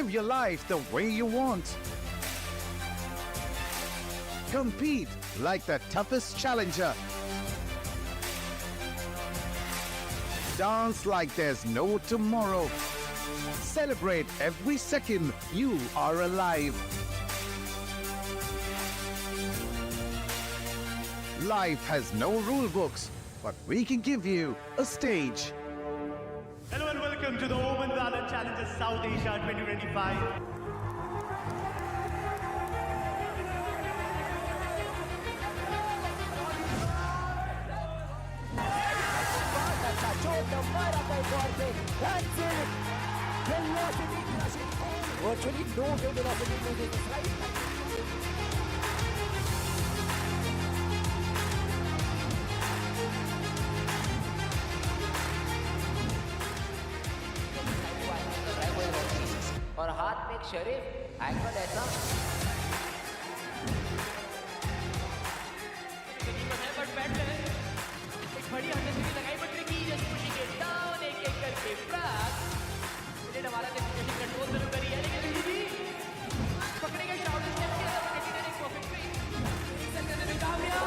Live your life the way you want. Compete like the toughest challenger. Dance like there's no tomorrow. Celebrate every second you are alive. Life has no rule books, but we can give you a stage. Hello and welcome to the OMEN VALORANT Challenges South Asia 2025. Virtually no way velocity losing the side. और हाथ में एक शरीफ angle ऐसा but bat है एक बड़ी unnecessary लगाई but tricky just pushing it down एक एक करके फ्रैग मिनट हमारा ने सिचुएशन कंट्रोल शुरू करी है लेकिन जी पकड़ेगा शाउट स्टेप के अंदर कैटेगरी एक परफेक्ट फ्री एक सेकंड में कामयाब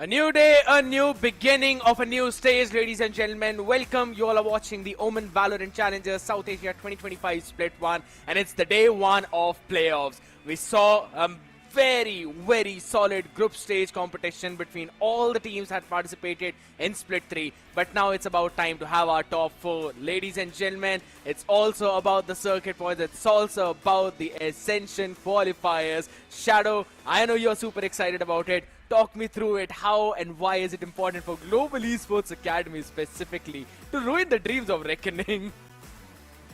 A new day, a new beginning of a new stage, ladies and gentlemen. Welcome. You all are watching the OMEN VALORANT Challengers South Asia 2025 Split 1, and it's the day 1 of playoffs. We saw a very solid group stage competition between all the teams that participated in Split 3. But now it's about time to have our top 4. Ladies and gentlemen, it's also about the circuit points. It's also about the Ascension qualifiers. Shadow, I know you're super excited about it. Talk me through it. How and why is it important for Global Esports Academy specifically to ruin the dreams of Reckoning?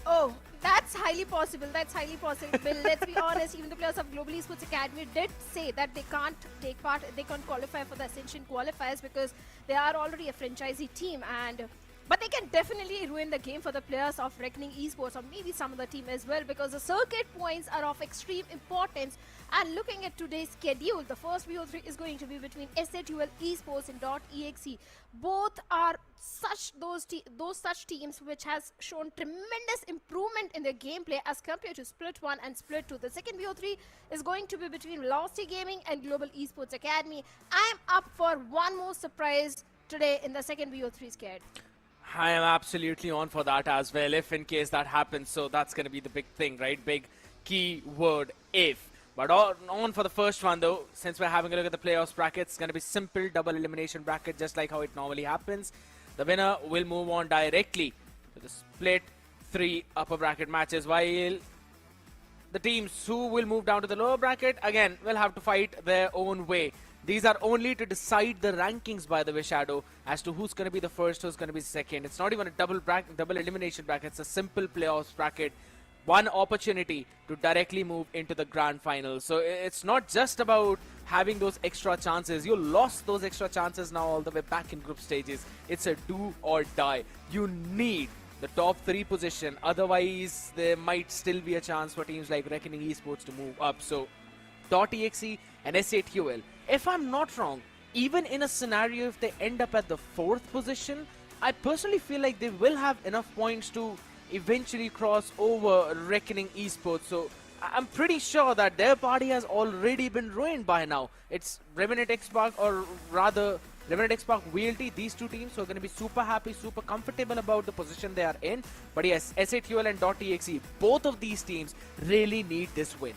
Oh, that's highly possible. That's highly possible. Let's be honest, even the players of Global Esports Academy did say that they can't take part, they can't qualify for the Ascension qualifiers because they are already a franchisee team, but they can definitely ruin the game for the players of Reckoning Esports or maybe some other team as well, because the circuit points are of extreme importance. And looking at today's schedule, the first VO3 is going to be between SATUL Esports and .exe. Both are those such teams which has shown tremendous improvement in their gameplay as compared to Split 1 and Split 2. The second VO3 is going to be between Velocity Gaming and Global Esports Academy. I am up for one more surprise today in the second VO3 scared. I am absolutely on for that as well, if in case that happens. So that's going to be the big thing, right? Big key word, if. But on for the first one though, since we're having a look at the playoffs bracket, it's going to be simple double elimination bracket just like how it normally happens. The winner will move on directly to the Split 3 upper bracket matches, while the teams who will move down to the lower bracket, again, will have to fight their own way. These are only to decide the rankings, by the way, Shadow, as to who's going to be the first, who's going to be the second. It's not even a double elimination bracket. It's a simple playoffs bracket. One opportunity to directly move into the grand final. So it's not just about having those extra chances. You lost those extra chances now all the way back in group stages. It's a do or die. You need the top 3 position. Otherwise, there might still be a chance for teams like Reckoning Esports to move up. So .exe and SATUL, if I'm not wrong, even in a scenario if they end up at the 4th position, I personally feel like they will have enough points to eventually cross over Reckoning Esports. So I'm pretty sure that their party has already been ruined by now. It's Revenant XSpark, or rather Revenant XSpark VLT, these two teams who are going to be super happy, super comfortable about the position they are in. But yes, SATUL and .exe, both of these teams really need this win.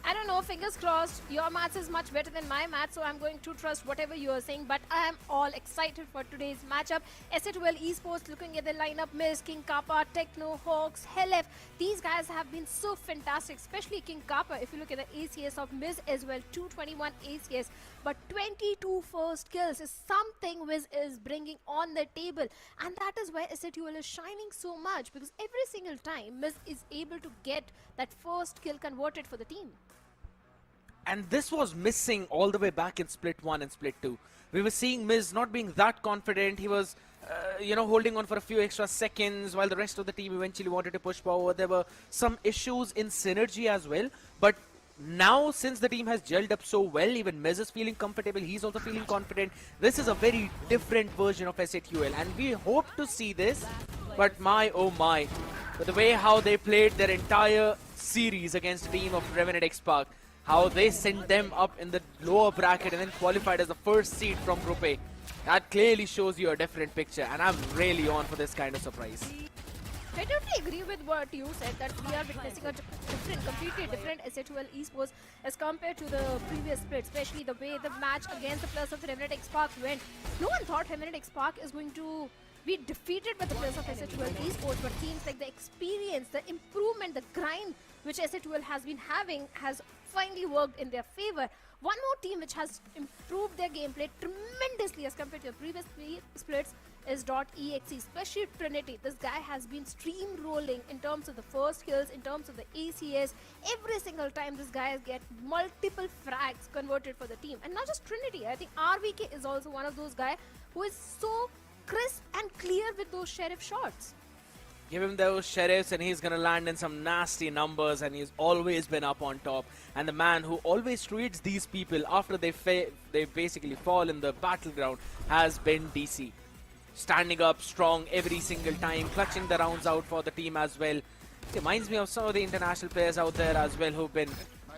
I don't know, fingers crossed. Your maths is much better than my maths, so I'm going to trust whatever you are saying. But I am all excited for today's matchup. SATUL Esports, looking at the lineup, Miz, King Kappa, Techno, Hawks, Helef. These guys have been so fantastic, especially King Kappa. If you look at the ACS of Miz as well, 221 ACS. But 22 first kills is something Miz is bringing on the table. And that is why SATUL is shining so much, because every single time Miz is able to get that first kill converted for the team. And this was missing all the way back in Split 1 and Split 2. We were seeing Miz not being that confident. He was, holding on for a few extra seconds while the rest of the team eventually wanted to push forward. There were some issues in synergy as well. But now, since the team has gelled up so well, even Mez is feeling comfortable, he's also feeling confident. This is a very different version of SATUL, and we hope to see this. But my, oh my, with the way how they played their entire series against the team of Revenant XSpark, how they sent them up in the lower bracket and then qualified as the first seed from Group A, that clearly shows you a different picture, and I'm really on for this kind of surprise. I totally agree with what you said, that we are witnessing a completely different SATUL esports as compared to the previous split, especially the way the match against the players of the Revenant XSpark went. No one thought Revenant XSpark is going to be defeated by the players of SATUL esports, but teams like the experience, the improvement, the grind which SATUL has been having has finally worked in their favor. One more team which has improved their gameplay tremendously as compared to the previous three splits is .exe, especially Trinity. This guy has been steamrolling in terms of the first kills, in terms of the ACS. Every single time this guy get multiple frags converted for the team. And not just Trinity, I think RVK is also one of those guys who is so crisp and clear with those sheriff shots. Give him those sheriffs and he's gonna land in some nasty numbers, and he's always been up on top. And the man who always treats these people after they basically fall in the battleground has been DC. Standing up strong every single time, clutching the rounds out for the team as well. It reminds me of some of the international players out there as well who've been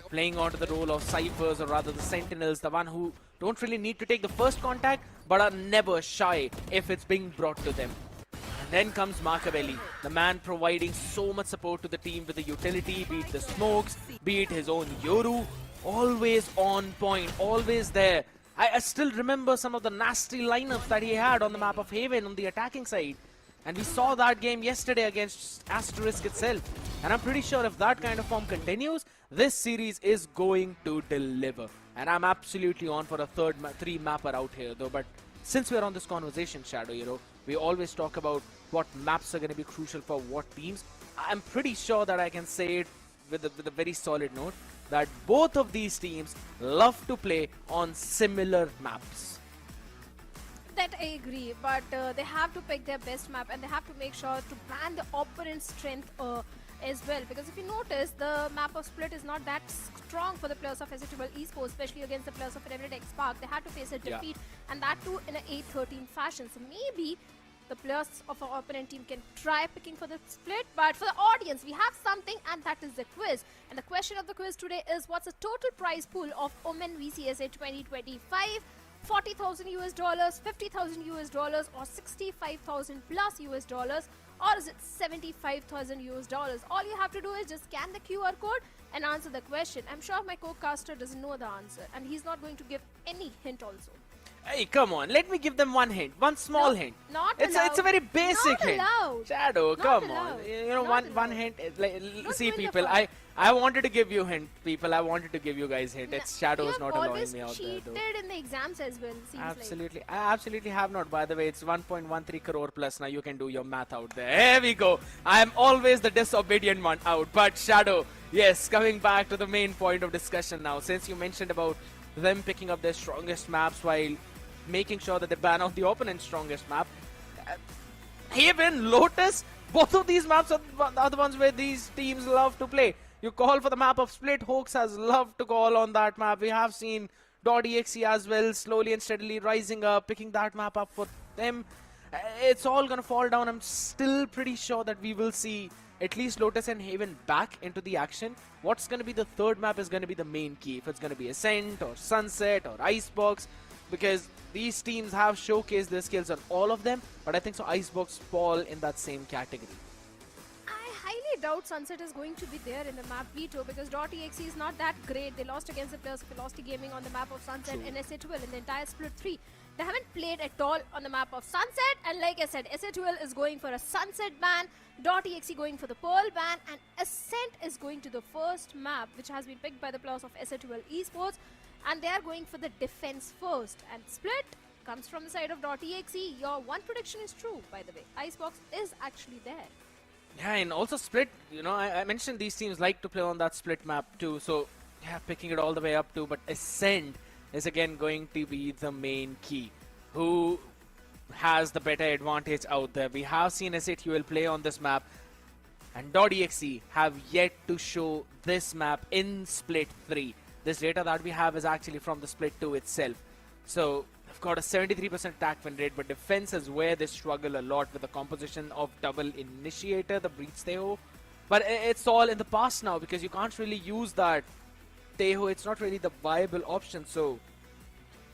playing onto the role of Cyphers, or rather the Sentinels, the one who don't really need to take the first contact but are never shy if it's being brought to them. And then comes Machiavelli, the man providing so much support to the team with the utility, be it the smokes, be it his own Yoru, always on point, always there. I still remember some of the nasty lineups that he had on the map of Haven on the attacking side. And we saw that game yesterday against Asterisk itself. And I'm pretty sure if that kind of form continues, this series is going to deliver. And I'm absolutely on for a three mapper out here though. But since we're on this conversation, Shadow, you know, we always talk about what maps are going to be crucial for what teams. I'm pretty sure that I can say it with a very solid note, that both of these teams love to play on similar maps. That I agree, but they have to pick their best map and they have to make sure to ban the opponent's strength as well. Because if you notice, the map of Split is not that strong for the players of SATUL esports, especially against the players of Revenant XSpark. They had to face a defeat, and that too in an 8-13 fashion. So maybe the players of our opponent team can try picking for the split, but for the audience, we have something, and that is the quiz. And the question of the quiz today is, what's the total prize pool of OMEN VCSA 2025? $40,000 US, $50,000 US, or 65,000 plus US dollars, or is it 75,000 US dollars? All you have to do is just scan the QR code and answer the question. I'm sure my co-caster doesn't know the answer, and he's not going to give any hint also. Hey, come on, let me give them one hint, one small hint. Not it's allowed. It's a very basic Not hint. allowed. Shadow, Not come allowed. on. You know, Not one allowed. hint. Don't See, ruin the people, fun. I wanted to give you hint, people. I wanted to give you guys hint. It's Shadow's not allowing me out there, You though. cheated in the exams as well, seems Absolutely. I absolutely have not. By the way, it's 1.13 crore plus. Now you can do your math out there. Here we go. I am always the disobedient one out. But Shadow, yes, coming back to the main point of discussion now. Since you mentioned about them picking up their strongest maps while making sure that they ban out the opponent's strongest map. Haven, Lotus, both of these maps are the ones where these teams love to play. You call for the map of Split, Hoax has loved to call on that map. We have seen .exe as well, slowly and steadily rising up, picking that map up for them. It's all gonna fall down. I'm still pretty sure that we will see at least Lotus and Haven back into the action. What's gonna be the third map is gonna be the main key. If it's gonna be Ascent or Sunset or Icebox, because these teams have showcased their skills on all of them, but I think so Icebox fall in that same category. I highly doubt Sunset is going to be there in the map veto, because .exe is not that great. They lost against the players of Velocity Gaming on the map of Sunset and SATUL in the entire Split 3. They haven't played at all on the map of Sunset, and like I said, SATUL is going for a Sunset ban, .exe going for the Pearl ban, and Ascent is going to the first map, which has been picked by the players of SATUL Esports, and they are going for the defense first. And Split comes from the side of .exe. Your one prediction is true, by the way. Icebox is actually there. Yeah, and also Split, you know, I mentioned these teams like to play on that Split map too, so yeah, picking it all the way up too, but Ascend is again going to be the main key. Who has the better advantage out there? We have seen SATUL play on this map, and .exe have yet to show this map in Split 3. This data that we have is actually from the Split 2 itself. So they've got a 73% attack win rate, but defense is where they struggle a lot with the composition of double initiator, the breach Teho. But it's all in the past now because you can't really use that Teho. It's not really the viable option. So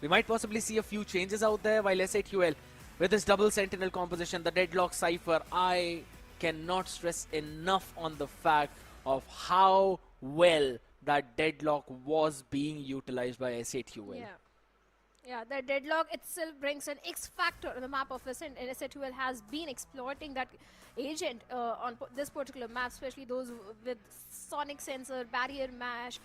we might possibly see a few changes out there, while SATUL with this double sentinel composition, the deadlock cipher, I cannot stress enough on the fact of how well that deadlock was being utilized by SATUL. Yeah, the deadlock itself brings an X factor on the map of Ascent, and SATUL has been exploiting that agent on this particular map, especially those with sonic sensor, barrier mash,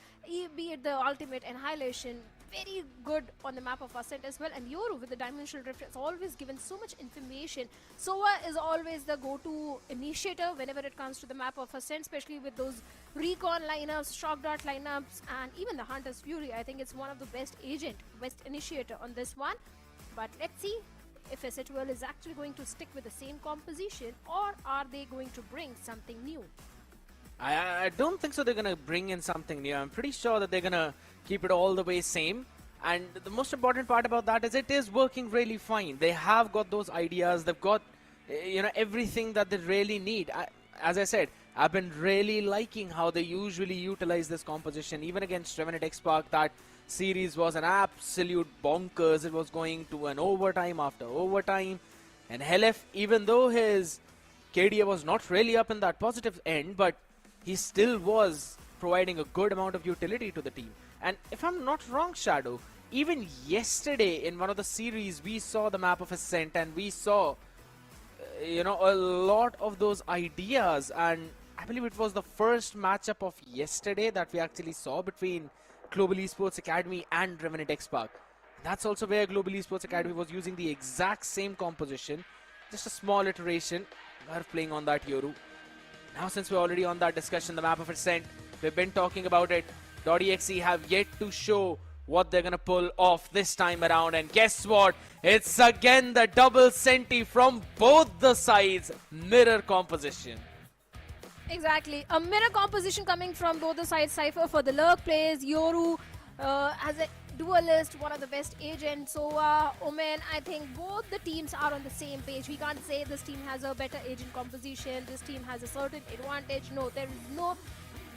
be it the ultimate annihilation. Very good on the map of Ascent as well, and Yoru with the dimensional drift has always given so much information. Sova is always the go-to initiator whenever it comes to the map of Ascent, especially with those recon lineups, shock dart lineups, and even the Hunter's Fury. I think it's one of the best initiator on this one. But let's see if SATUL is actually going to stick with the same composition, or are they going to bring something new? I don't think so they're going to bring in something new. I'm pretty sure that they're going to keep it all the way same. And the most important part about that is it is working really fine. They have got those ideas. They've got, everything that they really need. As I said, I've been really liking how they usually utilize this composition. Even against Revenant XSpark, that series was an absolute bonkers. It was going to an overtime after overtime. And Helef, even though his KDA was not really up in that positive end, but he still was providing a good amount of utility to the team. And if I'm not wrong, Shadow, even yesterday in one of the series, we saw the map of Ascent and we saw, a lot of those ideas. And I believe it was the first matchup of yesterday that we actually saw between Global Esports Academy and Revenant XSpark. That's also where Global Esports Academy was using the exact same composition, just a small iteration. We're playing on that Yoru. Now, since we're already on that discussion, the map of Ascent, we've been talking about it. .exe have yet to show what they're going to pull off this time around. And guess what? It's again the double senti from both the sides. Mirror composition. Exactly. A mirror composition coming from both the sides. Cypher for the lurk plays. Yoru as a duelist, one of the best agents. So, Omen, I think both the teams are on the same page. We can't say this team has a better agent composition, this team has a certain advantage. No, there is no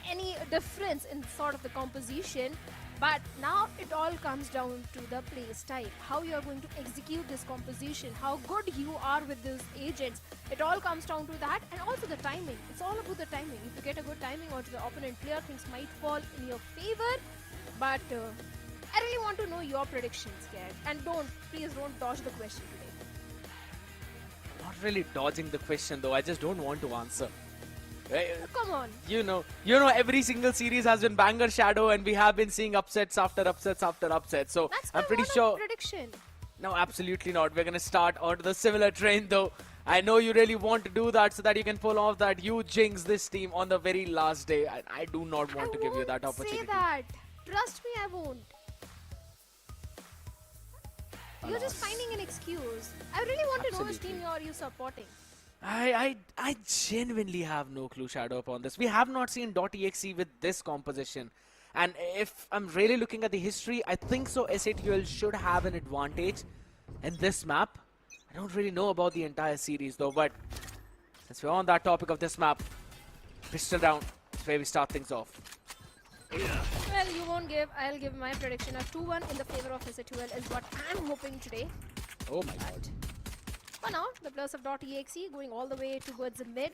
any difference in sort of the composition. But now it all comes down to the play style. How you are going to execute this composition, how good you are with these agents. It all comes down to that, and also the timing. It's all about the timing. If you get a good timing onto the opponent player, things might fall in your favor. But I really want to know your predictions, Garrett. And please don't dodge the question today. Not really dodging the question though, I just don't want to answer. Come on. You know, every single series has been banger, Shadow, and we have been seeing upsets after upsets after upsets. So That's I'm pretty my sure. prediction. No, absolutely not. We're gonna start onto the similar train though. I know you really want to do that so that you can pull off that you jinx this team on the very last day. I do not want to give you that opportunity. Say that. Trust me, I won't. You're just finding an excuse. I really want to know which team you're supporting. I genuinely have no clue, Shadow, upon this. We have not seen .exe with this composition. And if I'm really looking at the history, I think so SATUL should have an advantage in this map. I don't really know about the entire series though, but since we're on that topic of this map, pistol round is where we start things off. Well, you won't give. I'll give my prediction. A 2-1 in the favor of SATUL is what I'm hoping today. Oh my god. For now, the players of .exe going all the way towards the mid.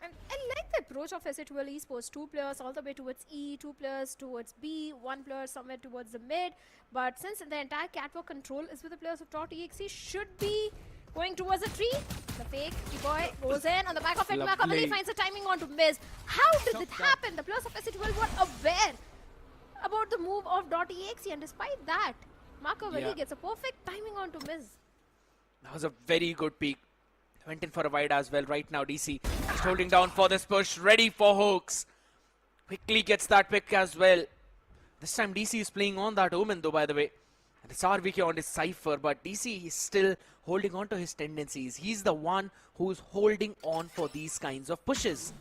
And I like the approach of SATUL Esports. 2 players all the way towards E, 2 players towards B, 1 player somewhere towards the mid. But since the entire catwalk control is with the players of .exe, should be going towards the tree. The fake boy goes in on the back of it. Makavali finds the timing on to miss. How did it happen? The players of SATUL were aware about the move of .exe, and despite that, Makavali gets a perfect timing on to miss. That was a very good peek. Went in for a wide as well. Right now, DC is holding down for this push. Ready for hooks. Quickly gets that pick as well. This time, DC is playing on that Omen though, by the way. And it's RVK on his Cypher, but DC is still holding on to his tendencies. He's the one who's holding on for these kinds of pushes.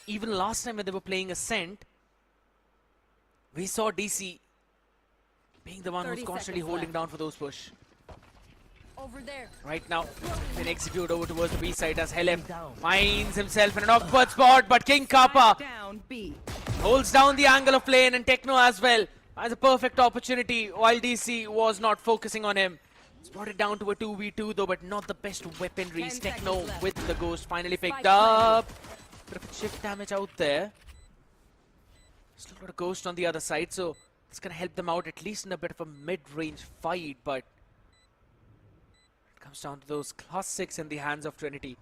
Even last time when they were playing Ascent, we saw DC being the one who's constantly holding down for those push. Over there. Right now, been executed over towards the B side as Helem finds himself in an awkward spot, but King Kappa Down B. holds down the angle of lane, and Techno as well has a perfect opportunity while DC was not focusing on him. It's brought it down to a 2v2 though, but not the best weaponry. Techno with the Ghost finally picked up. Bit of a shift damage out there. Still got a Ghost on the other side, so it's gonna help them out at least in a bit of a mid-range fight, but it comes down to those classics in the hands of Trinity.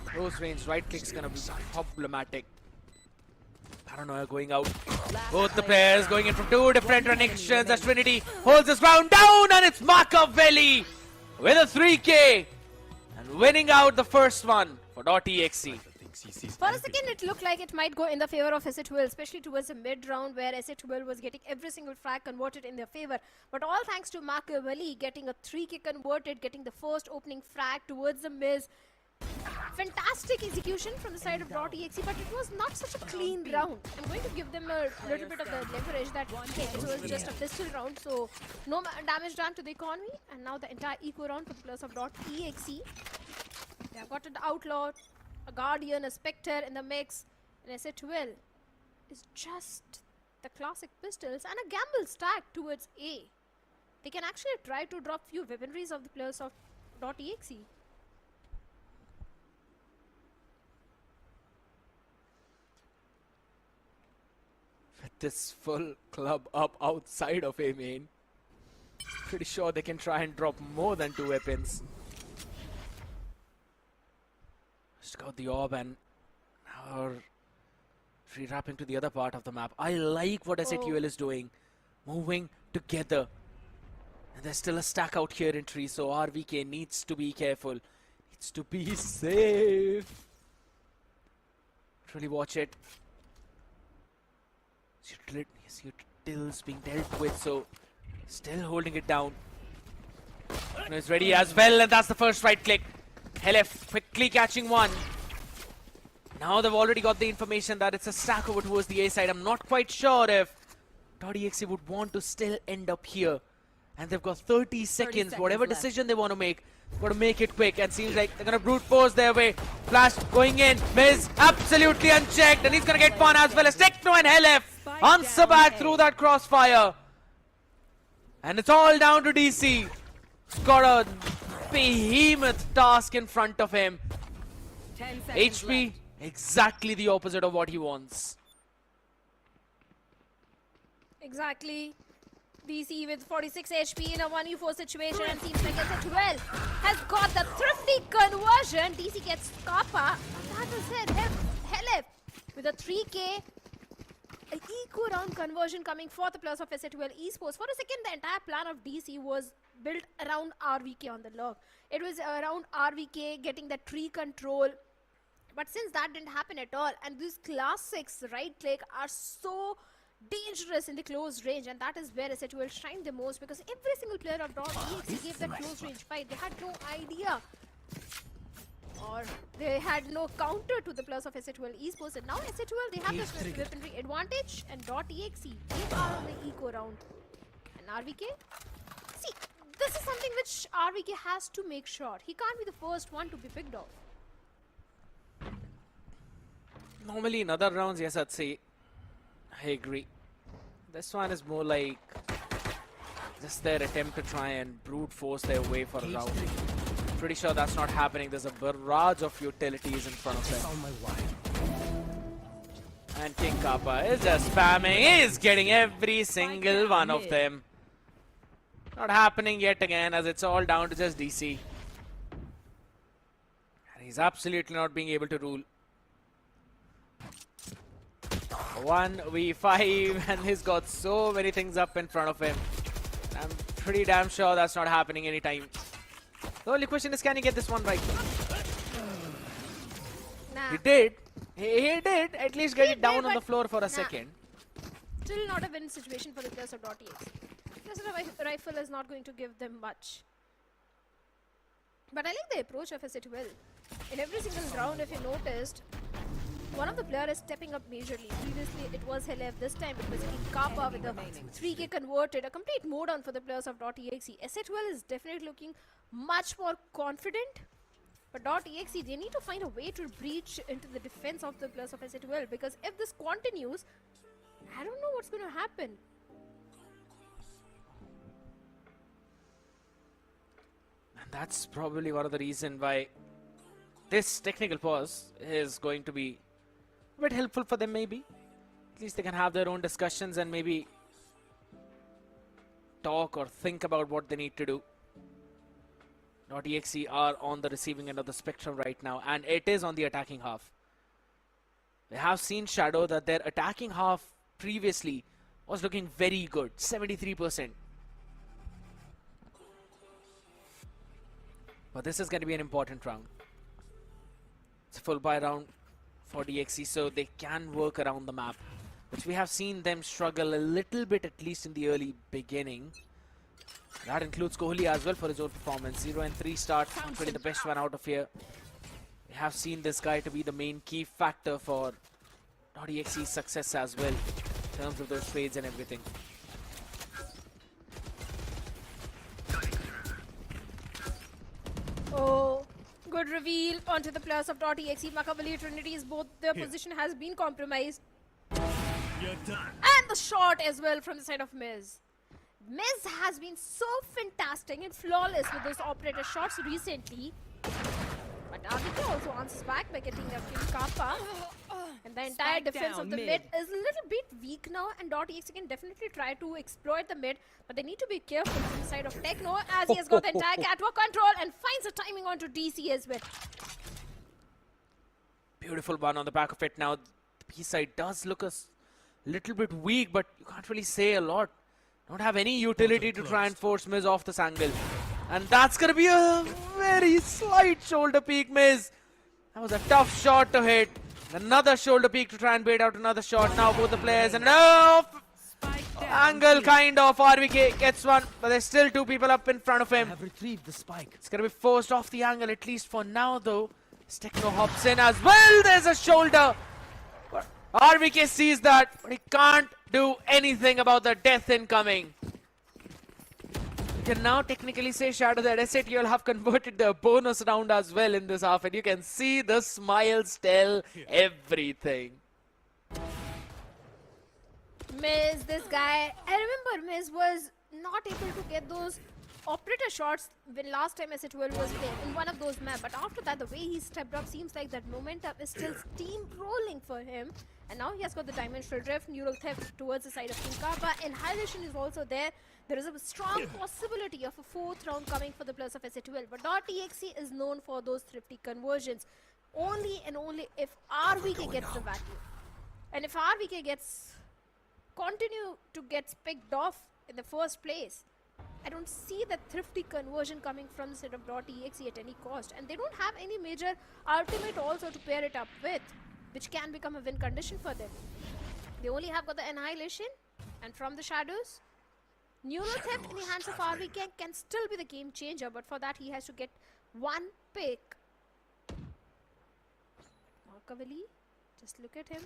Close range right click's gonna be problematic. Paranoia going out. Both the players going in from two different connections as Trinity holds his ground down, and it's Machiavelli with a 3K and winning out the first one for .exe. For a second, it looked like it might go in the favor of Assetwell, especially towards the mid-round where Assetwell was getting every single frag converted in their favor. But all thanks to Machiavelli getting a 3K converted, getting the first opening frag towards the Miz. Fantastic execution from the side of .exe, but it was not such a clean round. I'm going to give them a little bit of the leverage that it was just a pistol round, so no damage done to the economy. And now the entire eco round for the players of .exe. They have got an Outlaw, a Guardian, a Spectre in the mix, and Assetwell is just the classic pistols and a gamble stack towards A. They can actually try to drop few weaponries of the players of .exe. With this full club up outside of A main, pretty sure they can try and drop more than 2 weapons. Just got the orb and now re-wrapping to the other part of the map. I like what Assetwell is doing, moving together. And there's still a stack out here in tree, so RVK needs to be careful, needs to be safe. Really watch it. Utils being dealt with, so still holding it down. Is ready as well, and that's the first right click. Helef quickly catching one. Now they've already got the information that it's a stack over towards the A side. I'm not quite sure if .exe would want to still end up here. And they've got 30 seconds, whatever decision they want to make. Got to make it quick, and seems like they're going to brute force their way. Flash going in, Miz absolutely unchecked, and he's going to get fun as well as Techno and Helef answer back through that crossfire. And it's all down to DC. He's got a behemoth task in front of him. 10 seconds HP, left. exactly the opposite of what he wants. Exactly. DC with 46 HP in a 1v4 situation, and seems like Assetwell has got the thrifty conversion. DC gets Kappa, and that is it. Helef with a 3K. An eco round conversion coming for the players of Exe Esports. For a second, the entire plan of DC was built around RVK on the log. It was around RVK getting the tree control. But since that didn't happen at all, and these classics right click are so dangerous in the close range, and that is where Assetwell shined the most, because every single player of .exe gave that close range fight. They had no idea, or they had no counter to the players of Assetwell Esports, and now Assetwell, they have this weaponry advantage, and .exe, they are on the eco round. And RVK, see, this is something which RVK has to make sure. He can't be the first one to be picked off. Normally in other rounds, yes, I'd say I agree. This one is more like just their attempt to try and brute force their way for a round. Pretty sure that's not happening. There's a barrage of utilities in front of them. And King Kappa is just spamming. He's getting every single one of them. Not happening yet again, as it's all down to just DC. And he's absolutely not being able to rule. 1v5, and he's got so many things up in front of him. I'm pretty damn sure that's not happening anytime. The only question is, can he get this one right? Nah. He did. He did at least get it down on the floor for a second. Still not a win situation for the players of .exe. twisted rifle is not going to give them much. But I like the approach of SAT well. In every single round, if you noticed, one of the players is stepping up majorly. Previously, it was Helef. This time, it was King Kappa with a 3K converted. A complete mode on for the players of .exe. SAT well is definitely looking much more confident. But .exe, they need to find a way to breach into the defense of the players of SAT well. Because if this continues, I don't know what's going to happen. And that's probably one of the reasons why this technical pause is going to be a bit helpful for them, maybe. At least they can have their own discussions and maybe talk or think about what they need to do. .exe are on the receiving end of the spectrum right now, and it is on the attacking half. We have seen Shadow that their attacking half previously was looking very good, 73%. But this is going to be an important round. It's a full buy round for DXE, so they can work around the map, which we have seen them struggle a little bit, at least in the early beginning. That includes Kohli as well for his own performance. 0-3 start, not really the best one out of here. We have seen this guy to be the main key factor for .exe's success as well, in terms of those trades and everything. Oh, good reveal onto the players of .exe. Makavali Trinity's both their position has been compromised. You're done. And the shot as well from the side of Miz. Miz has been so fantastic and flawless with those operator shots recently. But RBK also answers back by getting a King Kappa. And the entire Spike defense down of the mid is a little bit weak now, and .exe can definitely try to exploit the mid, but they need to be careful from the side of Techno as he has got the entire catwalk control and finds the timing onto DC as well. Beautiful one on the back of it now. The B side does look a little bit weak, but you can't really say a lot. Don't have any utility to try and force Miz off this angle. And that's going to be a very slight shoulder peek, Miz. That was a tough shot to hit. Another shoulder peek to try and bait out another shot. Now both the players, and no! Angle kind of. RVK gets one, but there's still two people up in front of him. Have retrieved the spike. It's going to be forced off the angle, at least for now, though. Techno hops in as well. There's a shoulder. But RVK sees that, but he can't do anything about the death incoming. You can now technically say, Shadow, that SAT will have converted the bonus round as well in this half, and you can see the smiles tell everything. Miz, this guy, I remember Miz was not able to get those operator shots when last time SAT12 was playing in one of those maps, but after that the way he stepped up seems like that momentum is still steamrolling for him, and now he has got the dimensional drift, neural theft towards the side of King Kappa. Annihilation is also there. There is a strong possibility of a fourth round coming for the players of SAT12, but .exe is known for those thrifty conversions only and only if RVK gets the value, and if RVK gets continue to get picked off in the first place, I don't see that thrifty conversion coming from the side of .exe at any cost, and they don't have any major ultimate also to pair it up with, which can become a win condition for them. They only have got the Annihilation, and from the shadows, neural theft in the hands of RVK can still be the game changer, but for that he has to get one pick. Markavali, just look at him.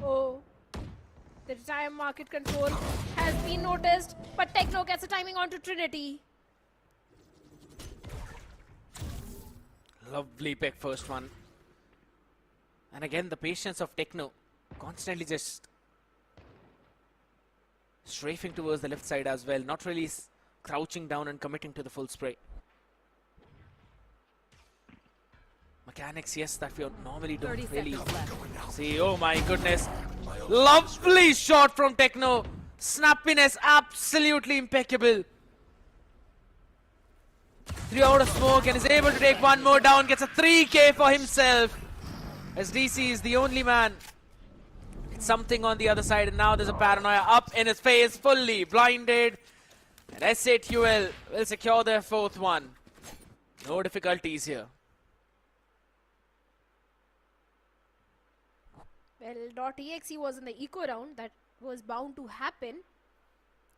Oh. The entire market control has been noticed, but Techno gets a timing onto Trinity. Lovely pick, first one. And again, the patience of Techno, constantly just strafing towards the left side as well, not really crouching down and committing to the full spray. Mechanics, yes, that we normally don't really see. Oh my goodness. Lovely shot from Techno. Snappiness, absolutely impeccable. 3 out of smoke and is able to take one more down. Gets a 3K for himself. As DC is the only man. It's something on the other side, and now there's a paranoia up in his face, fully blinded. And SATUL will secure their fourth one. No difficulties here. Well, .exe was in the eco round. That was bound to happen.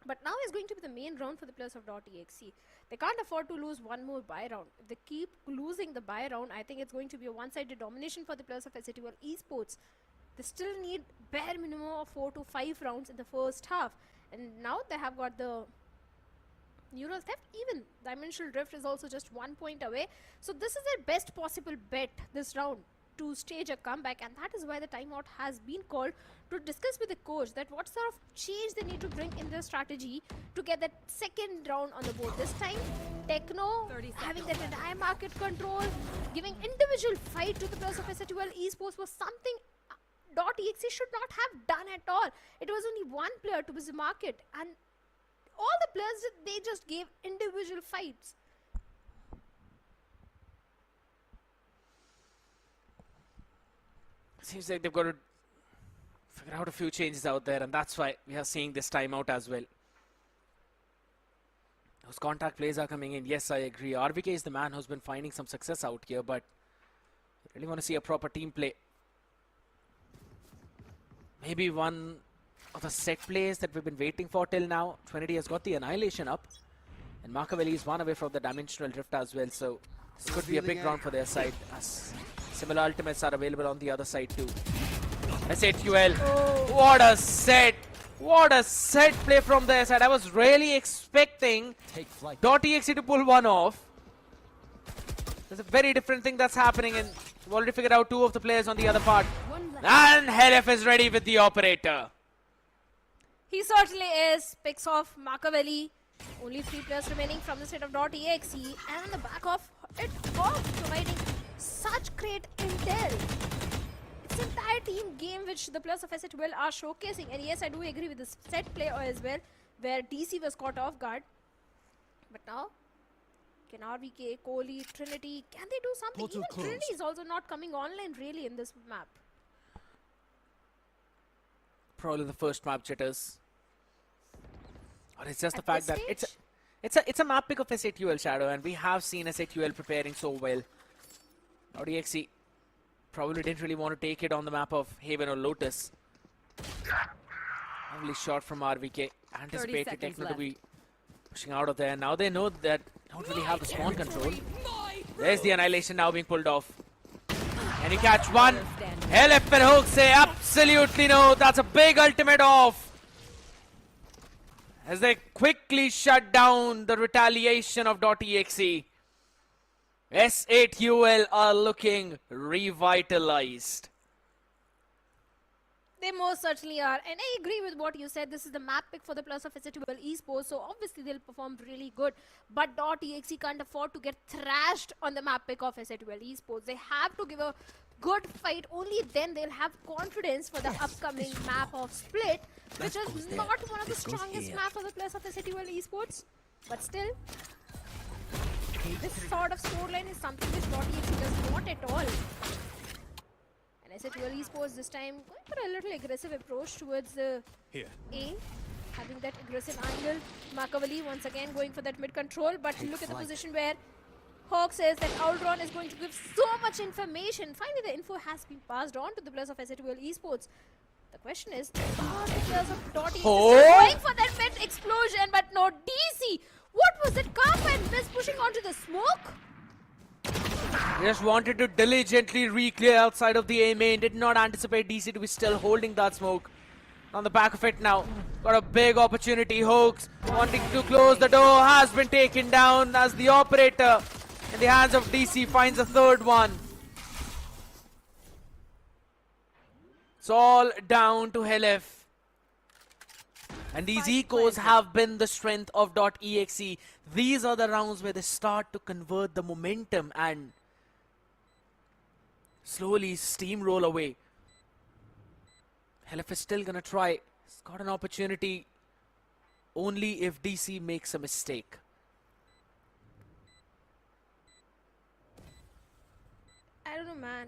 But now is going to be the main round for the players of .exe. They can't afford to lose one more buy round. If they keep losing the buy round, I think it's going to be a one-sided domination for the players of VCT Esports. They still need bare minimum of 4 to 5 rounds in the first half. And now they have got the neural theft. Even dimensional drift is also just 1 point away. So this is their best possible bet this round to stage a comeback, and that is why the timeout has been called to discuss with the coach that what sort of change they need to bring in their strategy to get that second round on the board. This time, Techno 30 having that entire market control, giving individual fight to the players of VCT Esports was something .exe should not have done at all. It was only one player to the market, and all the players, they just gave individual fights. Seems like they've got to figure out a few changes out there, and that's why we are seeing this timeout as well. Those contact plays are coming in. Yes, I agree. RVK is the man who's been finding some success out here, but I really want to see a proper team play. Maybe one of the set plays that we've been waiting for till now. Trinity has got the Annihilation up, and Makaveli is one away from the Dimensional Drift as well, so this could be a big round for their side, as similar ultimates are available on the other side too. SATUL, what a set! What a set play from their side. I was really expecting .exe to pull one off. There's a very different thing that's happening, and we've already figured out 2 of the players on the other part. And Helef is ready with the operator. He certainly is. Picks off Makaveli. Only 3 players remaining from the set of .exe, and on the back of it, providing such great intel. It's an entire team game which the players of SATUL are showcasing. And yes, I do agree with this set play as well, where DC was caught off guard. But now, can RVK, Kohli, Trinity, can they do something? Even Trinity is also not coming online really in this map. Probably the first map jitters. Or it's just At the fact this that it's a map pick of SATUL, Shadow, and we have seen SATUL preparing so well. .exe probably didn't really want to take it on the map of Haven or Lotus. Lovely shot from RVK. Anticipated Techno to be pushing out of there. Now they know that they don't really have the spawn control. There's the Annihilation now being pulled off. Can you catch one? LF and Hook say absolutely no. That's a big ultimate off. As they quickly shut down the retaliation of .exe. SATUL are looking revitalized. They most certainly are. And I agree with what you said. This is the map pick for the players of SATUL Esports. So obviously they'll perform really good. But .exe can't afford to get thrashed on the map pick of SATUL Esports. They have to give a good fight. Only then they'll have confidence for the upcoming map of Split, which is not one of the strongest maps for the players of SATUL Esports. But still, this sort of scoreline is something which .exe does not at all. And SATUL Esports this time going for a little aggressive approach towards the A, having that aggressive angle. Makaveli once again going for that mid control, but look at the position where Hawk says that Aldron is going to give so much information. Finally, the info has been passed on to the players of SATUL Esports. The question is, are the players of .exe going for that mid explosion? But no, DC. What was it? Karma and Miss pushing onto the smoke? Just wanted to diligently re-clear outside of the A main. Did not anticipate DC to be still holding that smoke. On the back of it now. Got a big opportunity. Hoax wanting to close the door has been taken down as the operator in the hands of DC finds a third one. It's all down to Helef. And these ecos have been the strength of .exe. These are the rounds where they start to convert the momentum and slowly steamroll away. Helef is still gonna try. He's got an opportunity only if DC makes a mistake. I don't know, man.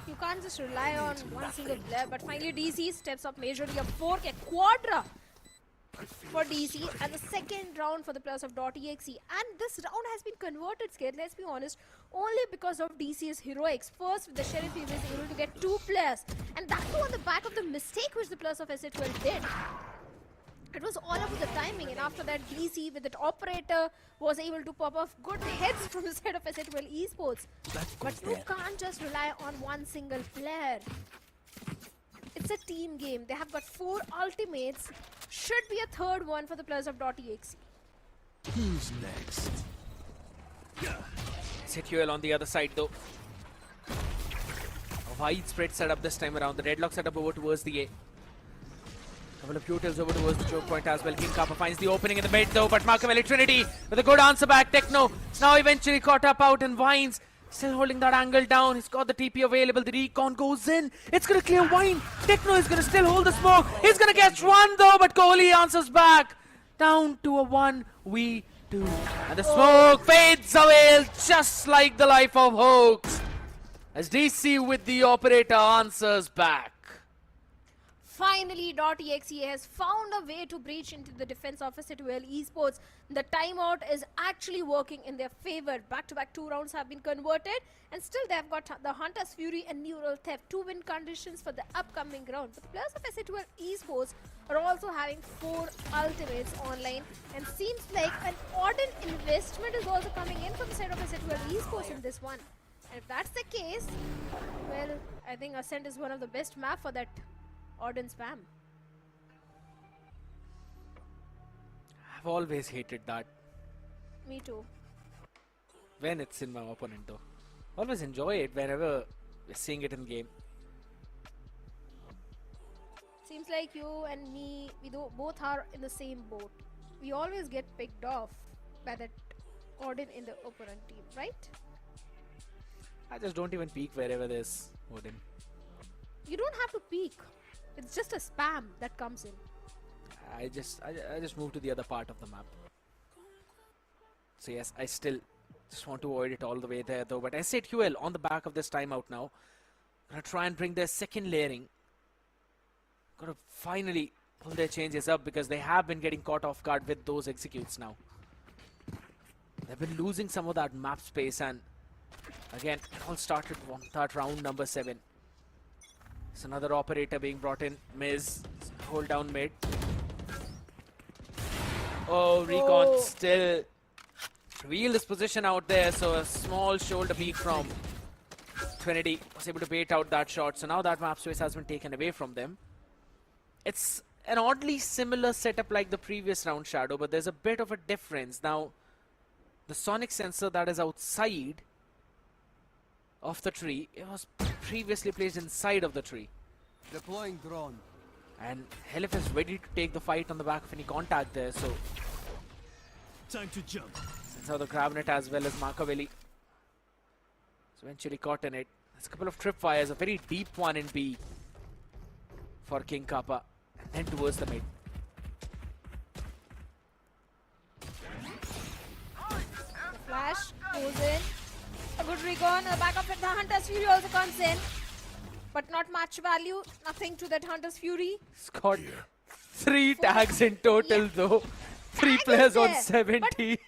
You can't just rely on one single player, but finally DC steps up majorly. A 4K quadra for DC and the second round for the players of .exe. And this round has been converted, Scared, let's be honest, only because of DC's heroics. First, with the Sheriff, he was able to get 2 players, and that too on the back of the mistake which the players of SATUL did. It was all about the timing, and after that, DC with that operator was able to pop off good hits from the side of VCT Esports. But you can't just rely on one single player. It's a team game. They have got 4 ultimates. Should be a third one for the players of .exe. Who's next? Setuel on the other side though. A wide spread setup this time around. The deadlock setup over towards the A. Couple of utils over towards the choke point as well. King Kappa finds the opening in the mid though, but Machiavelli Trinity with a good answer back. Techno now eventually caught up out, and Vines still holding that angle down. He's got the TP available. The recon goes in. It's gonna clear Vine. Techno is gonna still hold the smoke. He's gonna catch one though, but Kohli answers back. Down to a 1v2. And the smoke fades away just like the life of Hoax. As DC with the operator answers back. Finally, .exe has found a way to breach into the defense of VCT Esports. The timeout is actually working in their favor. Back-to-back 2 rounds have been converted, and still they have got the Hunter's Fury and Neural Theft 2 win conditions for the upcoming round. But the players of VCT Esports are also having 4 ultimates online, and seems like an Odin investment is also coming in from the side of VCT Esports in this one. And if that's the case, well, I think Ascent is one of the best map for that Odin spam. I've always hated that Me too. when it's in my opponent though. Always enjoy it whenever we're seeing it in game. Seems like you and me, we both are in the same boat. We always get picked off by that Odin in the opponent team, right? I just don't even peek wherever there's Odin. You don't have to peek. It's just a spam that comes in. I just move to the other part of the map. So yes, I still just want to avoid it all the way there though. But SATUL on the back of this timeout now. Gonna try and bring their second layering. Gotta finally pull their changes up because they have been getting caught off guard with those executes now. They've been losing some of that map space, and again, it all started on that round number 7. It's another operator being brought in. Miz, hold down mid. Oh, Recon still revealed his position out there, so a small shoulder peek from Trinity was able to bait out that shot. So now that map space has been taken away from them. It's an oddly similar setup like the previous round, Shadow, but there's a bit of a difference. Now, the sonic sensor that is outside of the tree, it was previously placed inside of the tree. Deploying drone. And Helif is ready to take the fight on the back of any contact there, so Time to jump. sends out the Revenant as well as Machiavelli. So eventually caught in it. There's a couple of tripwires, a very deep one in B for King Kappa, and then towards the mid. The flash goes in. A good recon. On the back of it, the Hunter's Fury also comes in. But not much value. Nothing to that Hunter's Fury. He's got 3 tags in total though. 3 Tag players is on there, 70.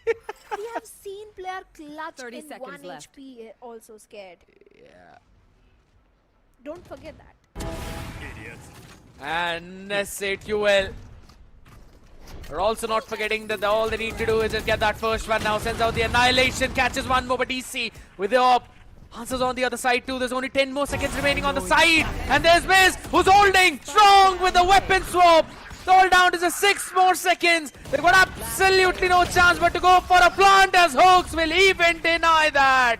We have seen player clutch 30 in seconds 1 left. HP also scared. Yeah. Don't forget that. And SATUL are also not forgetting that all they need to do is just get that first one now. Sends out the Annihilation, catches one more, but DC with the op. Answers on the other side too. There's only 10 more seconds remaining on the side. And there's Miz, who's holding strong with the weapon swap. All down to just 6 more seconds. They've got absolutely no chance but to go for a plant, as Hoax will even deny that.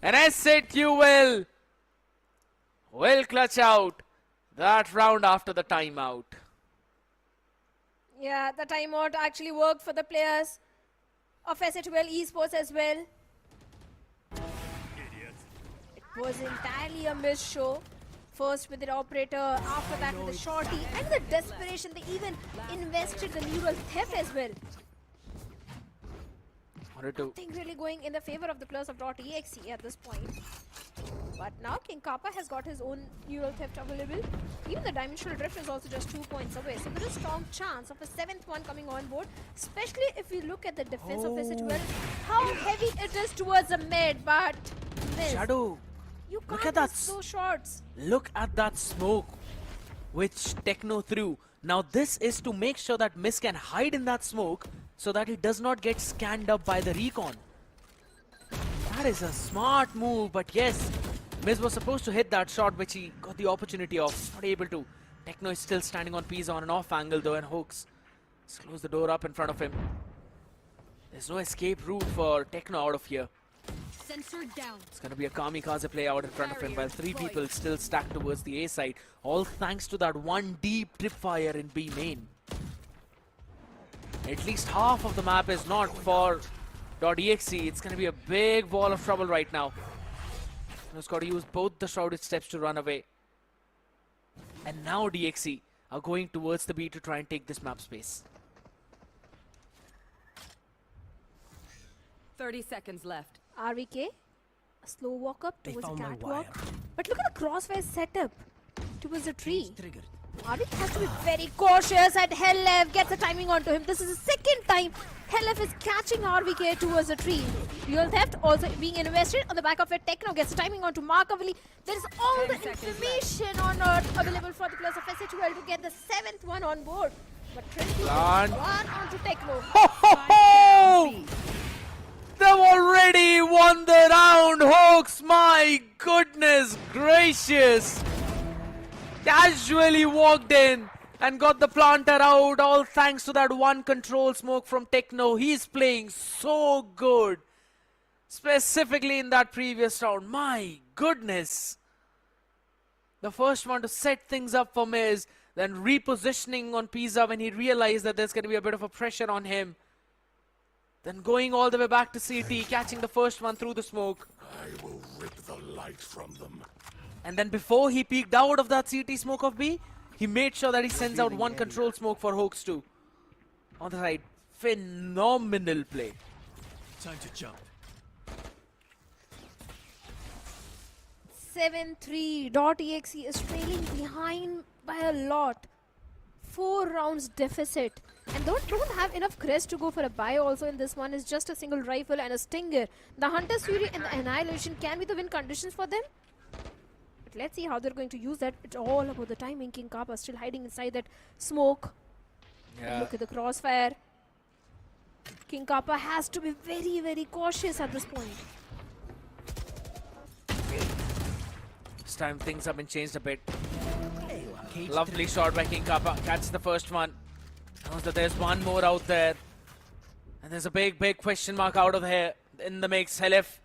And SATUL will clutch out that round after the timeout. Yeah, the timeout actually worked for the players of VCT Esports as well. It was entirely a miss show. First with the operator, after that with the shorty, and the desperation, they even invested the neural theft as well. Nothing really going in the favor of the players of .exe at this point. But now King Kappa has got his own neural theft available. Even the dimensional drift is also just 2 points away. So there is a strong chance of a 7th one coming on board. Especially if we look at the defense of VCT, how heavy it is towards the mid. But Miz, Shadow, you look can't at that miss those shots. Look at that smoke which Techno threw. Now this is to make sure that Miz can hide in that smoke so that he does not get scanned up by the recon. That is a smart move, but yes, Miz was supposed to hit that shot, which he got the opportunity of, not able to. Techno is still standing on Pizza on an off angle though, and Hooks has closed the door up in front of him. There's no escape route for Techno out of here. Sensor down. It's going to be a kamikaze play out in front of him, while three people still stacked towards the A side, all thanks to that one deep tripwire in B main. At least half of the map is not for .exe. It's going to be a big wall of trouble right now. He's got to use both the shrouded steps to run away. And now DXE are going towards the B to try and take this map space. 30 seconds left. RVK, a slow walk up towards the catwalk. But look at the crossfire setup towards the tree. RVK has to be very cautious, and Hellef gets the timing onto him. This is the second time Hellef is catching RVK towards the tree. Real theft also being invested on the back of it. Techno gets the timing onto Markavali. There is all the information on Earth available for the players of SA2L to get the 7th one on board. But Trinity Plan. one onto Techno. Ho, ho, ho! They've already won the round, Hawks! My goodness gracious! Casually walked in and got the planter out, all thanks to that one control smoke from Techno. He's playing so good, specifically in that previous round. My goodness! The first one to set things up for Miz, then repositioning on Pizza when he realized that there's going to be a bit of a pressure on him. Then going all the way back to CT, catching the first one through the smoke. I will rip the light from them. And then before he peeked out of that CT smoke of B, he made sure that he sends out one control smoke for Hoax too. On the side, phenomenal play. Time to jump. 7-3. .exe is trailing behind by a lot. 4 rounds deficit. And don't have enough crest to go for a buy also in this one. It's just a single rifle and a stinger. The Hunter's Fury and the Annihilation can be the win conditions for them. But let's see how they're going to use that. It's all about the timing. King Kappa still hiding inside that smoke. And look at the crossfire. King Kappa has to be very, very cautious at this point. This time things have been changed a bit. Lovely shot by King Kappa. Catches the first one. Knows that there's one more out there. And there's a big, big question mark out of here in the mix. Hellef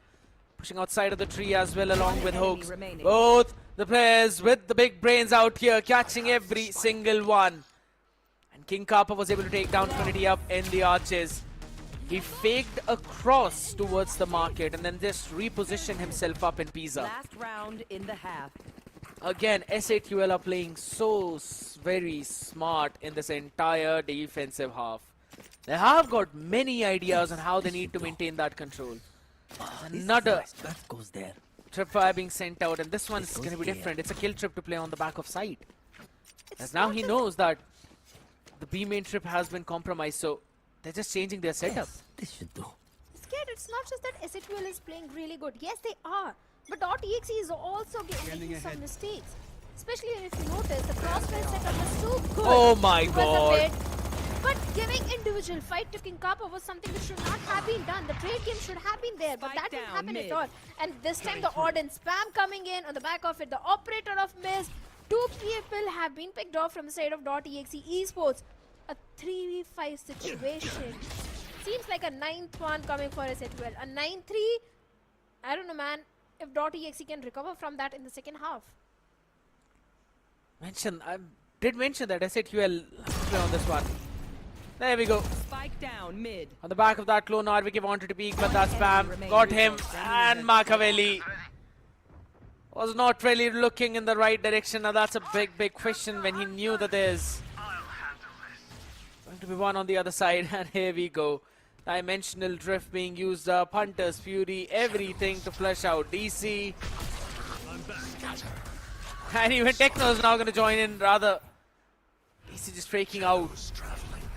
pushing outside of the tree as well along with Hoax. Both the players with the big brains out here catching every single one. And King Kappa was able to take down Trinity up in the arches. He faked across towards the market and then just repositioned himself up in Pizza. Last round in the half. Again, SA2L are playing so very smart in this entire defensive half. They have got many ideas on how they need to maintain that control. Another goes there. tripwire being sent out, and this one's going to be different. It's a kill trip to play on the back of site. As now he knows that the B main trip has been compromised, so they're just changing their setup. This should do. Scared, it's not just that SA2L is playing really good. Yes, they are. But .exe is also making some mistakes. Especially if you notice, the crossfire setup was too good. Oh my towards god. the mid. But giving individual fight to King Kappa was something that should not have been done. The trade game should have been there, but that didn't happen at all. And this time the odd and spam coming in on the back of it. The operator of Miz. 2 people have been picked off from the side of .exe Esports. A 3v5 situation. Seems like a 9th one coming for SA2L. A 9-3. I don't know, man, if .exe can recover from that in the second half. I did mention that SA2L play on this one. There we go. Spike down mid. On the back of that clone, RVK wanted to peek, but that spam got him. And Makaveli was not really looking in the right direction. Now that's a big, big question when he knew that there's going to be one on the other side. And here we go. Dimensional drift being used up. Hunter's Fury, everything to flush out. DC. And even Techno is now going to join in, rather. DC just freaking out.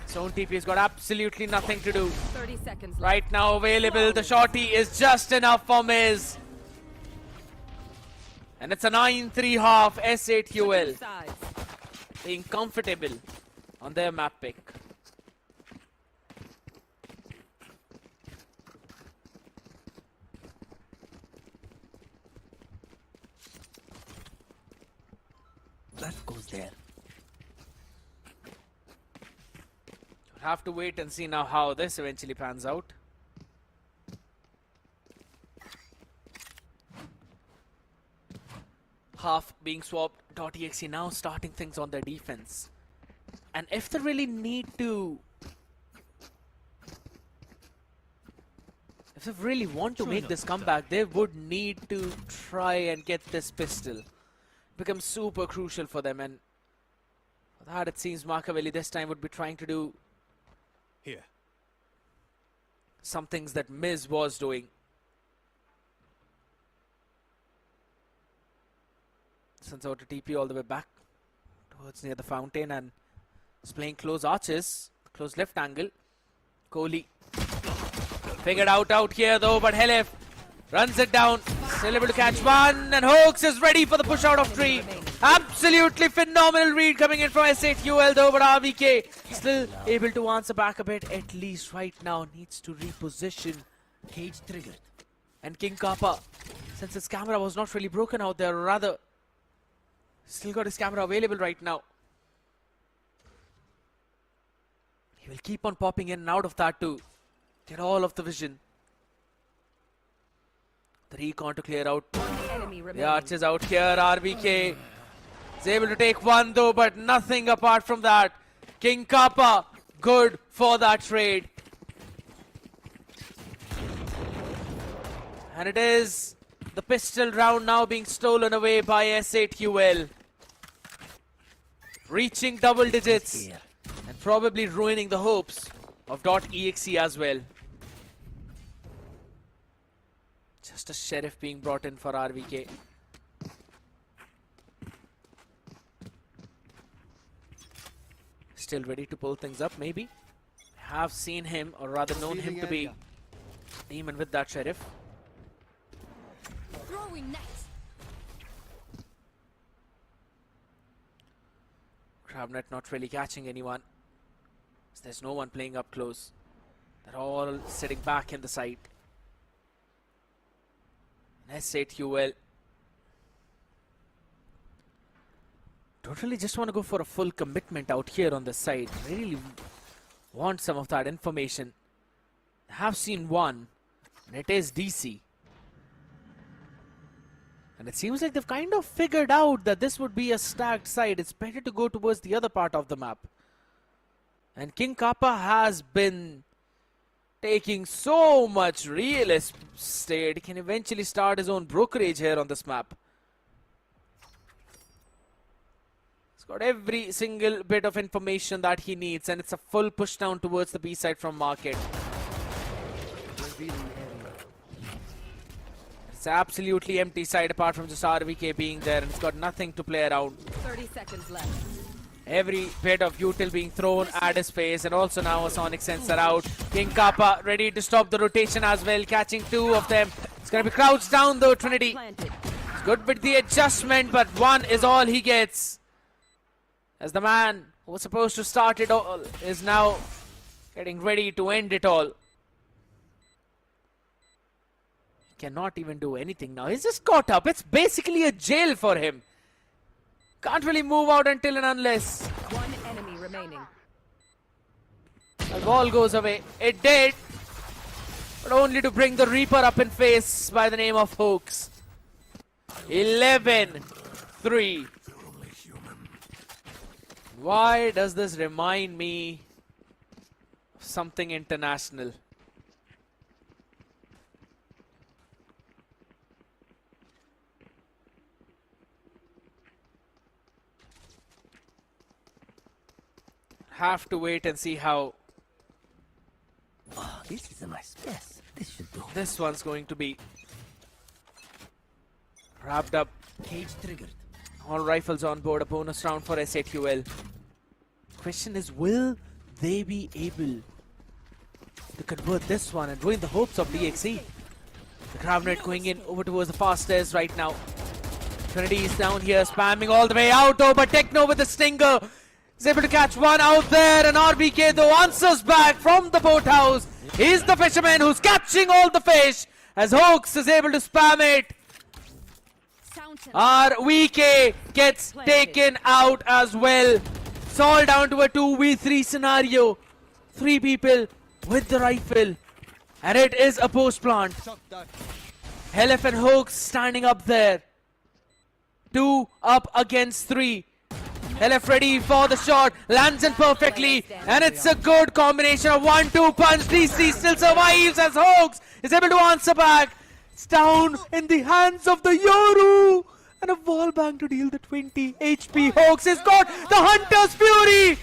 Zone TP has got absolutely nothing to do. 30 seconds left. Right now available, the shorty is just enough for Miz. And it's a 9-3 half SA2L. Sides. Being comfortable on their map pick. That goes there. We'll have to wait and see now how this eventually pans out. Half being swapped. .exe now starting things on their defense. And if they really need to... If they really want to make this comeback, they would need to try and get this pistol. Becomes super crucial for them, and for that it seems Markavelli this time would be trying to do Here. some things that Miz was doing. Sends out a TP all the way back towards near the fountain and is playing close arches, close left angle. Kohli figured out here though, but Helef runs it down. Still able to catch one, and Hoax is ready for the push out of tree. Absolutely phenomenal read coming in from S8UL though, but RVK still able to answer back a bit, at least right now. Needs to reposition. Cage triggered. And King Kappa, since his camera was not really broken out there, rather still got his camera available right now. He will keep on popping in and out of that to get all of the vision. The recon to clear out. Enemy The remaining. arches out here. RBK is able to take one though, but nothing apart from that. King Kappa, good for that trade. And it is the pistol round now being stolen away by S8UL. Reaching double digits Here. and probably ruining the hopes of .exe as well. Just a sheriff being brought in for RVK. Still ready to pull things up, maybe. Have seen him, or rather known him to be even with that sheriff. Throwing net. Revenant not really catching anyone. There's no one playing up close. They're all sitting back in the site. S8UL don't really just want to go for a full commitment out here on the side. Really want some of that information. I have seen one, and it is DC. And it seems like they've kind of figured out that this would be a stacked side. It's better to go towards the other part of the map. And King Kappa has been taking so much real estate. He can eventually start his own brokerage here on this map. He's got every single bit of information that he needs, and it's a full push down towards the B side from Market. It's absolutely empty side apart from just RVK being there, and it's got nothing to play around. 30 seconds left. Every bit of util being thrown at his face, and also now a sonic sensor out. King Kappa ready to stop the rotation as well, catching two of them. It's going to be crouched down though, Trinity. Planted. It's good with the adjustment, but one is all he gets. As the man who was supposed to start it all is now getting ready to end it all. He cannot even do anything now. He's just caught up. It's basically a jail for him. Can't really move out until and unless One enemy remaining. the ball goes away. It did, but only to bring the Reaper up in face by the name of Hoax. 11-3. They're only human. Why does this remind me of something international? Have to wait and see how Oh, this is a nice mess. This should do. this one's going to be wrapped up. Cage triggered. All rifles on board, a bonus round for S8UL. Question is, will they be able to convert this one and ruin the hopes of DXE? The Revenant going in over towards the fast stairs right now. Trinity is down here, spamming all the way out. Oh, but Techno with the stinger. is able to catch one out there, and RBK though answers back from the boathouse. He's the fisherman who's catching all the fish as Hoax is able to spam it. RVK gets taken out as well. It's all down to a 2v3 scenario. 3 people with the rifle, and it is a post plant. Helef and Hoax standing up there. 2 up against 3. Helef ready for the shot, lands in perfectly, and it's a good combination of 1-2 punch. DC still survives as Hoax is able to answer back. It's down in the hands of the Yoru, and a wall bang to deal the 20 HP. Hoax has got the Hunter's Fury,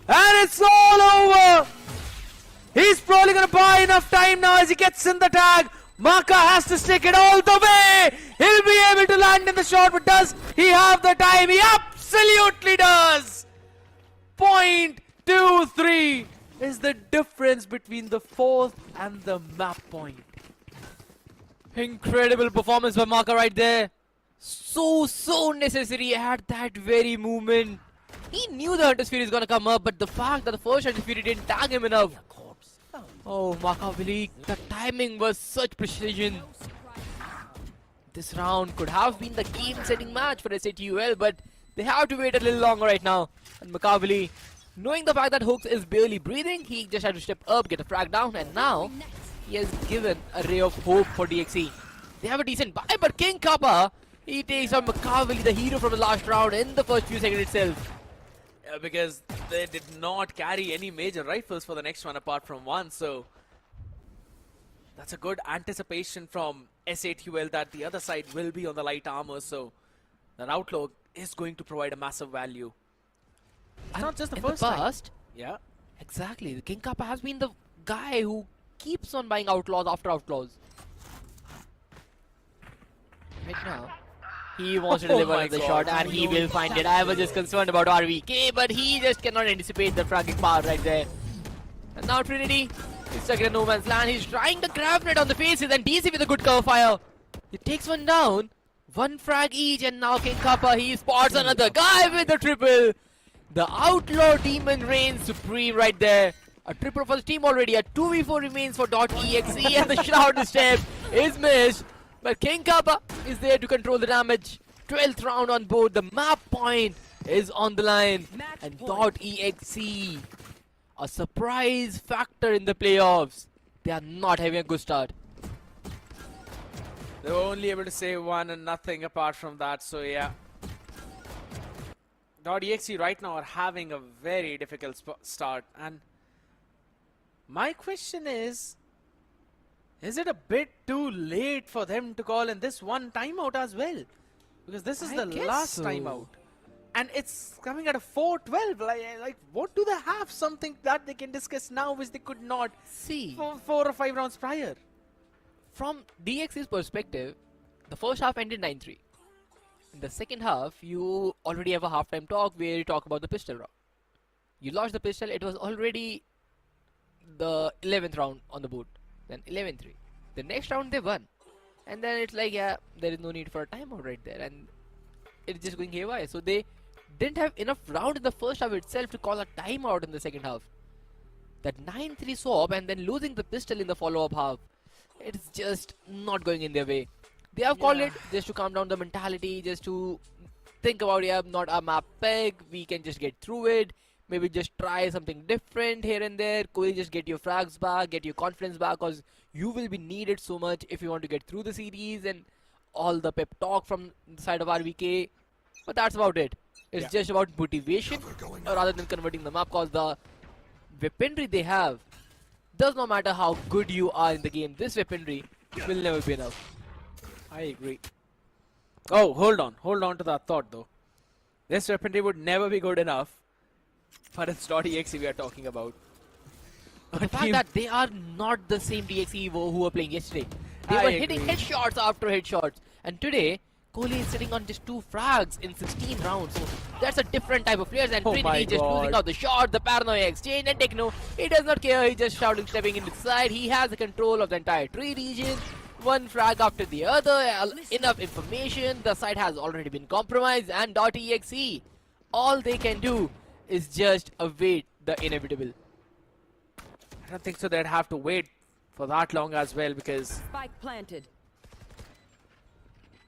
and it's all over. He's probably gonna buy enough time now as he gets in the tag. Maka has to stick it all the way. He'll be able to land in the shot, but does he have the time? He absolutely does. 0.23 is the difference between the 4th and the map point. Incredible performance by Maka right there. So necessary at that very moment. He knew the Hunter's Fury is gonna come up, but the fact that the first Hunter's Fury didn't tag him enough. Oh, Makaveli, the timing was such precision. This round could have been the game-setting match for SATUL, but they have to wait a little longer right now. And Makaveli, knowing the fact that Hoax is barely breathing, he just had to step up, get a frag down, and now he has given a ray of hope for DXE. They have a decent buy, but King Kappa, he takes on Makaveli, the hero from the last round, in the first few seconds itself. Because they did not carry any major rifles for the next one apart from one, so that's a good anticipation from SATUL that the other side will be on the light armor, so that Outlaw is going to provide a massive value. It's not just the in first the time. past, Yeah. exactly, the King Kappa has been the guy who keeps on buying outlaws after outlaws. Right now, he wants to Oh deliver my the God. shot, and he will find it. I was just concerned about RVK, but he just cannot anticipate the fragging power right there. And now Trinity is stuck in a no man's land. He's trying the grab net on the faces, and DC with a good cover fire. He takes one down, 1 frag each, and now King Kappa, he spots another guy with the triple. The Outlaw Demon reigns supreme right there. A triple for the team already. A 2v4 remains for .exe, and the Shroud step is missed. But King Kappa is there to control the damage. 12th round on board. The map point is on the line. And .exe, a surprise factor in the playoffs. They are not having a good start. They were only able to save 1 and nothing apart from that, so yeah. .exe right now are having a very difficult start, and my question is it a bit too late for them to call in this one timeout as well? Because this is I the guess last so. timeout. And it's coming at a 4:12. Like, what do they have? Something that they can discuss now which they could not See, for 4 or 5 rounds prior. from DX's perspective, the first half ended 9-3. In the second half, you already have a halftime talk where you talk about the pistol round. You lost the pistol, it was already the 11th round on the board. Then 11-3. The next round they won. And then it's like, yeah, there is no need for a timeout right there. And it's just going haywire. So they didn't have enough round in the first half itself to call a timeout in the second half. That 9-3 swap and then losing the pistol in the follow-up half, it's just not going in their way. They have called it just to calm down the mentality, just to think about, yeah, not a map peg, we can just get through it. Maybe just try something different here and there. Kohli, just get your frags back, get your confidence back, because you will be needed so much if you want to get through the series, and all the pep talk from the side of RVK. But that's about it. It's just about motivation rather than converting the map, because the weaponry they have does not matter how good you are in the game. This weaponry will never be enough. I agree. Oh, hold on to that thought though. This weaponry would never be good enough. But it's .exe we are talking about. The fact that they are not the same DXE who were playing yesterday. They I were hitting agree. headshots after headshots. And today, Kohli is sitting on just 2 frags in 16 rounds. So that's a different type of players. And Oh my Trinity just losing God. out the shot, the paranoia exchange, and Techno. He does not care. He's just shouting, stepping in the side. He has the control of the entire tree region. 1 frag after the other. Enough information. The side has already been compromised. And .exe, all they can do is just await the inevitable. I don't think so. They'd have to wait for that long as well, because Spike planted.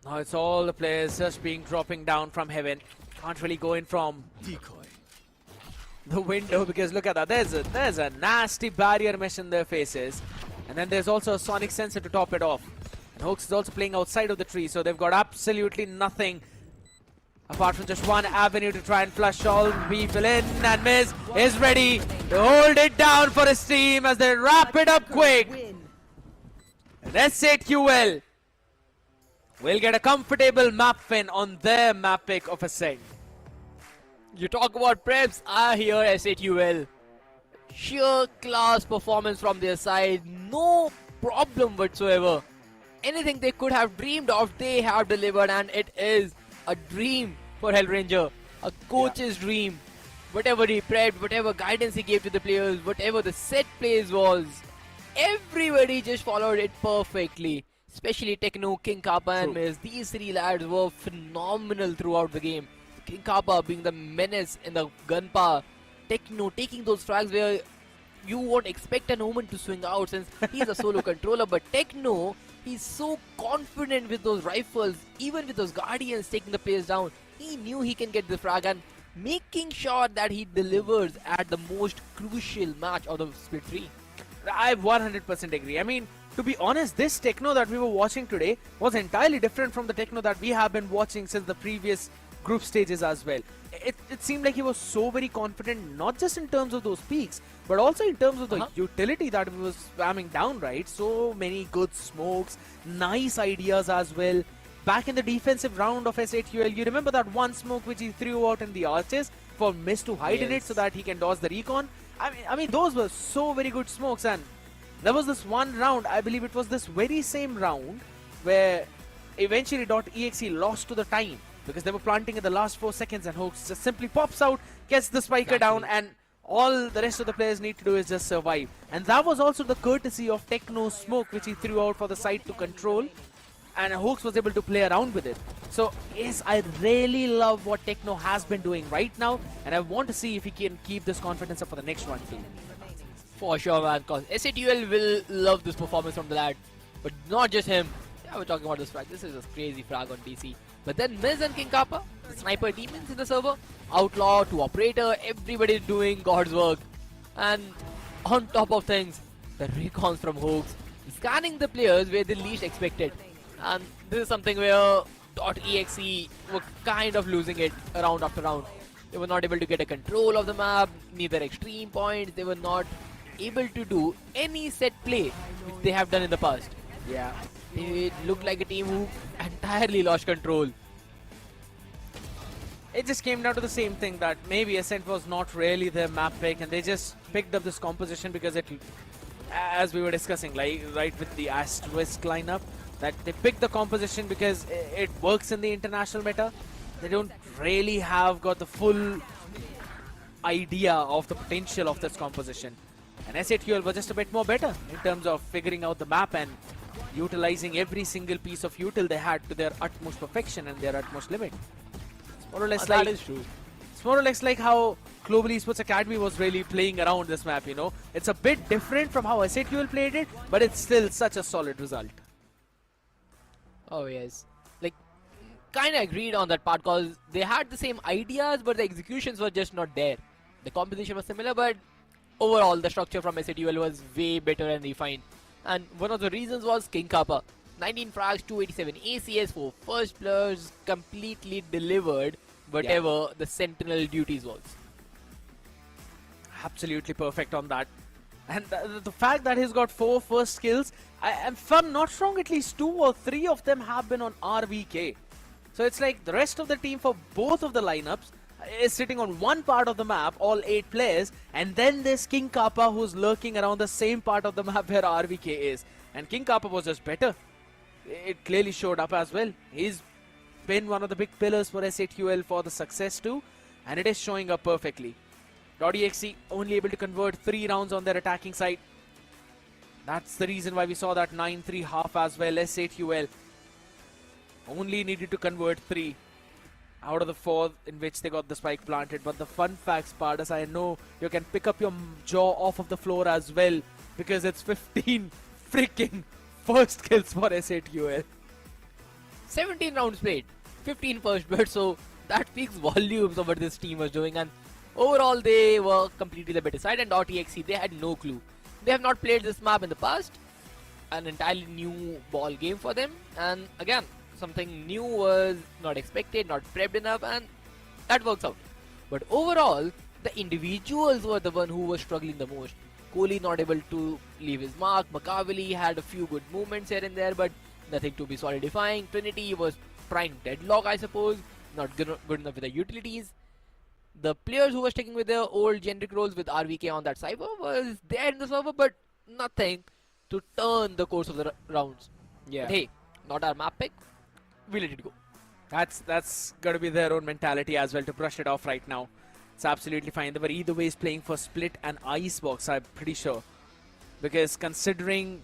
now it's all the players just dropping down from heaven. Can't really go in from Decoy. the window, because look at that. There's a nasty barrier mesh in their faces, and then there's also a sonic sensor to top it off. And Hoax is also playing outside of the tree, so they've got absolutely nothing apart from just one avenue to try and flush all people in. And Miz is ready to hold it down for his team as they wrap it up quick. And S8QL will get a comfortable map win on their map pick of Ascend. You talk about preps, I hear S8UL. Sheer class performance from their side, no problem whatsoever. Anything they could have dreamed of, they have delivered, and it is a dream for Hellranger, a coach's dream. Whatever he prepped, whatever guidance he gave to the players, whatever the set plays was, everybody just followed it perfectly. Especially Techno, King Kappa and Miz. These three lads were phenomenal throughout the game. King Kappa being the menace in the gunpowder. Techno taking those frags where you won't expect an Omen to swing out since he's a solo controller. But Techno, he's so confident with those rifles, even with those Guardians taking the players down. He knew he can get the frag and making sure that he delivers at the most crucial match of the split 3. I 100% agree. I mean, to be honest, this Techno that we were watching today was entirely different from the Techno that we have been watching since the previous group stages as well. It seemed like he was so very confident, not just in terms of those peaks, but also in terms of the utility that he was spamming down, right? So many good smokes, nice ideas as well. Back in the defensive round of S8UL, you remember that one smoke which he threw out in the arches for Miz to hide in it so that he can dodge the recon? I mean, those were so very good smokes, and there was this one round, I believe it was this very same round, where eventually .exe lost to the time because they were planting in the last 4 seconds, and Hoax just simply pops out, gets the spiker down, and all the rest of the players need to do is just survive. And that was also the courtesy of Techno's smoke which he threw out for the side to control, and Hoax was able to play around with it. So yes, I really love what Techno has been doing right now, and I want to see if he can keep this confidence up for the next one too. For sure, man, because S8UL will love this performance from the lad. But not just him. Yeah, we're talking about this frag. This is a crazy frag on DC. But then Miz and King Kappa, the sniper demons in the server, Outlaw to Operator, everybody doing God's work. And on top of things, the recons from Hoax, scanning the players where they least expected. And this is something where .exe were kind of losing it round after round. They were not able to get a control of the map, neither extreme points, they were not able to do any set play which they have done in the past. Yeah. They looked like a team who entirely lost control. It just came down to the same thing, that maybe Ascent was not really their map pick, and they just picked up this composition because it, as we were discussing, like right with the Asterisk lineup, that they picked the composition because it works in the international meta. They don't really have got the full idea of the potential of this composition. And S8QL was just a bit more better in terms of figuring out the map and utilizing every single piece of util they had to their utmost perfection and their utmost limit. It's more or less like, that is true. it's more or less like how Global Esports Academy was really playing around this map, you know. It's a bit different from how S8QL played it, but it's still such a solid result. Oh yes. Like, kinda agreed on that part because they had the same ideas but the executions were just not there. The composition was similar, but overall the structure from S8UL was way better and refined. And one of the reasons was King Kappa. 19 frags, 287 ACS for first players, completely delivered whatever the sentinel duties was. Absolutely perfect on that. And the fact that he's got 4 first skills, if I'm not wrong, at least 2 or 3 of them have been on RVK. So it's like the rest of the team for both of the lineups is sitting on one part of the map, all 8 players, and then there's King Kappa who's lurking around the same part of the map where RVK is. And King Kappa was just better. It clearly showed up as well. He's been one of the big pillars for S8QL for the success too, and it is showing up perfectly. .exe only able to convert 3 rounds on their attacking side. That's the reason why we saw that 9-3 half as well. S8QL only needed to convert 3. out of the 4 in which they got the spike planted. But the fun fact, Spartus, I know you can pick up your jaw off of the floor as well, because it's 15 freaking first kills for S8UL. 17 rounds played, 15 first blood, so that speaks volumes of what this team was doing. And overall, they were completely the better side, and .exe, they had no clue. They have not played this map in the past, an entirely new ball game for them, and again, something new was not expected, not prepped enough, and that works out. But overall, the individuals were the one who was struggling the most. Kohli not able to leave his mark, Makaveli had a few good movements here and there, but nothing to be solidifying. Trinity was trying deadlock, I suppose, not good enough with the utilities. The players who were sticking with their old generic roles with RVK on that cyber was there in the server, but nothing to turn the course of the rounds. Yeah. But hey, not our map pick. We let it go. That's got to be their own mentality as well to brush it off right now. It's absolutely fine. They were either ways playing for Split and Icebox, I'm pretty sure. Because considering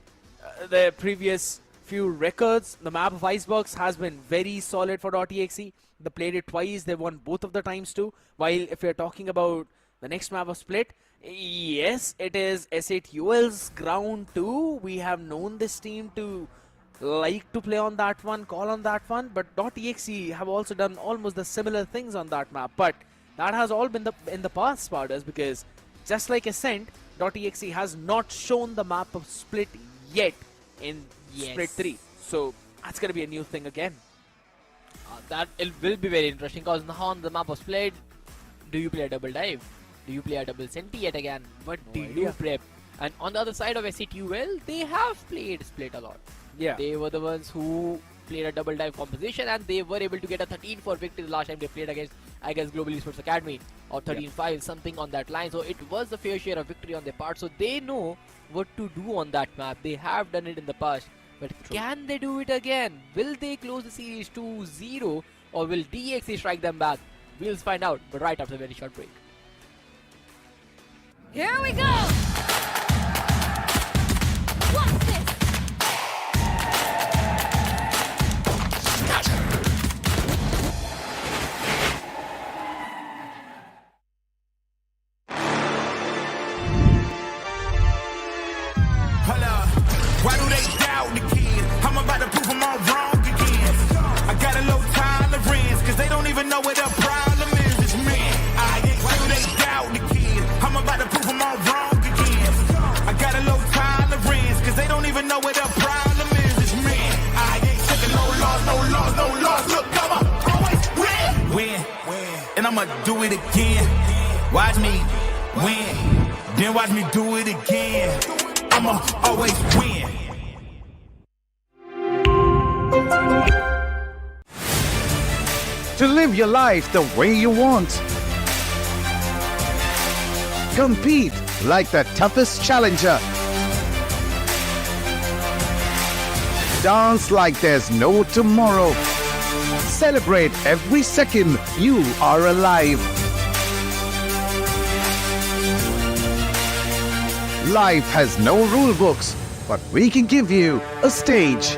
the previous few records, the map of Icebox has been very solid for .exe. They played it twice, they won both of the times too. While if you're talking about the next map of Split, yes, it is S8UL's ground too. We have known this team to like to play on that one, call on that one, but .exe have also done almost the similar things on that map. But that has all been in the past, Spartans, because just like Ascent, .exe has not shown the map of Split yet in Split 3. So that's going to be a new thing again. That it will be very interesting, because now on the map of Split, do you play a double dive? Do you play a double senti yet again? What do you prep? And on the other side of S8UL, they have played Split a lot. Yeah. They were the ones who played a double dive composition, and they were able to get a 13-4 victory the last time they played against, I guess, Global Esports Academy, or 13-5, something on that line. So it was a fair share of victory on their part. So they know what to do on that map. They have done it in the past. But can they do it again? Will they close the series to 0, or will DXA strike them back? We'll find out, but right after a very short break. Here we go! What's this? Why do they doubt the kid? I'm about to prove them all wrong again. I got a low tolerance, cause they don't even know what the problem is. It's me. Why do they doubt the kid? I'm about to prove them all wrong again. I got a low tolerance, cause they don't even know what the problem is. It's me. I ain't taking no loss, no loss, no loss. Look, I'ma always win. And I'ma do it again. Watch me win. Then watch me do it again. I'ma always win. To live your life the way you want. Compete like the toughest challenger. Dance like there's no tomorrow. Celebrate every second you are alive. Life has no rule books, but we can give you a stage.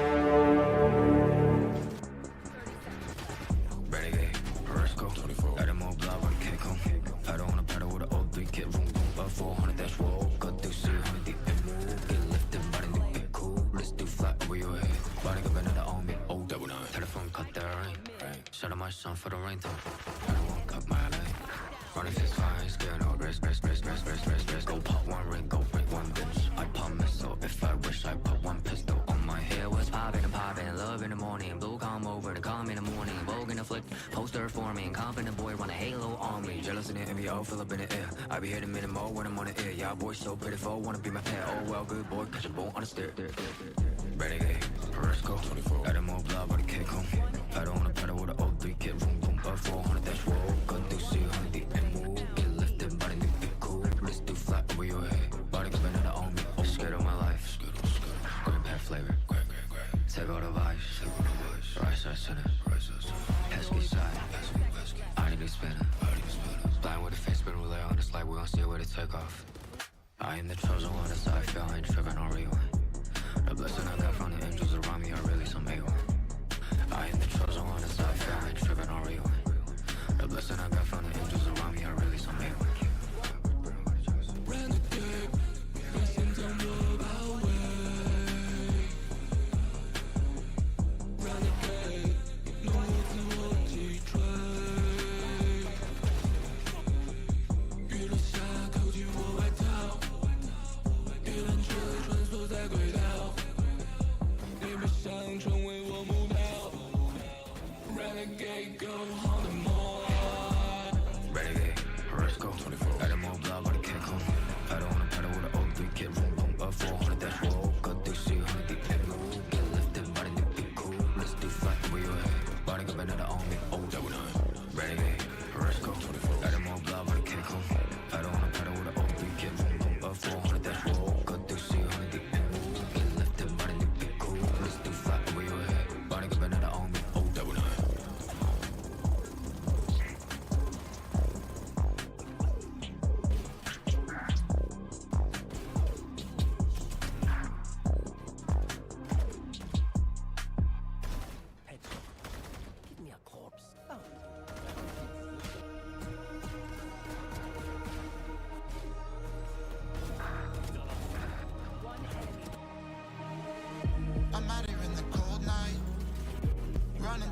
So pitiful, wanna be my pet. Oh well, good boy, catch a bone on the stair. Renegade, Perisco, 24. Got him all blood, but a kick home. I don't wanna pedal with an old 3 kid, boom, boom, 400, that's roll. Gun do see, 100 deep and move. Get lifted, body new, get cool. This do flat over your head. Body spinning the on me. Oh, scared of my life. Green pet flavor. Take all the vibes. Right side center. Pesky side. I need to spin it. Blind with a face, spin relay on this light. We gon' see where to take off. I am the chosen one, that's how I feel, I ain't tripping on rewind. The blessing I got from the angels around me are really some A1. I am the chosen one, that's how I feel, I ain't tripping on rewind.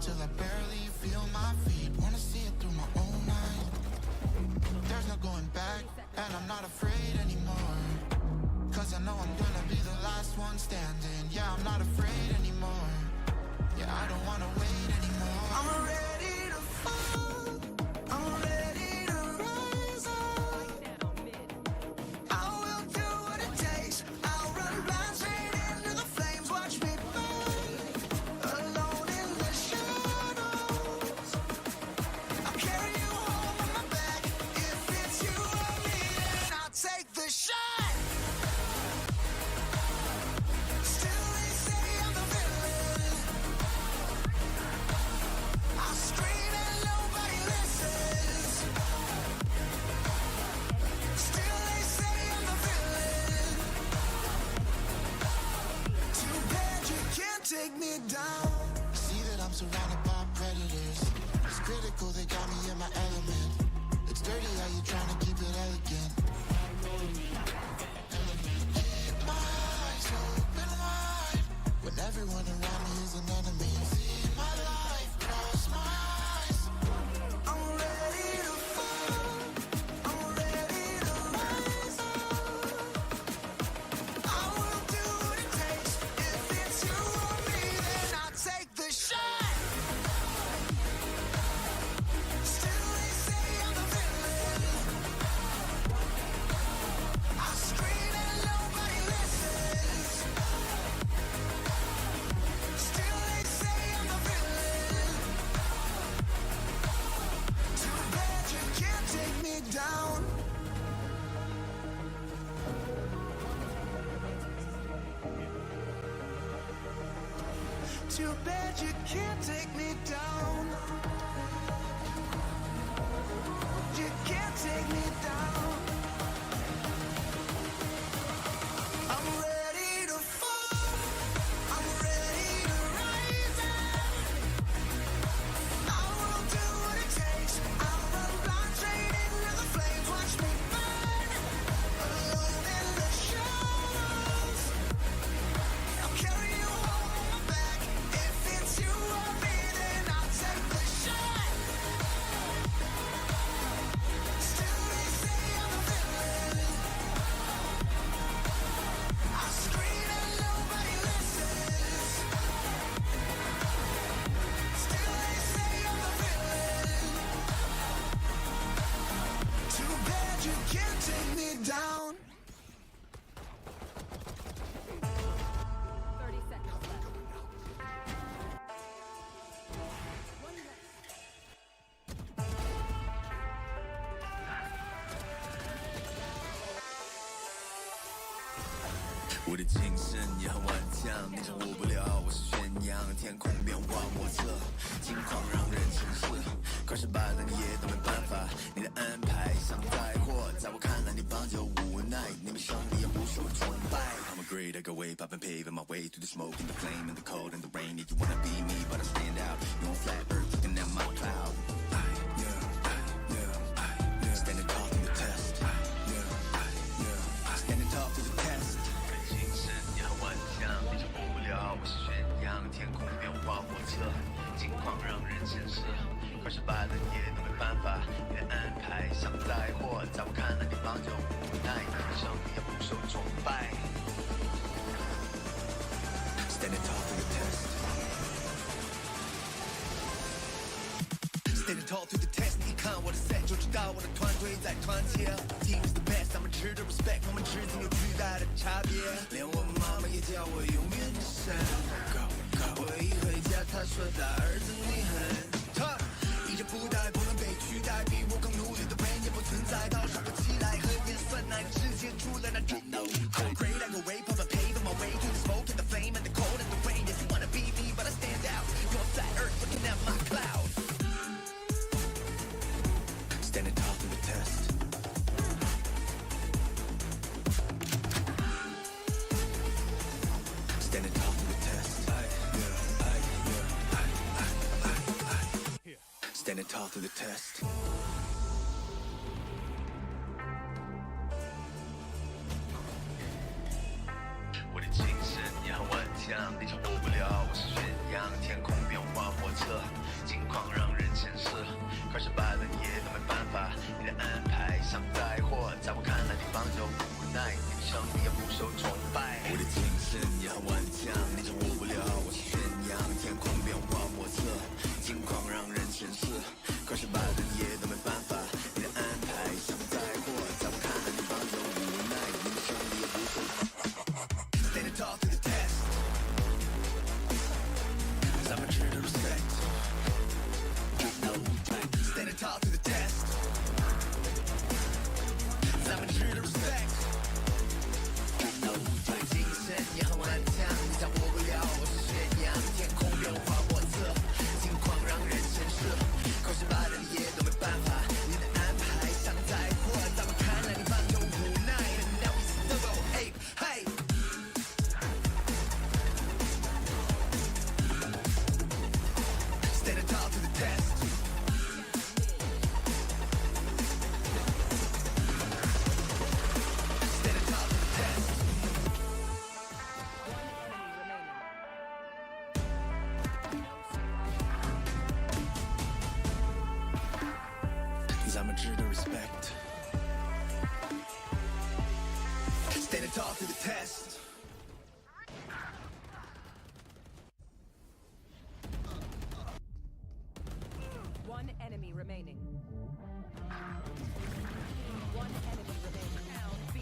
till I barely feel my feet. Wanna see it through my own eyes. There's no going back, and I'm not afraid anymore. Cause I know I'm gonna be the last one standing. Yeah, I'm not afraid anymore. Yeah, I don't wanna wait anymore. I'm ready to fall. I'm ready to rise up. I will do what it takes. I'll run blind straight into the flames. Watch me burn, alone in the shadows. I'll carry you home on my back. If it's you or me, then I'll take the shot. Still they say I'm the villain. I scream and nobody listens. Still they say I'm the villain. Too bad you can't take me down. See that I'm surrounded by predators. It's critical, they got me in my element. It's dirty how you trying to keep it elegant. Keep my eyes open wide when everyone around me is an enemy. See my life cross my eyes. I'm ready to fall. I'm ready to rise up. I will do what it takes. If it's you or me, then I'll take the shot. Still they say I'm the villain. I scream and nobody listens. Still they say I'm the villain. Too bad you can't take me down. Too bad you can't take me down. You can't take me down. I'm ready to fall. I'm ready to rise up. I will do what it takes. I'll run blind straight into the flames. Watch me burn, alone in the shadows. I'll carry you home on my back. If it's you or me, then I'll take the shot. Still they say I'm the villain. I scream and nobody listens. Still they say I'm the villain. Too bad you can't take me down. 30 seconds left. One left. 我的精神也很顽强，你掌握不了我是宣扬，天空变幻莫测，金矿让人沉思，快失败了你也都没办法，你的安排像灾祸，在我看来你帮就无奈，你们胜利也不受崇拜。I'm a great, I go way, popping, paving my way through the smoke and the flame and the cold and the rain. Yeah, you wanna be me, but I stand out. You on flat earth, looking at my cloud. Standing tall through the test. Standing tall through the test. 我的精神也很顽强，你掌握不了我是宣扬，天空变幻莫测，金矿让人沉思，快失败了你也都没办法，你的安排像灾祸，在我看来你帮就无奈，你的胜利也不受崇拜。Standing tall through the test. Standing tall through the test. 你看我的 set 就知道我的团队在团结。Team is the best， 他们值得 respect， 我们之间有巨大的差别。连我妈妈也叫我永远的神。我一回家，她说大儿子你很 tough， 一直不带不能被取代，比我更努力的人也不存在。到手的起来和颜色乃直接出了那真的舞台。I'm great, I go way, pumping, paving my way through the smoke and the flame and the cold and the rain. If you wanna be me, but I stand out. You're on flat earth, looking at my cloud. Standing tall through the test. Standing tall through the test. Standing tall through the test. 我的精神也很顽强，你掌握不了我是宣扬，天空变幻莫测。况让人牵涉，可是败了也都没办法。你的安排像灾祸，在我看来你放着无奈，你的胜利也不受崇拜。我的精神也很顽强，你掌握不了我是宣扬，天空变化莫测，境况让人牵涉，可是败了也都没办法。你的安排像灾祸，在我看来你放着无奈，你的胜利也不受崇拜。Stand tall to the test. I'm a true to respect. Standing tall to the test. I'm a true to respect. 精神也很顽强，你掌握不了我是宣扬，天空变化莫测，境况让人牵涉，可是败了你也都没办法。你的安排像灾祸，在我看来你放着无奈。Now we still go ape, hey. Standing tall to the test. Standing tall to the test. Cause I'm a true to respect. Standing tall to the test. One enemy remaining. One enemy remaining. Down B.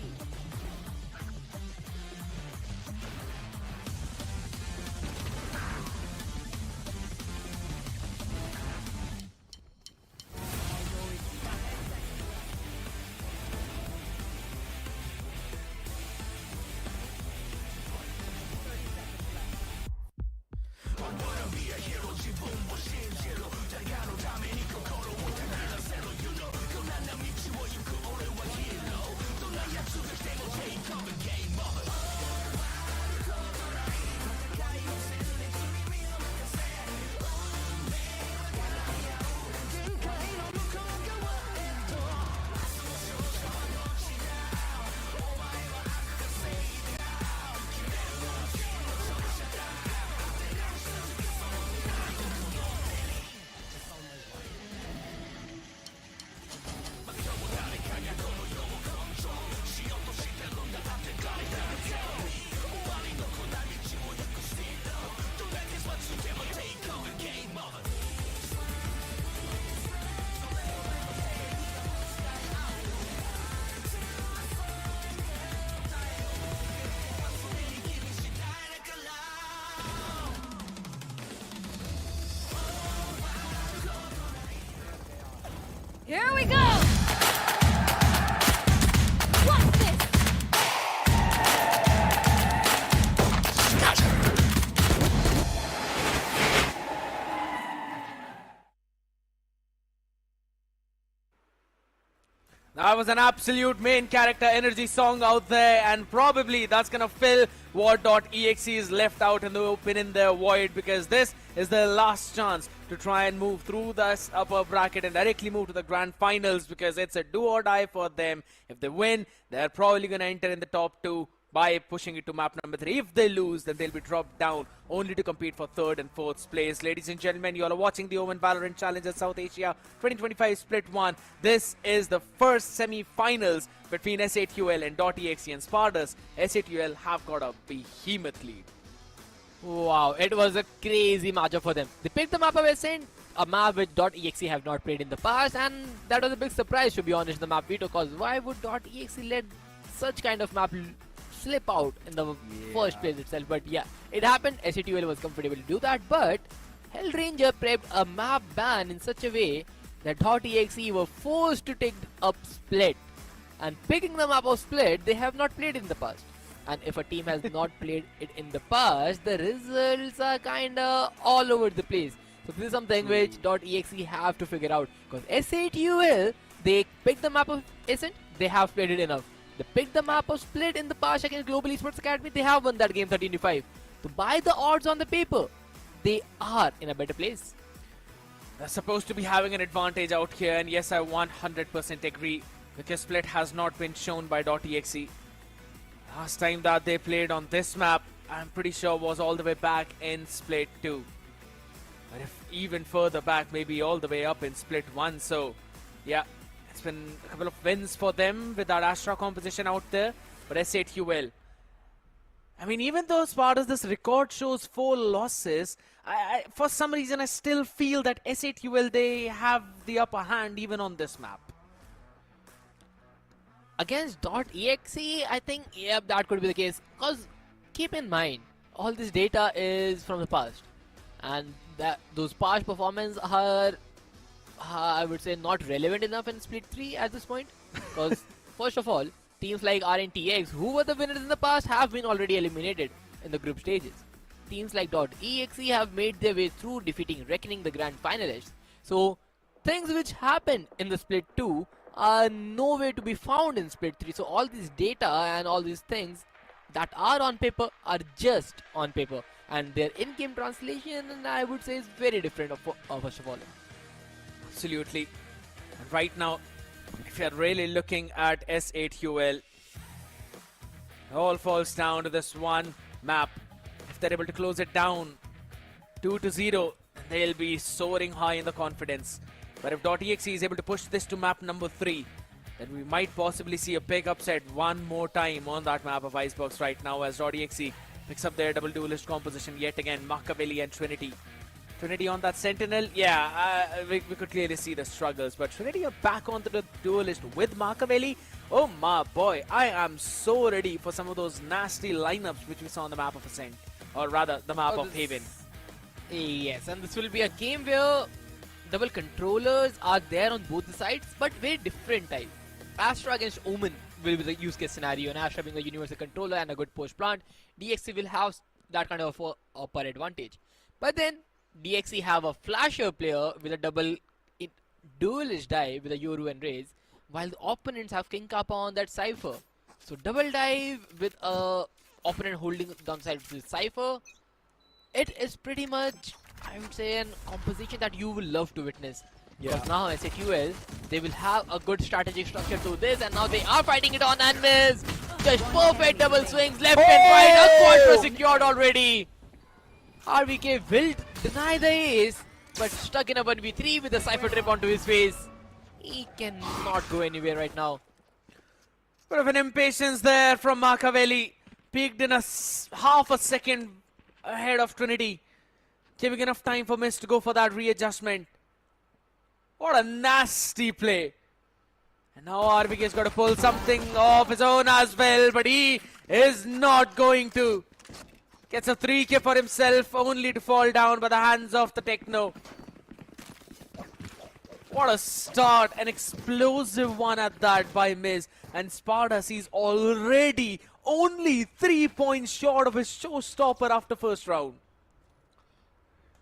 Here we go! What's this? That was an absolute main character energy song out there, and probably that's gonna fill what .exe is left out in the open in their void, because this is their last chance to try and move through this upper bracket and directly move to the grand finals, because it's a do or die for them. If they win, they're probably gonna enter in the top 2 by pushing it to map number 3. If they lose, then they'll be dropped down only to compete for 3rd and 4th place. Ladies and gentlemen, you all are watching the OMEN VALORANT Challenger South Asia 2025 Split 1. This is the first semi-finals between S8UL and .exe and Spardas. S8UL have got a behemoth lead. Wow, it was a crazy matchup for them. They picked the map of Ascent, a map which .exe have not played in the past, and that was a big surprise, to be honest, the map veto, because why would .exe let such kind of map slip out in the first place itself? But yeah, it happened. S8UL was comfortable to do that, but Hellranger prepped a map ban in such a way that .exe were forced to take up Split, and picking the map of Split they have not played in the past. And if a team has not played it in the past, the results are kinda all over the place. So this is something which .exe have to figure out, because S8UL, they picked the map of Ascent, they have played it enough. They picked the map of Split in the past against Global Esports Academy, they have won that game 13-5. So by the odds on the paper, they are in a better place. They're supposed to be having an advantage out here, and yes, I 100% agree, because Split has not been shown by .exe. Last time that they played on this map, I'm pretty sure was all the way back in Split 2. But if even further back, maybe all the way up in split 1. So, yeah, it's been a couple of wins for them with that Astra composition out there. But S8UL, I mean, even though as far as this record shows 4 losses, I for some reason I still feel that S8UL, they have the upper hand even on this map. Against .exe, I think, yeah, that could be the case. Because keep in mind, all this data is from the past. And those past performances are, I would say, not relevant enough in Split 3 at this point. Because, first of all, teams like RNTX, who were the winners in the past, have been already eliminated in the group stages. Teams like .exe have made their way through, defeating Reckoning, the grand finalists. So, things which happened in the Split 2 are nowhere to be found in Split 3. So, all this data and all these things that are on paper are just on paper. And their in-game translation, I would say, is very different, first of all. Absolutely. And right now, if you're really looking at S8UL, it all falls down to this one map. If they're able to close it down 2-0, they'll be soaring high in the confidence. But if .exe is able to push this to map number 3, then we might possibly see a big upset one more time on that map of Icebox right now, as .exe picks up their double duelist composition yet again, Machiavelli and Trinity. Trinity on that Sentinel, yeah, we could clearly see the struggles, but Trinity are back onto the duelist with Machiavelli. Oh my boy, I am so ready for some of those nasty lineups which we saw on the map of Ascent, or rather the map of Haven. Yes, and this will be a game where double controllers are there on both the sides, but very different type. Astra against Omen will be the use case scenario, and Astra being a universal controller and a good push plant, DXC will have that kind of upper advantage. But then DXC have a flasher player with a double duelist dive with a Yoru and Raze, while the opponents have King Kappa on that Cypher. So double dive with a opponent holding downside with Cypher. It is pretty much, I would say, an composition that you will love to witness. Yeah. Because now S8UL, they will have a good strategic structure to this, and now they are fighting it on and miss. Just perfect double swings left and right. A quadra secured already. RVK will deny the ace, but stuck in a 1v3 with a Cypher trip onto his face. He cannot go anywhere right now. Bit of an impatience there from Machiavelli. Peaked in half a second ahead of Trinity. Giving enough time for Miss to go for that readjustment. What a nasty play. And now RVK's got to pull something off his own as well, but he is not going to. Gets a 3K for himself, only to fall down by the hands of the Techno. What a start, an explosive one at that by Miz. And Sparta sees already only 3 points short of his showstopper after first round.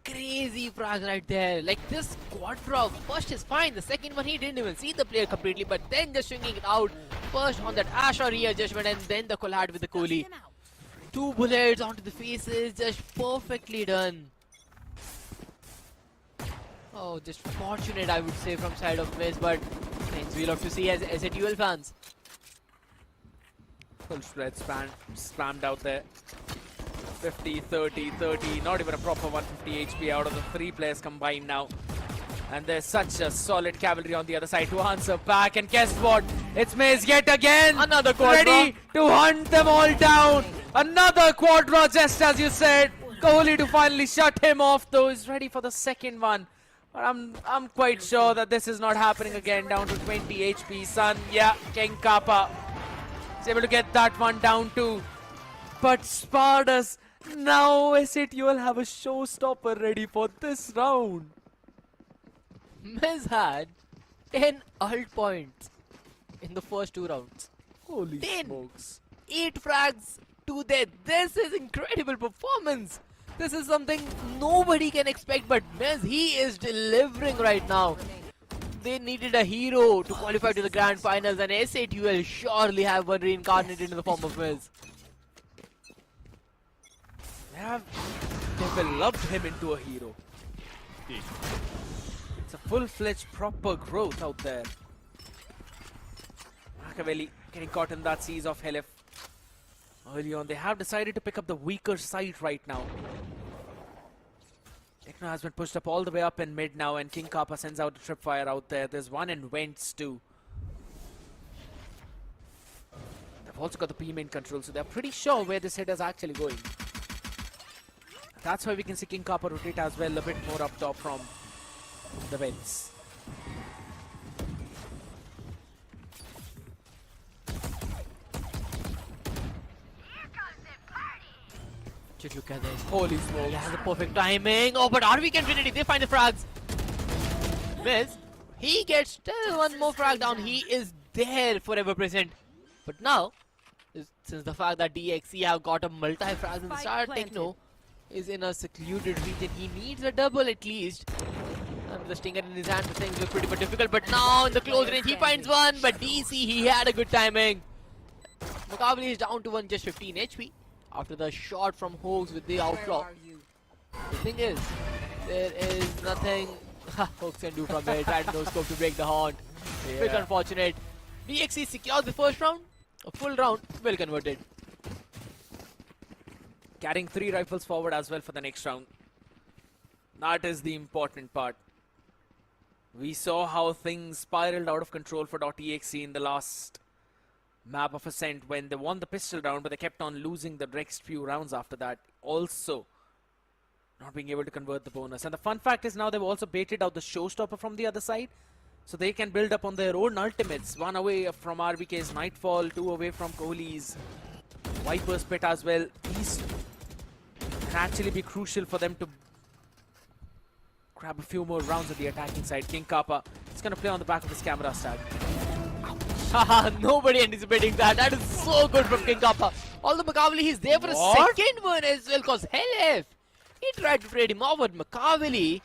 Crazy frag right there. Like this quadra, first is fine, the second one he didn't even see the player completely, but then just swinging it out. First on that Asha readjustment and then the collide with the Kohli. 2 bullets onto the faces, just perfectly done. Oh, just fortunate, I would say, from side of Miz, but things we love to see as S8UL fans. Full spread spammed out there. 50, 30, 30, not even a proper 150 HP out of the 3 players combined now. And there's such a solid cavalry on the other side to answer back. And guess what? It's Miz yet again. Another quadra. Ready to hunt them all down. Another quadra, just as you said. Kohli to finally shut him off, though. He's ready for the second one. But I'm quite sure that this is not happening again. Down to 20 HP, son. Yeah, King Kappa is able to get that one down too. But Spardas, now S8UL have a showstopper ready for this round. Miz had 10 ult points in the first 2 rounds. Holy 10. smokes. 8 frags to death. This is incredible performance. This is something nobody can expect, but Miz, he is delivering right now. They needed a hero to qualify to the grand finals, and S8UL surely have one reincarnated in the form of Miz. They have developed him into a hero. It's a full-fledged proper growth out there. Machiavelli getting caught in that seize of Helif. Early on, they have decided to pick up the weaker side right now. Techno has been pushed up all the way up in mid now, and King Kappa sends out a tripwire out there. There's one in vents too. They've also got the P main control, so they're pretty sure where this hit is actually going. That's why we can see King Kappa rotate as well, a bit more up top from the vents. Just look at this. Holy smokes. He has the perfect timing. Oh, but RV Infinity, they find the frags. Miss. He gets still one more frag down. He is there, forever present. But now, since the fact that DXE have got a multi-frag in the start, Techno is in a secluded region. He needs a double at least. And with the stinger in his hand, the things look pretty difficult. But now in the close range, he finds one. But DC, he had a good timing. Mukabali is down to just 15 HP. After the shot from Hoax with the outlaw. The thing is, there is nothing Hoax can do from there. Tried no scope to break the haunt. Bit unfortunate. DXE secures the first round. A full round, well converted. Carrying 3 rifles forward as well for the next round. That is the important part. We saw how things spiraled out of control for .exe in the last map of Ascent when they won the pistol round, but they kept on losing the next few rounds after that. Also, not being able to convert the bonus. And the fun fact is now they've also baited out the showstopper from the other side, so they can build up on their own ultimates. 1 away from RBK's Nightfall, 2 away from Kohli's Viper's Pit as well. These can actually be crucial for them to grab a few more rounds at the attacking side. King Kappa is going to play on the back of his camera stack. Haha, nobody anticipating that. That is so good from King Kappa. Although Mukabali, he's there for a second one as well, because Hellf, he tried to trade him off, but Mukabali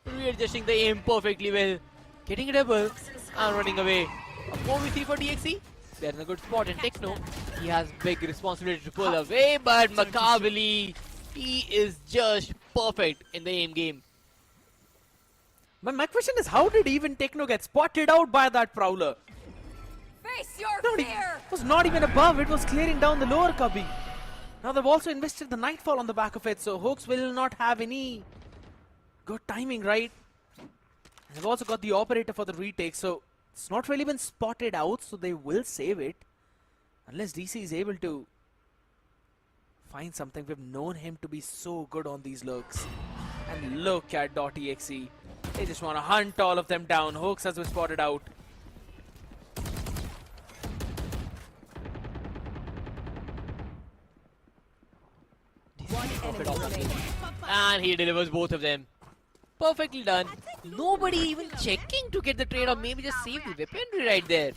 readjusting the aim perfectly well, getting a double and running away. A 4v3 for DXE. They're in a good spot, and Techno, he has big responsibility to pull away, but Mukabali, he is just perfect in the aim game. But my question is, how did even Techno get spotted out by that Prowler? Face your No, it fear! was not even above, it was clearing down the lower cubby. Now they've also invested the Nightfall on the back of it, so Hoax will not have any good timing, right? They've also got the Operator for the retake, so it's not really been spotted out, so they will save it. Unless DC is able to find something. We've known him to be so good on these lurks. And look at .exe. They just want to hunt all of them down. Hoax has been spotted out. One enemy remaining. And he delivers both of them. Perfectly done. Nobody even checking to get the trade, or maybe just save the weaponry right there.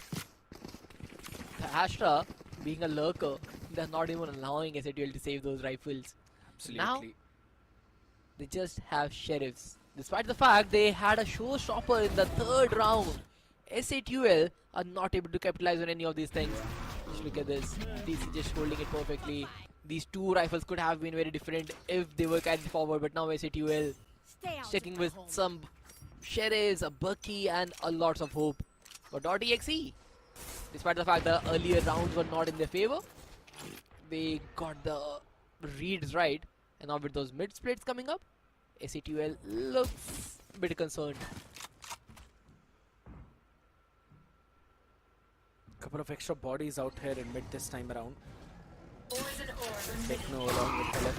Astra, being a lurker, they're not even allowing SATL to save those rifles. Absolutely. Now, they just have sheriffs. Despite the fact they had a showstopper in the third round, SATL are not able to capitalize on any of these things. Just look at this. DC just holding it perfectly. These 2 rifles could have been very different if they were carried forward, but now SATL sticking with some sheriffs, a Bucky, and a lots of hope. But .exe, despite the fact the earlier rounds were not in their favor, they got the reads right, and now with those mid splits coming up, SATL looks a bit concerned. Couple of extra bodies out here in mid this time around. Techno along with Hellf.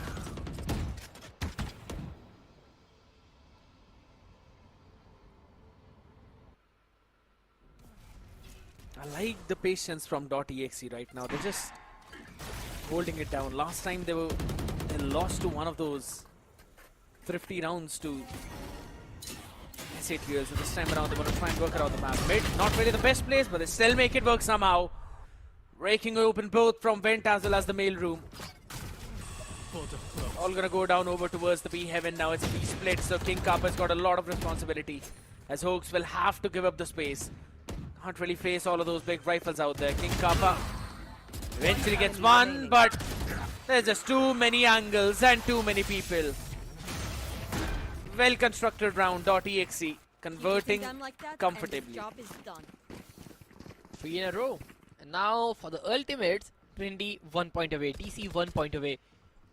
I like the patience from .exe right now. They're just holding it down. Last time they lost to one of those thrifty rounds to SATL. So this time around they're going to try and work around the map. Mid, not really the best place, but they still make it work somehow. Breaking open both from vent as well as the mail room. All gonna go down over towards the B heaven now. It's a B split, so King Kappa's got a lot of responsibility, as Hoax will have to give up the space. Can't really face all of those big rifles out there. King Kappa eventually gets one, but there's just too many angles and too many people. Well constructed round. .exe converting comfortably. 3 in a row. And now for the ultimates, Trinity 1 point away, DC 1 point away.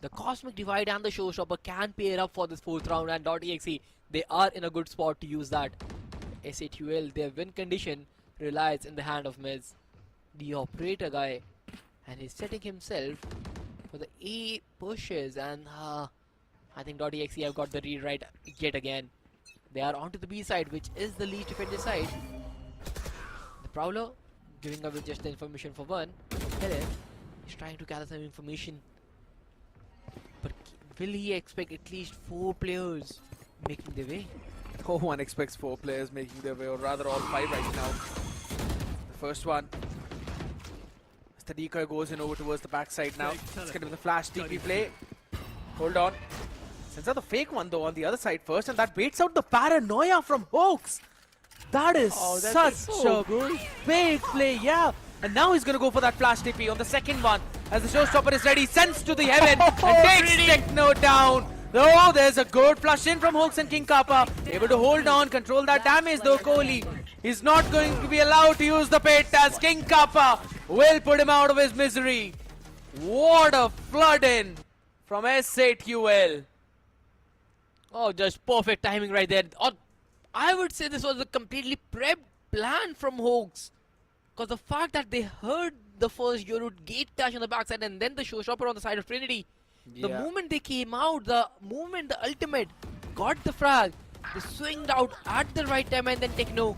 The Cosmic Divide and the Showstopper can pair up for this 4th round, and .exe, they are in a good spot to use that. SATUL, their win condition relies in the hand of Miz, the operator guy, and he's setting himself for the A pushes, and I think .exe have got the read right yet again. They are onto the B side, which is the least defended side. The Prowler giving away just the information for one. Helen is trying to gather some information, but will he expect at least 4 players making their way? No one expects 4 players making their way, or rather all 5 right now. The first one, as the decoy goes in over towards the backside now. It's going to be the flash TP play. Hold on. Sends out the fake one though on the other side first, and that baits out the paranoia from Hoax. That is such a big play, yeah. And now he's going to go for that flash TP on the second one. As the showstopper is ready, sends to the heaven and takes Techno down. Oh, there's a good flush in from Hoax and King Kappa. Able to hold on, control that damage though. Kohli is not going to be allowed to use the pit, as King Kappa will put him out of his misery. What a flood in from SATUL. Oh, just perfect timing right there. Or I would say this was a completely prepped plan from Hoax. Because the fact that they heard the first Yorut gate dash on the backside and then the showstopper on the side of Trinity. The moment they came out, the moment the ultimate got the frag, they swinged out at the right time, and then Techno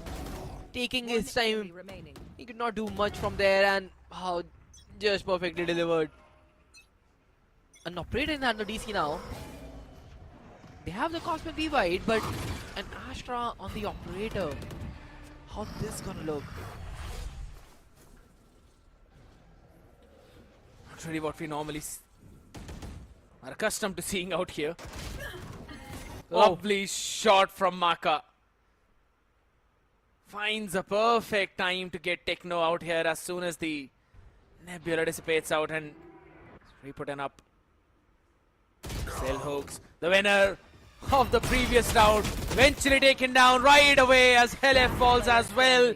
taking his time. He could not do much from there, and just perfectly delivered. An operator in the hand of DC now. They have the Cosmic Divide, but an Astra on the operator. How this gonna look? Not really what we normally are accustomed to seeing out here. Lovely shot from Maka. Finds a perfect time to get Techno out here as soon as the Nebula dissipates out, and re-put up. Cell Hoax, the winner of the previous round, eventually taken down right away as Helef falls as well.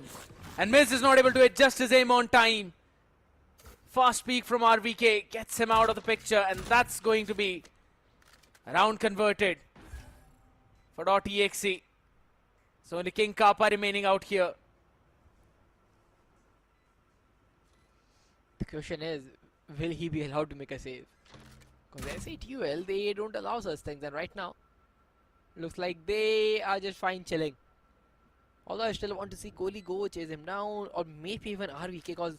And Miz is not able to adjust his aim on time. Fast peek from RVK gets him out of the picture, and that's going to be a round converted for .exe. So only King Kappa remaining out here. The question is, will he be allowed to make a save? Because SATUL, they don't allow such things, and right now, looks like they are just fine chilling. Although I still want to see Kohli go chase him down, or maybe even RVK, because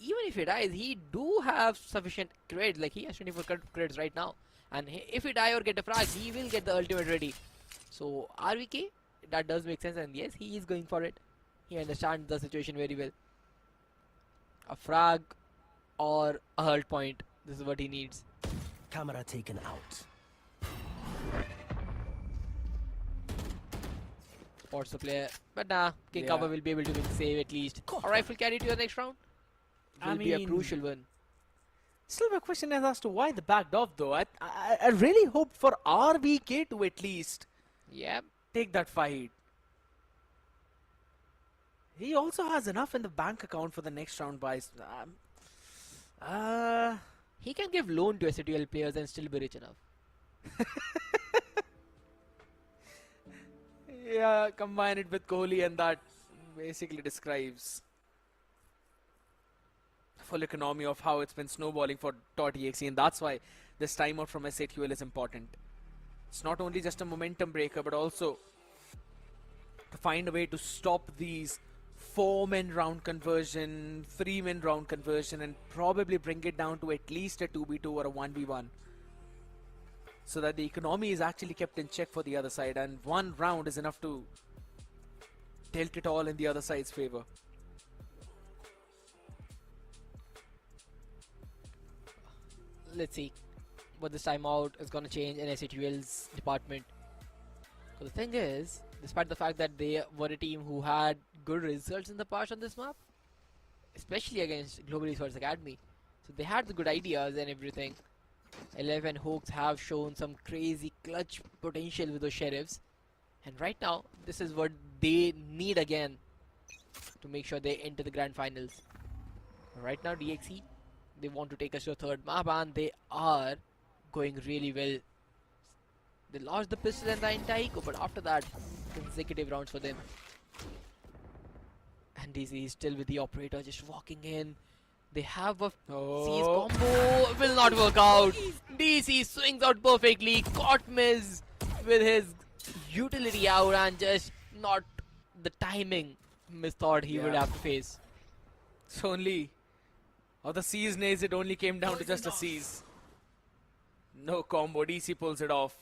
even if he dies, he do have sufficient creds. Like, he has 24 creds right now, and if he die or get a frag, he will get the ultimate ready. So RVK, that does make sense, and yes, he is going for it. He understands the situation very well. A frag or a hurt point, this is what he needs. Camera taken out. Spots the player, but nah, King Kappa will be able to save at least. A rifle carry to the next round will be a crucial one. Still, my question is as to why they backed off though. I really hoped for RVK to at least take that fight. He also has enough in the bank account for the next round buys. He can give loan to SATUL players and still be rich enough. Yeah, combine it with Kohli, and that basically describes the full economy of how it's been snowballing for .exe, and that's why this timeout from SATUL is important. It's not only just a momentum breaker, but also to find a way to stop these 4-man round conversion, 3-man round conversion, and probably bring it down to at least a 2v2 or a 1v1. So that the economy is actually kept in check for the other side, and one round is enough to tilt it all in the other side's favor. Let's see what this timeout is going to change in SATUL's department. So the thing is, despite the fact that they were a team who had good results in the past on this map, especially against Global Esports Academy, so they had the good ideas and everything. 11 Hoax have shown some crazy clutch potential with those sheriffs, and right now this is what they need again to make sure they enter the grand finals. Right now DXE, they want to take us to a third map, and they are going really well. They lost the pistol and the anti-eco, but after that, consecutive rounds for them. And DC is still with the operator, just walking in. They have a seize combo, will not work out. DC swings out perfectly, caught Miz with his utility out and just not the timing Miz thought he would have to face. It's only, of the seize nades, it only came down to just a seize. No combo, DC pulls it off.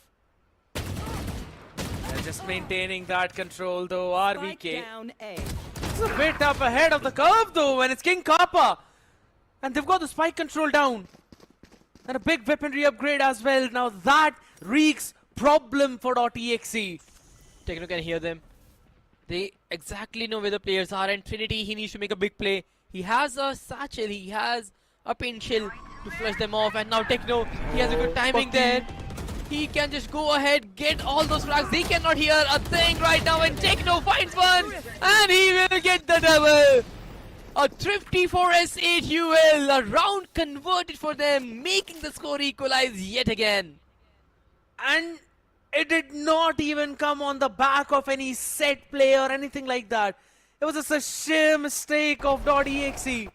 They're just maintaining that control though, RBK. Down A. It's a bit up ahead of the curve though when it's King Kappa. And they've got the spike control down. And a big weaponry upgrade as well. Now that wreaks problem for .exe. Techno can hear them. They exactly know where the players are, and Trinity, he needs to make a big play. He has a satchel, he has a pin shield to flush them off, and now Techno, he has a good timing there. He can just go ahead, get all those frags. They cannot hear a thing right now, and Techno finds one, and he will get the double. A thrifty for SHUL, a round converted for them, making the score equalize yet again. And it did not even come on the back of any set play or anything like that. It was just a sheer mistake of .exe.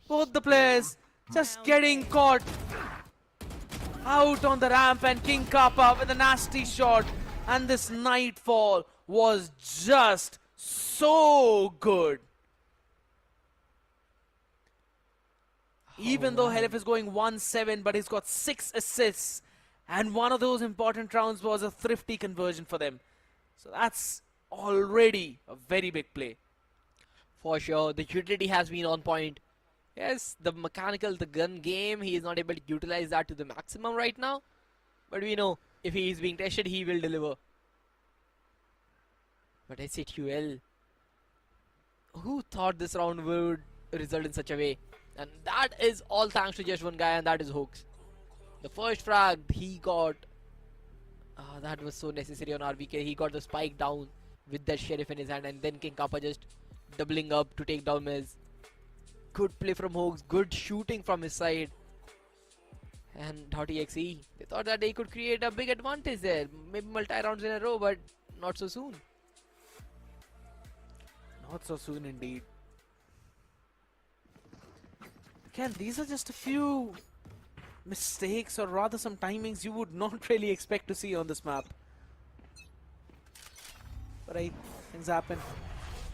Both the players just getting caught out on the ramp, and King Kappa with a nasty shot. And this Nightfall was just so good. Even though Helif is going 1-7, but he's got 6 assists. And one of those important rounds was a thrifty conversion for them. So that's already a very big play. For sure, the utility has been on point. Yes, the mechanical, the gun game, he is not able to utilize that to the maximum right now. But we know, if he is being tested, he will deliver. But SHUL, who thought this round would result in such a way? And that is all thanks to just one guy, and that is Hooks. The first frag he got, that was so necessary on RBK. He got the spike down with that sheriff in his hand, and then King Kappa just doubling up to take down Miz. Good play from Hooks, good shooting from his side. And .exe, they thought that they could create a big advantage there. Maybe multi-rounds in a row, but not so soon. Not so soon indeed. Again, these are just a few mistakes, or rather some timings you would not really expect to see on this map. But things happen.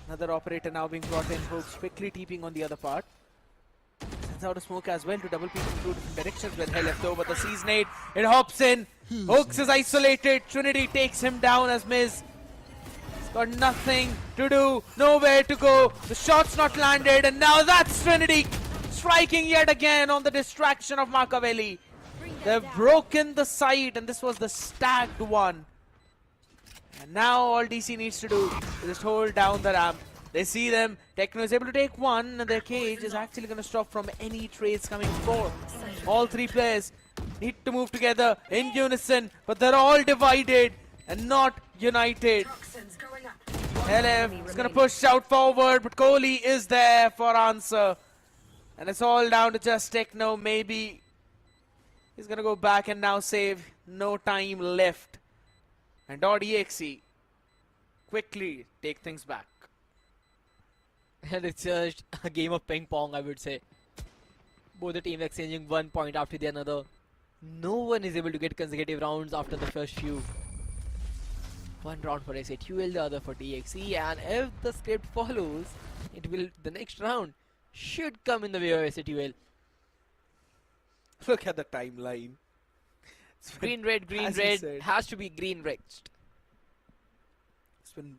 Another operator now being brought in. Hooks quickly TPing on the other part. Sends out a smoke as well to double peek in 2 different directions when hell left over the seize nade. It hops in. Hooks is isolated. Trinity takes him down as Miz. He's got nothing to do, nowhere to go. The shot's not landed, and now that's Trinity striking yet again on the distraction of Machiavelli. They've broken the side, and this was the stacked one. And now all DC needs to do is just hold down the ramp. They see them. Techno is able to take one, and their cage is actually going to stop from any trades coming forth. All 3 players need to move together in unison, but they're all divided and not united. Helif is going to push out forward, but Kohli is there for answer. And it's all down to just Techno. Maybe he's going to go back and now save. No time left. And .exe quickly take things back. And it's just a game of ping pong, I would say. Both the teams exchanging 1 point after the another. No one is able to get consecutive rounds after the first few. 1 round for SHUL, the other for DXE, and if the script follows, it will, the next round should come in the way of SHUL. Look at the timeline. Green red has to be green red. It's been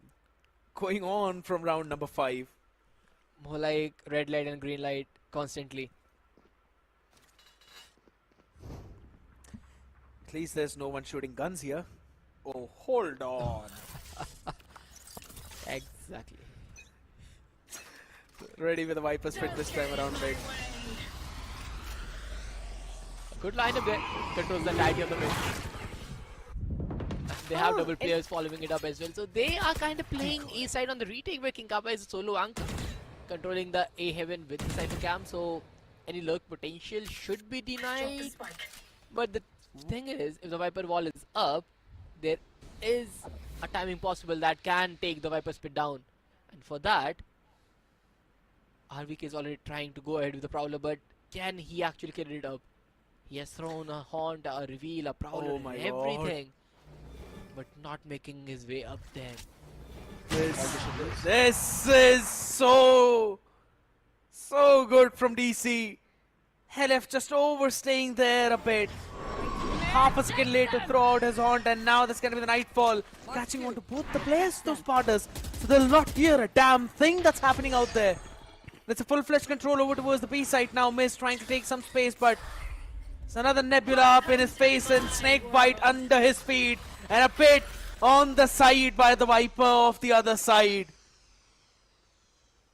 going on from round number 5. More like red light and green light constantly. At least there's no one shooting guns here. Oh, hold on. Exactly. Ready with a Viper spit this time around, big. Good lineup there. Controls the entirety of the mid. They have double players following it up as well. So they are kind of playing A side on the retake, where King Kappa is a solo anchor, controlling the A heaven with the cypher cam. So any lurk potential should be denied. But the thing is, if the Viper wall is up, there is a timing possible that can take the Viper spit down. And for that, RVK is already trying to go ahead with the Prowler, but can he actually carry it up? He has thrown a Haunt, a Reveal, a Prowler, Oh my and everything. But not making his way up there. This is so good from DC. LF just overstaying there a bit. Half a second later, throw out his Haunt, and now that's gonna be the Nightfall. Catching on to both the players, those Spartans. So they'll not hear a damn thing that's happening out there. That's a full-fledged control over towards the B side now. Miz trying to take some space, but it's another Nebula up in his face and Snakebite under his feet. And a pit on the side by the Viper of the other side.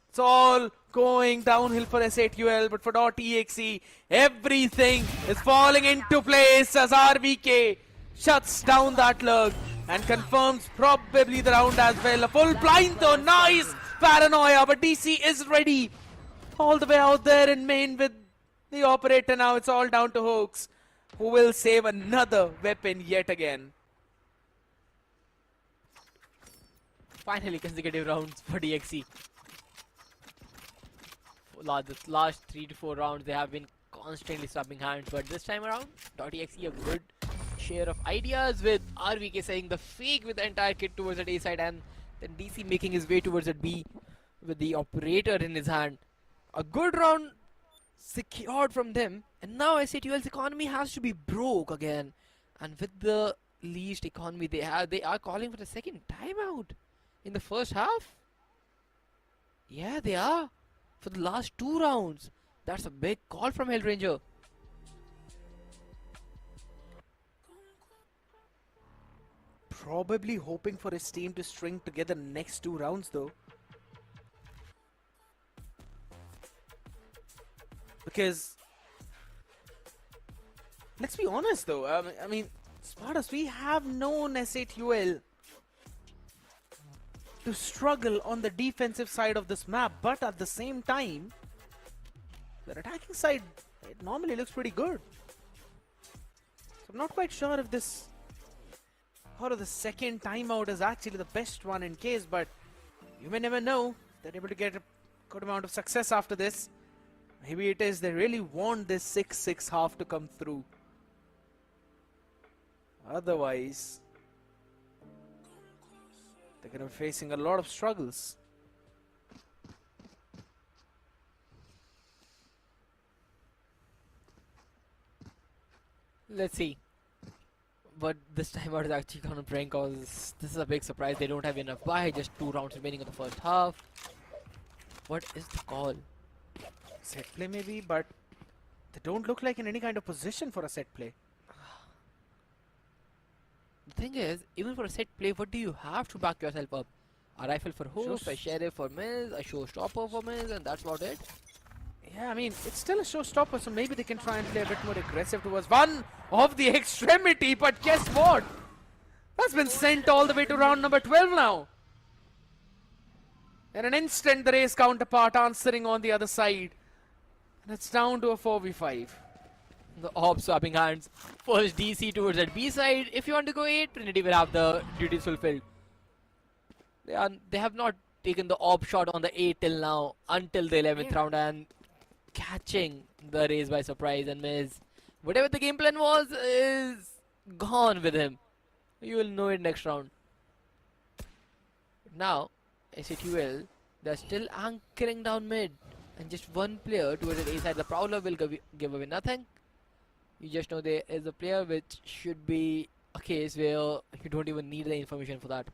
It's all going downhill for S8UL, but for .exe, everything is falling into place as RVK shuts down that lurk and confirms probably the round as well. A full blind though, nice paranoia, but DC is ready. All the way out there in main with the operator now. It's all down to Hoax, who will save another weapon yet again. Finally consecutive rounds for DXE. The last 3 to 4 rounds they have been constantly swapping hands, but this time around .exe a good share of ideas, with RVK saying the fake with the entire kit towards the A side, and then DC making his way towards the B with the operator in his hand. A good round secured from them, and now S8UL's economy has to be broke again, and with the least economy they have, they are calling for the second timeout in the first half. Yeah, they are. For the last 2 rounds. That's a big call from Hellranger. Probably hoping for his team to string together next 2 rounds though. Because let's be honest though, I mean, Spartas, we have known S8UL to struggle on the defensive side of this map, but at the same time, their attacking side, it normally looks pretty good. So I'm not quite sure if this, or if the second timeout is actually the best one in case, but you may never know. They're able to get a good amount of success after this. Maybe it is they really want this 6-6 half to come through. Otherwise, they're going to be facing a lot of struggles. Let's see. But this time out is actually going to bring, cause this is a big surprise. They don't have enough buy, just 2 rounds remaining in the first half. What is the call? Set play maybe, but they don't look like in any kind of position for a set play. The thing is, even for a set play, what do you have to back yourself up? A rifle for Host, a sheriff for Miz, a showstopper for Miz, and that's about it. Yeah, I mean, it's still a showstopper, so maybe they can try and play a bit more aggressive towards one of the extremity, but guess what? That's been sent all the way to round number 12 now. In an instant, the race counterpart answering on the other side. And it's down to a 4v5. The orb swapping hands. First DC towards that B side. If you want to go 8, Trinity will have the duties fulfilled. They have not taken the orb shot on the 8 till now, until the 11th round, and catching the race by surprise, and Miz, whatever the game plan was, is gone with him. You will know it next round. Now, S8UL, they're still anchoring down mid, and just one player towards the A side. The Prowler will give away nothing. You just know there is a player, which should be a case where you don't even need the information for that.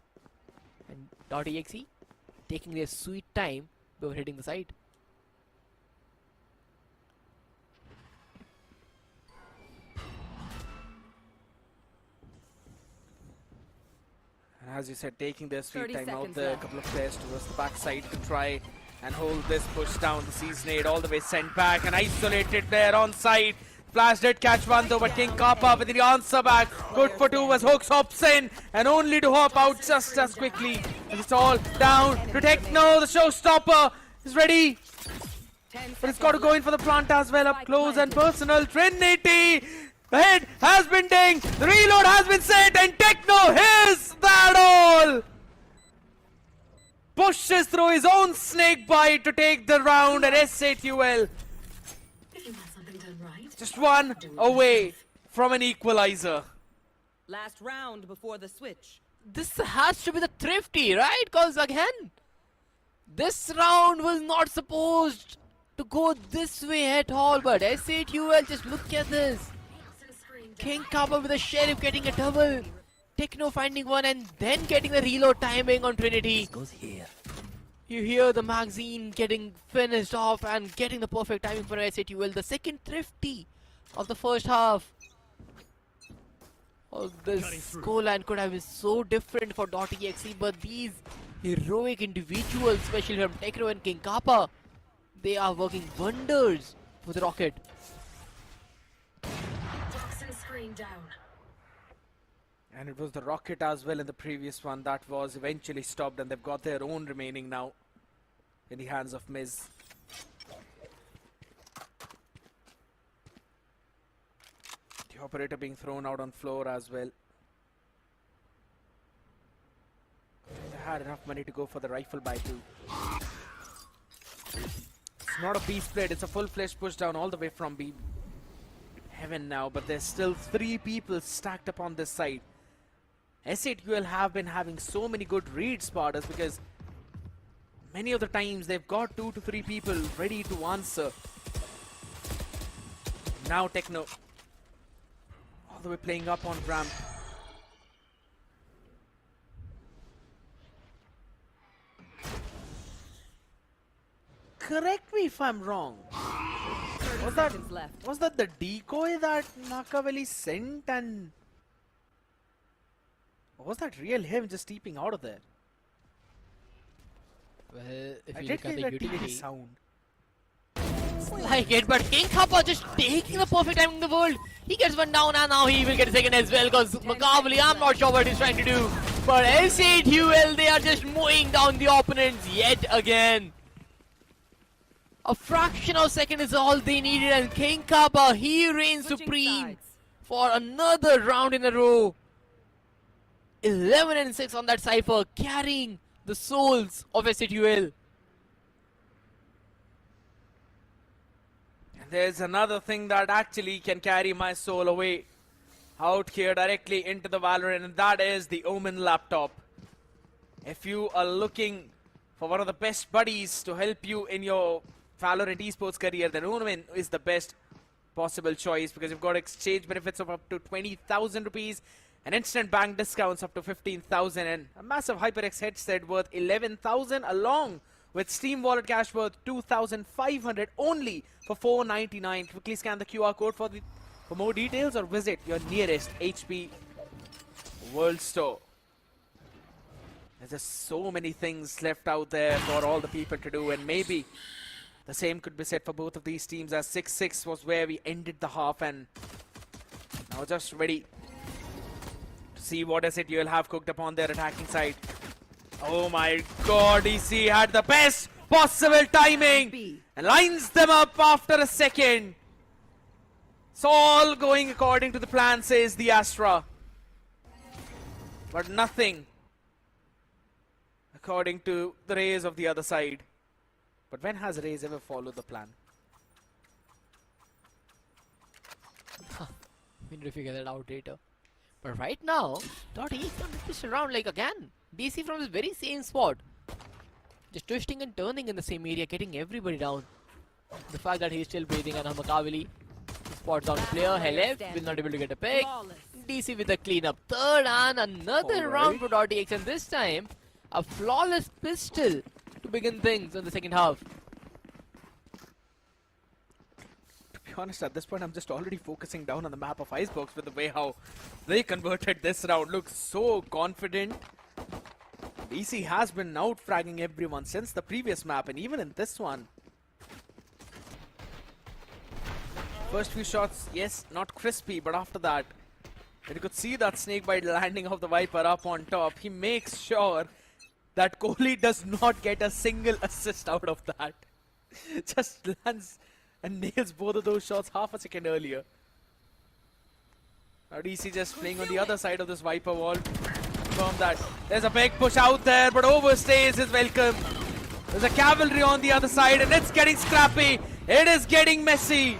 And .exe taking their sweet time before hitting the site. And as you said, taking their sweet 30 time out seconds there, a left. couple of players towards the backside to try and hold this push down. The Seasonade all the way sent back and isolated there on side. Flash did catch one though, but King Kappa with the answer back. Good for 2 as Hooks hops in, and only to hop out just as quickly. And it's all down to Techno. The showstopper is ready, but it's got to go in for the plant as well. Up close and personal. Trinity The hit has been dinged. The reload has been set, and Techno hits that all. Pushes through his own snake bite to take the round, and SATUL just one away from an equalizer. Last round before the switch. This has to be the thrifty, right? Because again, this round was not supposed to go this way at all. But SATUL, just look at this. King Kappa with the Sheriff getting a double. Techno finding one and then getting the reload timing on Trinity. Goes here. You hear the magazine getting finished off and getting the perfect timing for SATUL. The second thrifty of the first half. Oh, this scoreline could have been so different for .exe, but these heroic individuals, especially from Techno and King Kappa, they are working wonders for the Rocket. And it was the Rocket as well in the previous one that was eventually stopped, and they've got their own remaining now in the hands of Miz. The operator being thrown out on floor as well. They had enough money to go for the rifle buy too. It's not a B split, it's a full-fledged push down all the way from B. Heaven now, but there's still 3 people stacked up on this side. SATUL have been having so many good read spotters because many of the times they've got 2 to 3 people ready to answer. Now Techno all the way playing up on ramp. Correct me if I'm wrong. Was that the decoy that Makaveli sent, and or was that real him just stepping out of there? Well, if I you did look at hear the that TV utility, sound. like it, but King Kappa just taking the perfect timing in the world. He gets one down and now he will get a second as well because Makaveli, I'm not sure what he's trying to do. But SATUL, they are just mowing down the opponents yet again. A fraction of a second is all they needed, and King Kappa, he reigns supreme for another round in a row. 11 and 6 on that cipher, carrying the souls of SATUL. There's another thing that actually can carry my soul away out here directly into the Valorant, and that is the Omen laptop. If you are looking for one of the best buddies to help you in your Valorant esports career, then OMEN is the best possible choice because you've got exchange benefits of up to 20,000 rupees and instant bank discounts up to 15,000 and a massive HyperX headset worth 11,000 along with Steam Wallet cash worth 2,500 only for 499. Quickly scan the QR code for more details or visit your nearest HP World Store. There's just so many things left out there for all the people to do, and maybe the same could be said for both of these teams, as 6-6 was where we ended the half, and now just ready to see what is it you'll have cooked up on their attacking side. Oh my god, EC had the best possible timing and lines them up after a second. It's all going according to the plan, says the Astra. But nothing according to the Rays of the other side. But when has Rays ever followed the plan? We need to figure that out later. But right now, he's going to twist around like again. DC from his very same spot. Just twisting and turning in the same area, getting everybody down. The fact that he's still breathing on Makaveli. Spots down player, left, will not able to get a pick. DC with a cleanup third and another round for .exe, and this time a flawless pistol to begin things in the second half. To be honest, at this point I'm just already focusing down on the map of Icebox with the way how they converted this round. Looks so confident. DC has been out-fragging everyone since the previous map, and even in this one. First few shots, yes, not crispy, but after that, when you could see that snakebite landing of the Viper up on top, he makes sure that Kohli does not get a single assist out of that. Just lands and nails both of those shots half a second earlier. Now DC just playing on the other side of this Viper wall. Confirm that there's a big push out there, but overstays is welcome. There's a cavalry on the other side, and it's getting scrappy. It is getting messy.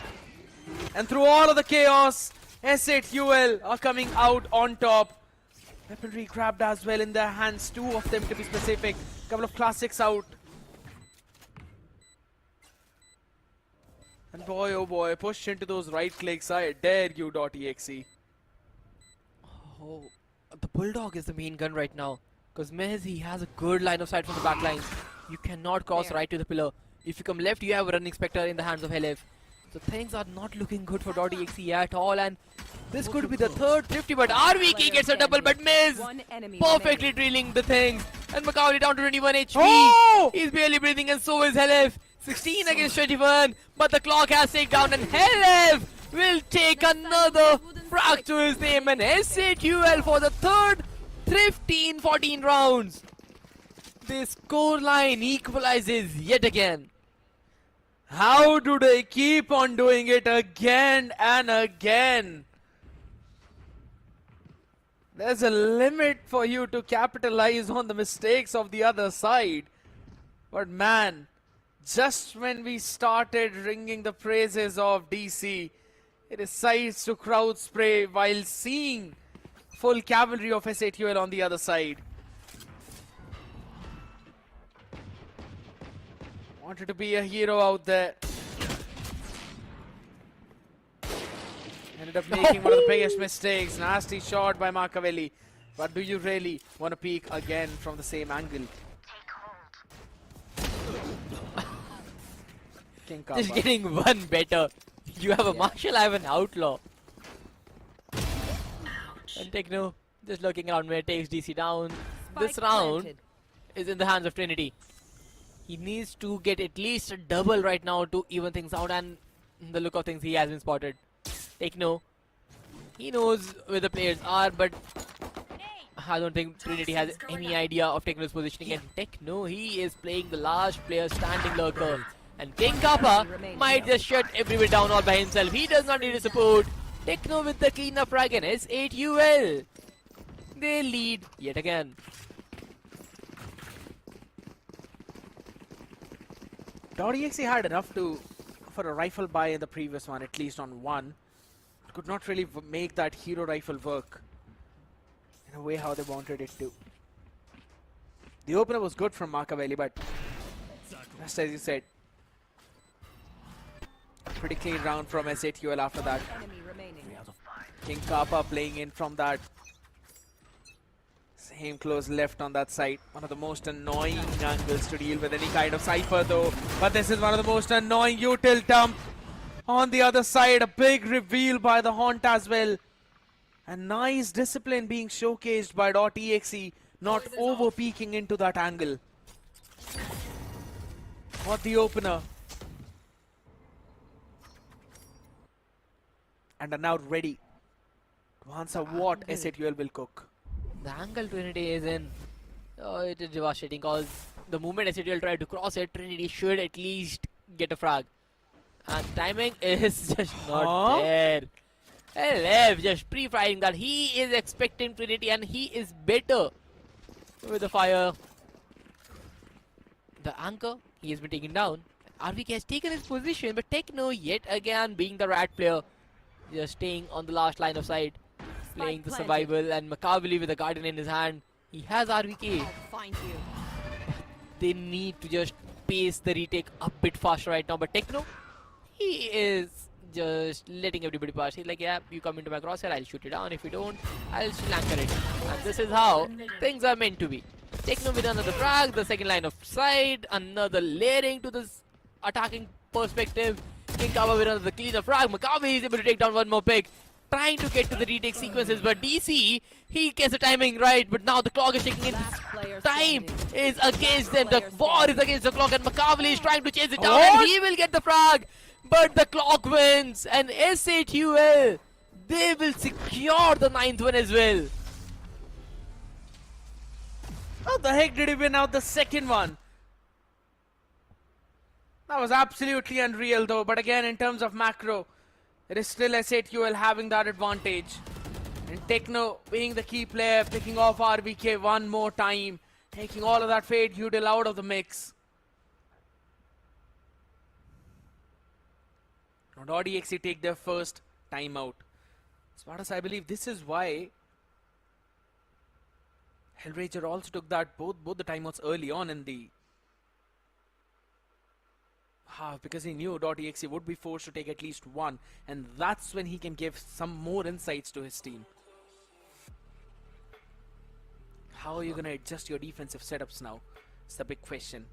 And through all of the chaos, S8UL are coming out on top. Weaponry grabbed as well in their hands, 2 of them to be specific. Couple of classics out. And boy oh boy, push into those right clicks. I dare you, .exe. Oh, the Bulldog is the main gun right now. Because Mez, he has a good line of sight from the back lines. You cannot cross right to the pillar. If you come left, you have a running Spectre in the hands of LF. So things are not looking good for .exe at all. And this could be the third 50, but RVK gets a double, but Miz perfectly drilling the things. And Macaulay down to 21 HP. Oh! He's barely breathing, and so is LF. 16 against 21, but the clock has taken down, and LF will take another frag to his name, and S8UL for the third 15-14 rounds. The scoreline equalizes yet again. How do they keep on doing it again and again? There's a limit for you to capitalize on the mistakes of the other side. But man, just when we started ringing the praises of DC, it decides to crowd spray while seeing full cavalry of S8UL on the other side. Wanted to be a hero out there. Ended up making one of the biggest mistakes. Nasty shot by Machiavelli. But do you really want to peek again from the same angle? King Kappa. Just getting one better. You have a Marshal, I have an Outlaw. And Techno just looking around where it takes DC down. This round is in the hands of Trinity. He needs to get at least a double right now to even things out, and the look of things, he has been spotted. Techno, he knows where the players are, but I don't think Trinity has any idea of Techno's positioning. And Techno, he is playing the last player standing lurker. And King Kappa might just shut everyone down all by himself. He does not need a support. Techno with the cleanup frag, and S8UL. They lead yet again. .exe had enough for a rifle buy in the previous one, at least on one. Could not really make that hero rifle work in a way how they wanted it to. The opener was good from Machiavelli, but just as you said, pretty clean round from S8UL after that. King Kappa playing in from that same close left on that side. One of the most annoying angles to deal with any kind of Cypher though. But this is one of the most annoying util dump. On the other side, a big reveal by the Haunt as well. And nice discipline being showcased by .exe, not over peeking into that angle. What the opener. And are now ready to answer what S8UL will cook. The angle Trinity is in, oh, it is devastating, because the moment S8UL tried to cross it, Trinity should at least get a frag. And timing is just not there. LF just pre-firing that. He is expecting Trinity, and he is better with the fire. The anchor, he has been taken down. RVK has taken his position, but Techno yet again being the rat player, just staying on the last line of sight, playing the survival, and Machiavelli with the Guardian in his hand. He has RVK. Find you. They need to just pace the retake a bit faster right now, but Techno, he is just letting everybody pass. He's like, yeah, you come into my crosshair, I'll shoot you down. If you don't, I'll still anchor it. And this is how things are meant to be. Techno with another frag, the second line of sight, another layering to this attacking perspective. King Kappa with another cleaner frag. Macaulay is able to take down one more pick, trying to get to the retake sequences, but DC, he gets the timing right, but now the clock is ticking in. Time is against them. The war is against the clock, and Macaulay is trying to chase it down, and he will get the frag, but the clock wins, and S8UL, they will secure the 9th one as well. How the heck did he win out the second one? That was absolutely unreal though, but again in terms of macro, it is still S8UL having that advantage. And Techno being the key player, picking off RBK one more time, taking all of that Fade Util out of the mix. Now Exe take their first timeout. Spartas, I believe this is why Hellraiser also took that both the timeouts early on in the half, because he knew .exe would be forced to take at least one, and that's when he can give some more insights to his team. How are you going to adjust your defensive setups now? It's the big question.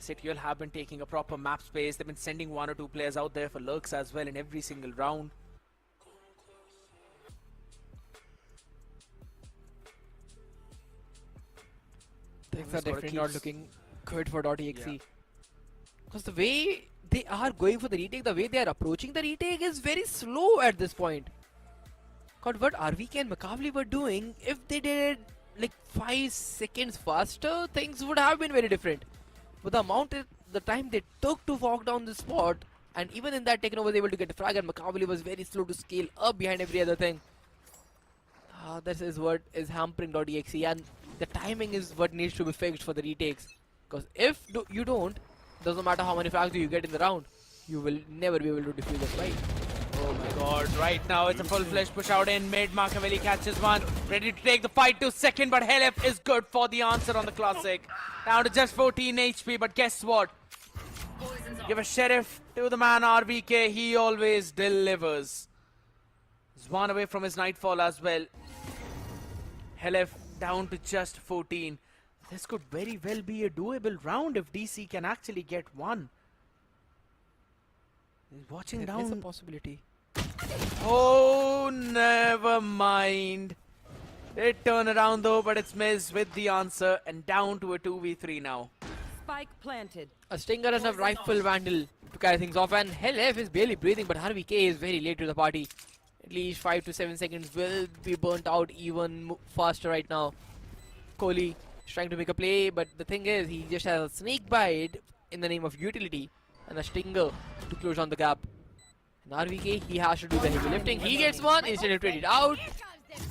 CTL have been taking a proper map space. They've been sending 1 or 2 players out there for lurks as well in every single round. Things are definitely not looking good for .exe. Because the way they are going for the retake, the way they are approaching the retake is very slow at this point. God, what RVK and Makavli were doing, if they did like 5 seconds faster, things would have been very different. But the time they took to walk down the spot, and even in that Techno was able to get the frag, and Makavli was very slow to scale up behind every other thing. This is what is hampering .exe, and the timing is what needs to be fixed for the retakes. Because if you don't, doesn't matter how many frags you get in the round, you will never be able to defuse the fight. Oh my god, right now it's a full-fledged push out in mid. Machiavelli catches one, ready to take the fight to second, but Helef is good for the answer on the classic. Down to just 14 HP, but guess what? Give a sheriff to the man RBK, he always delivers. He's one away from his nightfall as well. Helef down to just 14. This could very well be a doable round if DC can actually get one. He's watching down. There's a possibility. Oh, never mind. They turn around though, but it's Miz with the answer and down to a 2v3 now. Spike planted. A Stinger and a Rifle Vandal to carry things off, and Helef is barely breathing, but RVK is very late to the party. At least 5 to 7 seconds will be burnt out even faster right now. Kohli is trying to make a play, but the thing is, he just has a sneak bite in the name of utility and a Stinger to close down the gap. And RVK, he has to do the heavy lifting. He gets one, instead of traded out.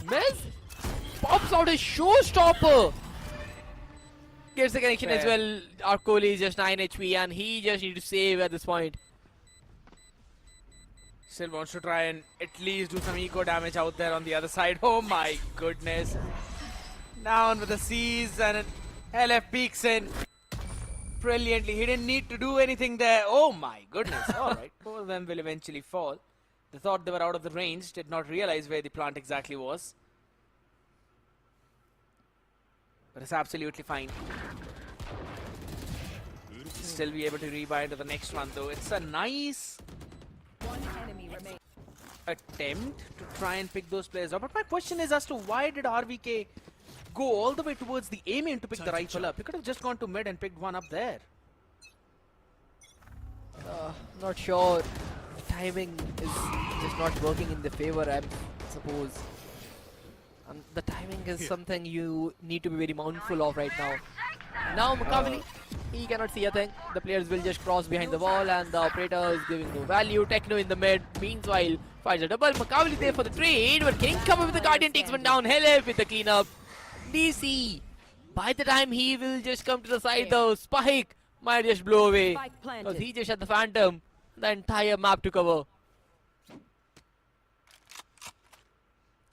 Miz pops out a showstopper. Gets the connection as well. Our Kohli is just 9 HP and he just needs to save at this point. Still wants to try and at least do some eco damage out there on the other side. Oh my goodness. Down with the C's and LF peeks in brilliantly. He didn't need to do anything there. Oh my goodness. Alright, both of them will eventually fall. They thought they were out of the range, did not realize where the plant exactly was. But it's absolutely fine. Still be able to rebind to the next one though. It's a nice attempt to try and pick those players up. But my question is as to why did RVK go all the way towards the A main to pick the rifle up? He could have just gone to mid and picked one up there. Not sure. The timing is just not working in the favor, I suppose. The timing is something you need to be very mindful of right now. Now Makavli, he cannot see a thing. The players will just cross behind the wall and the operator is giving no value. Techno in the mid, meanwhile, finds a double. Makavli there for the trade, but King coming with the Guardian takes one down. Helef with the cleanup. DC, by the time he will just come to the side, the Spike might just blow away. Because he just had the Phantom, the entire map to cover.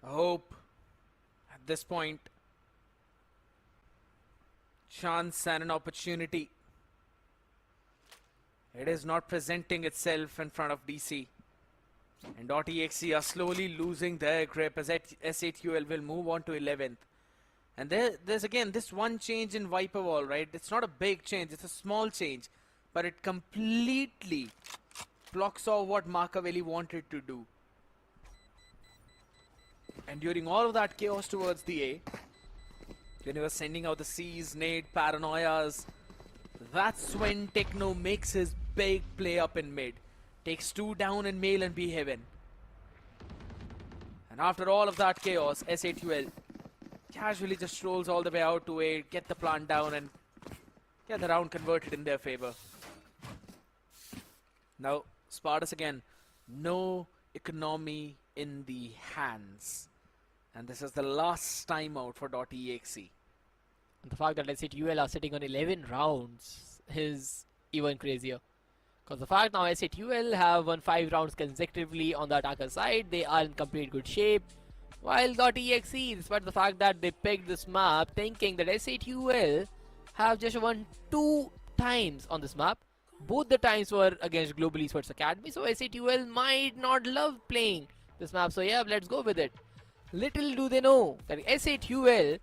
Hope at this point, chance and an opportunity. It is not presenting itself in front of DC. And .exe are slowly losing their grip as SATUL will move on to 11th. And there's again this one change in Viper Wall, right? It's not a big change, it's a small change. But it completely blocks off what Machiavelli wanted to do. And during all of that chaos towards the A, when he was sending out the C's, nade, paranoias, that's when Techno makes his big play up in mid. Takes 2 down in male and B heaven. And after all of that chaos, SATUL casually just strolls all the way out to A, get the plant down and get the round converted in their favor. Now, Spartas again, no economy in the hands. And this is the last timeout for .exe. The fact that SATUL are sitting on 11 rounds is even crazier. Because the fact now SATUL have won 5 rounds consecutively on the attacker side, they are in complete good shape. While .exe, despite the fact that they picked this map thinking that SATUL have just won 2 times on this map. Both the times were against Global Esports Academy, so SATUL might not love playing this map. So yeah, let's go with it. Little do they know that SATUL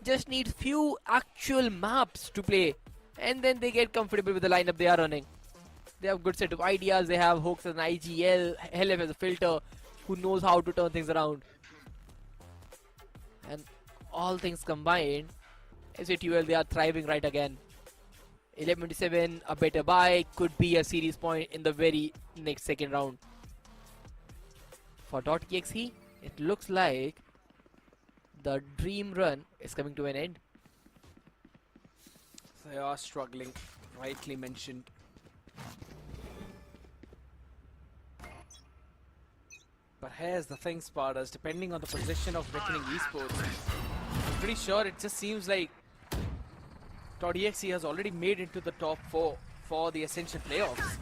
just needs few actual maps to play, and then they get comfortable with the lineup they are running. They have good set of ideas. They have Hoax as an IGL, LF as a filter, who knows how to turn things around. And all things combined, SATUL, they are thriving right again. 11-27, a better buy, could be a series point in the very next second round. For .exe, it looks like the dream run is coming to an end. They are struggling, rightly mentioned. But here's the thing, Spartans, depending on the position of Revenant Esports, I'm pretty sure it just seems like .exe has already made into the top 4 for the Ascension playoffs.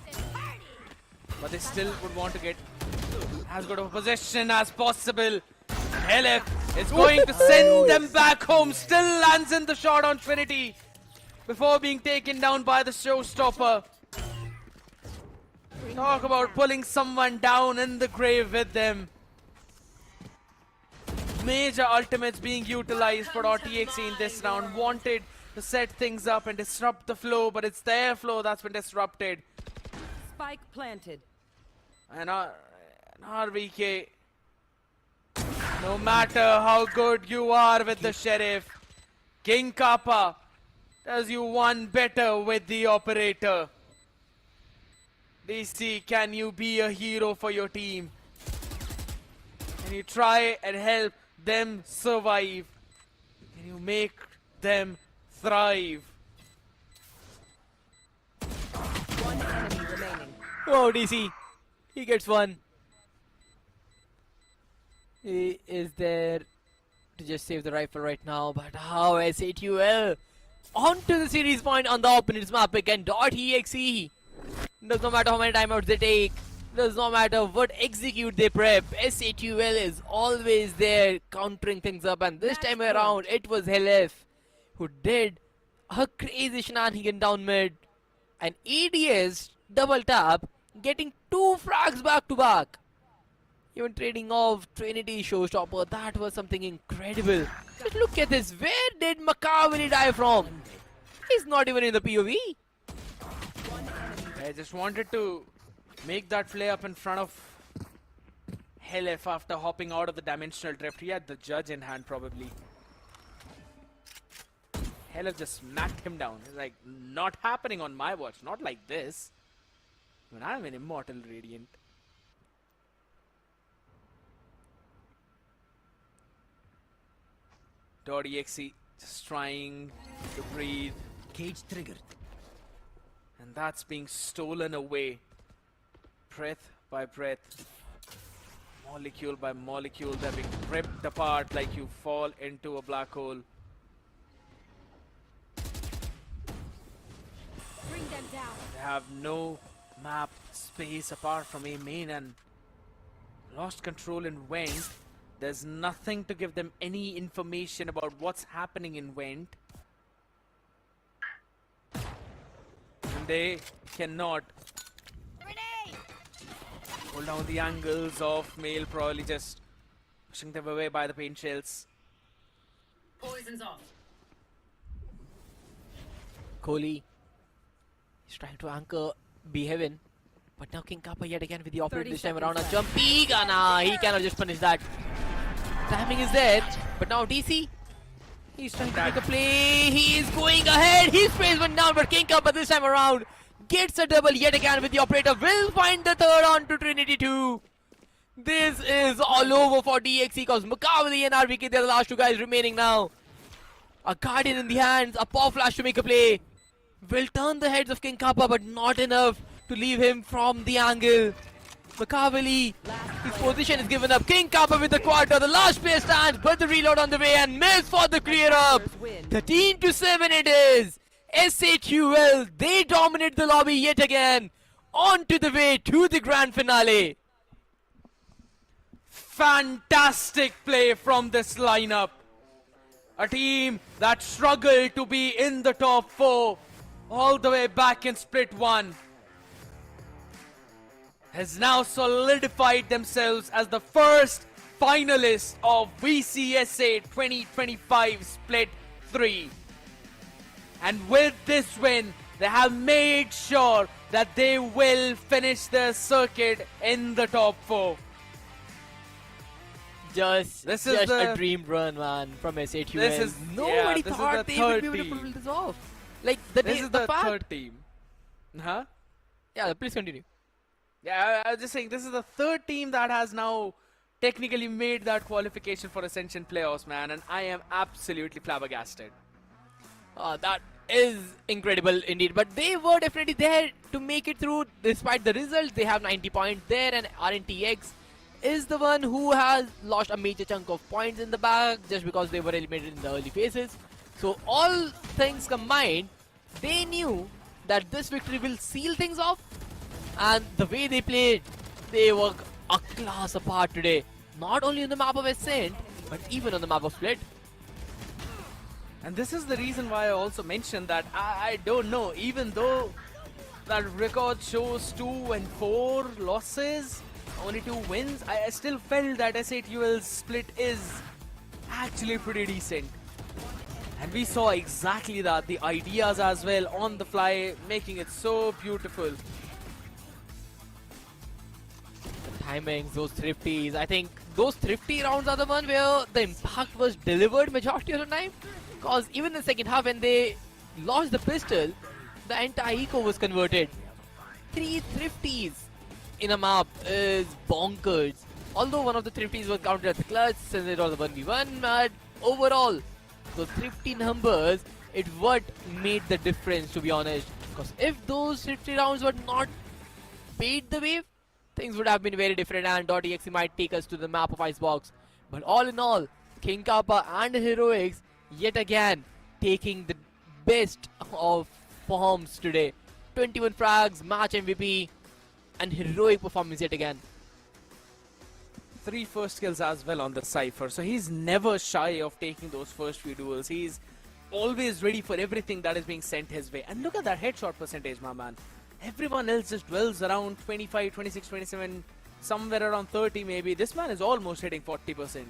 But they still would want to get as good of a position as possible. LF is going to send them back home, still lands in the shot on Trinity before being taken down by the showstopper. Talk about pulling someone down in the grave with them. Major ultimates being utilized for .exe in this round. Wanted to set things up and disrupt the flow, but it's their flow that's been disrupted. Spike planted. And RVK, no matter how good you are with the Sheriff, King Kappa does you one better with the Operator. DC, can you be a hero for your team? Can you try and help them survive? Can you make them thrive? One enemy remaining. Oh, DC, he gets one. He is there to just save the rifle right now, but how SATUL onto the series point on the opponent's map again. .exe. Does not matter how many timeouts they take, does not matter what execute they prep, SATUL is always there countering things up, and this time around it was LF who did a crazy shenanigan down mid. And ADS double tap, getting 2 frags back to back. Even trading off Trinity showstopper, that was something incredible. Just look at this, where did Makaveli die from? He's not even in the POV. I just wanted to make that play up in front of LF after hopping out of the dimensional drift. He had the judge in hand probably. LF just smacked him down. It's like, not happening on my watch. Not like this. When I'm an immortal Radiant. .exe just trying to breathe. Cage triggered. And that's being stolen away. Breath by breath. Molecule by molecule. They're being ripped apart like you fall into a black hole. Bring them down. They have no map space apart from a main and lost control in Vent. There's nothing to give them any information about what's happening in Vent. And they cannot hold down the angles of Male, probably just pushing them away by the paint shells. Poison's off. Kohli is trying to anchor B Heaven, but now King Kappa yet again with the operator this time around. A jumpy Gana, he cannot just punish that. Timing is there, but now DC, he's trying to make a play. He is going ahead. His face went down, but King Kappa this time around gets a double yet again with the operator. Will find the third on to Trinity 2. This is all over for DXE because Makaveli and RVK, they're the last 2 guys remaining now. A Guardian in the hands, a power flash to make a play. Will turn the heads of King Kappa, but not enough to leave him from the angle. Makaveli, his position is given up. King Kappa with the quarter. The last player stands, but the reload on the way and miss for the clear up. 13-7 it is. SHUL, they dominate the lobby yet again. On to the way to the grand finale. Fantastic play from this lineup. A team that struggled to be in the top 4 all the way back in split 1 has now solidified themselves as the first finalists of VCSA 2025 split 3. And with this win, they have made sure that they will finish their circuit in the top 4. Just a dream run, man, from SHUL. Nobody thought they would be able to pull this off. Like this is the third team. Huh? Yeah, please continue. Yeah, I was just saying, this is the third team that has now technically made that qualification for Ascension playoffs, man, and I am absolutely flabbergasted. That is incredible indeed, but they were definitely there to make it through despite the results. They have 90 points there, and RNTX is the one who has lost a major chunk of points in the bag just because they were eliminated in the early phases. So all things combined, they knew that this victory will seal things off, and the way they played, they were a class apart today. Not only on the map of Ascent, but even on the map of Split. And this is the reason why I also mentioned that I don't know, even though that record shows 2-4 losses, only 2 wins, I still felt that SHUL's split is actually pretty decent. And we saw exactly that, the ideas as well on the fly, making it so beautiful. The timings, those thrifties, I think those thrifty rounds are the one where the impact was delivered majority of the time. Because even in the second half when they launched the pistol, the entire eco was converted. 3 thrifties in a map is bonkers. Although one of the thrifties was counted as the clutch since it was a 1v1, but overall, those thrifty numbers, it's what made the difference, to be honest. Because if those thrifty rounds were not paid the wave, things would have been very different, and .exe might take us to the map of Icebox. But all in all, King Kappa and Heroics yet again taking the best of forms today. 21 frags, match MVP, and heroic performance yet again. 3 first kills as well on the Cypher, so he's never shy of taking those first few duels. He's always ready for everything that is being sent his way. And look at that headshot percentage, my man. Everyone else just dwells around 25, 26, 27, somewhere around 30 maybe. This man is almost hitting 40%.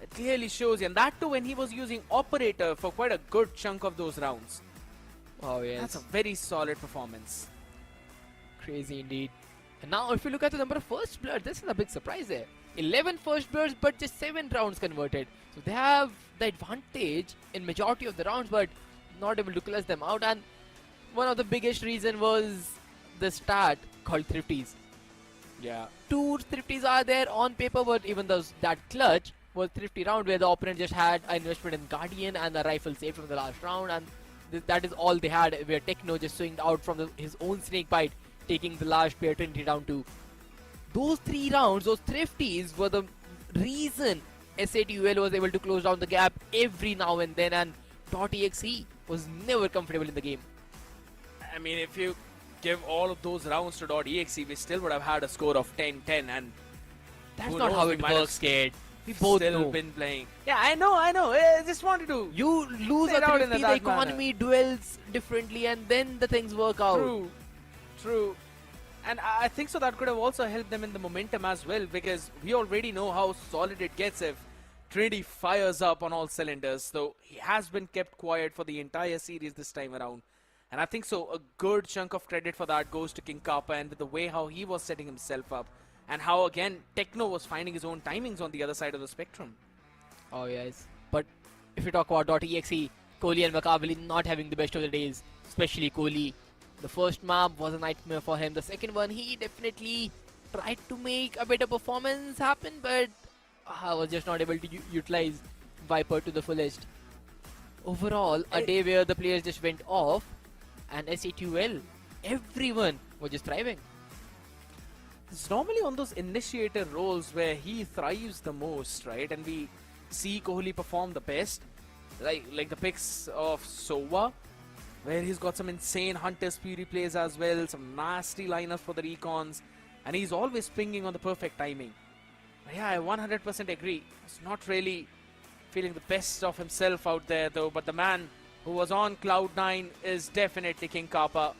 It clearly shows you, and that too when he was using Operator for quite a good chunk of those rounds. Oh yes. That's a very solid performance. Crazy indeed. And now if you look at the number of first bloods, this is a big surprise there. 11 first bloods, but just 7 rounds converted. So they have the advantage in majority of the rounds, but not able to clutch them out. And one of the biggest reason was the stat called thrifties. Yeah. 2 thrifties are there on paper, but even those that clutch was thrifty round where the opponent just had an investment in Guardian and the rifle saved from the last round, and that is all they had, where Techno just swinged out from his own snake bite, taking the last player Trinity down to. Those 3 rounds, those thrifties were the reason SATUL was able to close down the gap every now and then, and .exe was never comfortable in the game. I mean, if you give all of those rounds to .exe, we still would have had a score of 10-10, and that's not how it works, kid. We both still know. Been playing. Yeah, I know. I just wanted to. You lose a thrifty, the economy dwells differently, and then the things work out. True. And I think so that could have also helped them in the momentum as well, because we already know how solid it gets if Trinity fires up on all cylinders. So he has been kept quiet for the entire series this time around. And I think so a good chunk of credit for that goes to King Kappa, and with the way how he was setting himself up. And how, again, Techno was finding his own timings on the other side of the spectrum. Oh, yes. But if you talk about .exe, Kohli and Makaveli not having the best of the days, especially Kohli. The first map was a nightmare for him. The second one, he definitely tried to make a better performance happen, but I was just not able to utilize Viper to the fullest. Overall, a day where the players just went off, and SATUL, everyone was just thriving. it's normally on those initiator roles where he thrives the most, right? And we see Kohli perform the best, like the picks of Sova, where he's got some insane Hunter's Fury plays as well, some nasty lineups for the recons, and he's always pinging on the perfect timing. But yeah, I 100% agree. He's not really feeling the best of himself out there though, but the man who was on Cloud9 is definitely King Kappa.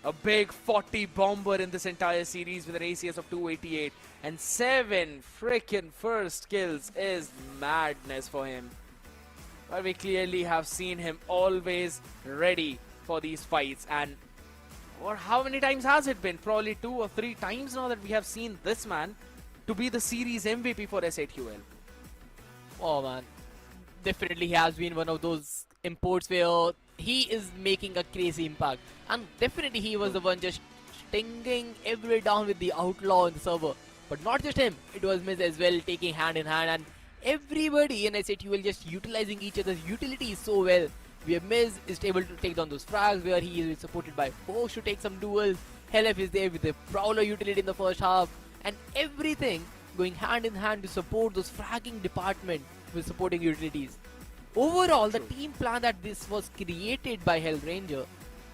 A big 40 bomber in this entire series with an ACS of 288 and 7 freaking first kills is madness for him. But we clearly have seen him always ready for these fights, and or how many times has it been? Probably 2 or 3 times now that we have seen this man to be the series MVP for S8UL. Oh man, definitely he has been one of those imports where he is making a crazy impact, and definitely he was the one just stinging every down with the outlaw in the server. But not just him, it was Miz as well, taking hand in hand, and everybody in S8UL just utilizing each other's utilities so well. Where Miz is able to take down those frags, where he is supported by Fox to take some duels. Helef is there with the Prowler utility in the first half, and everything going hand in hand to support those fragging department with supporting utilities. Overall, the team plan that this was created by Hellranger,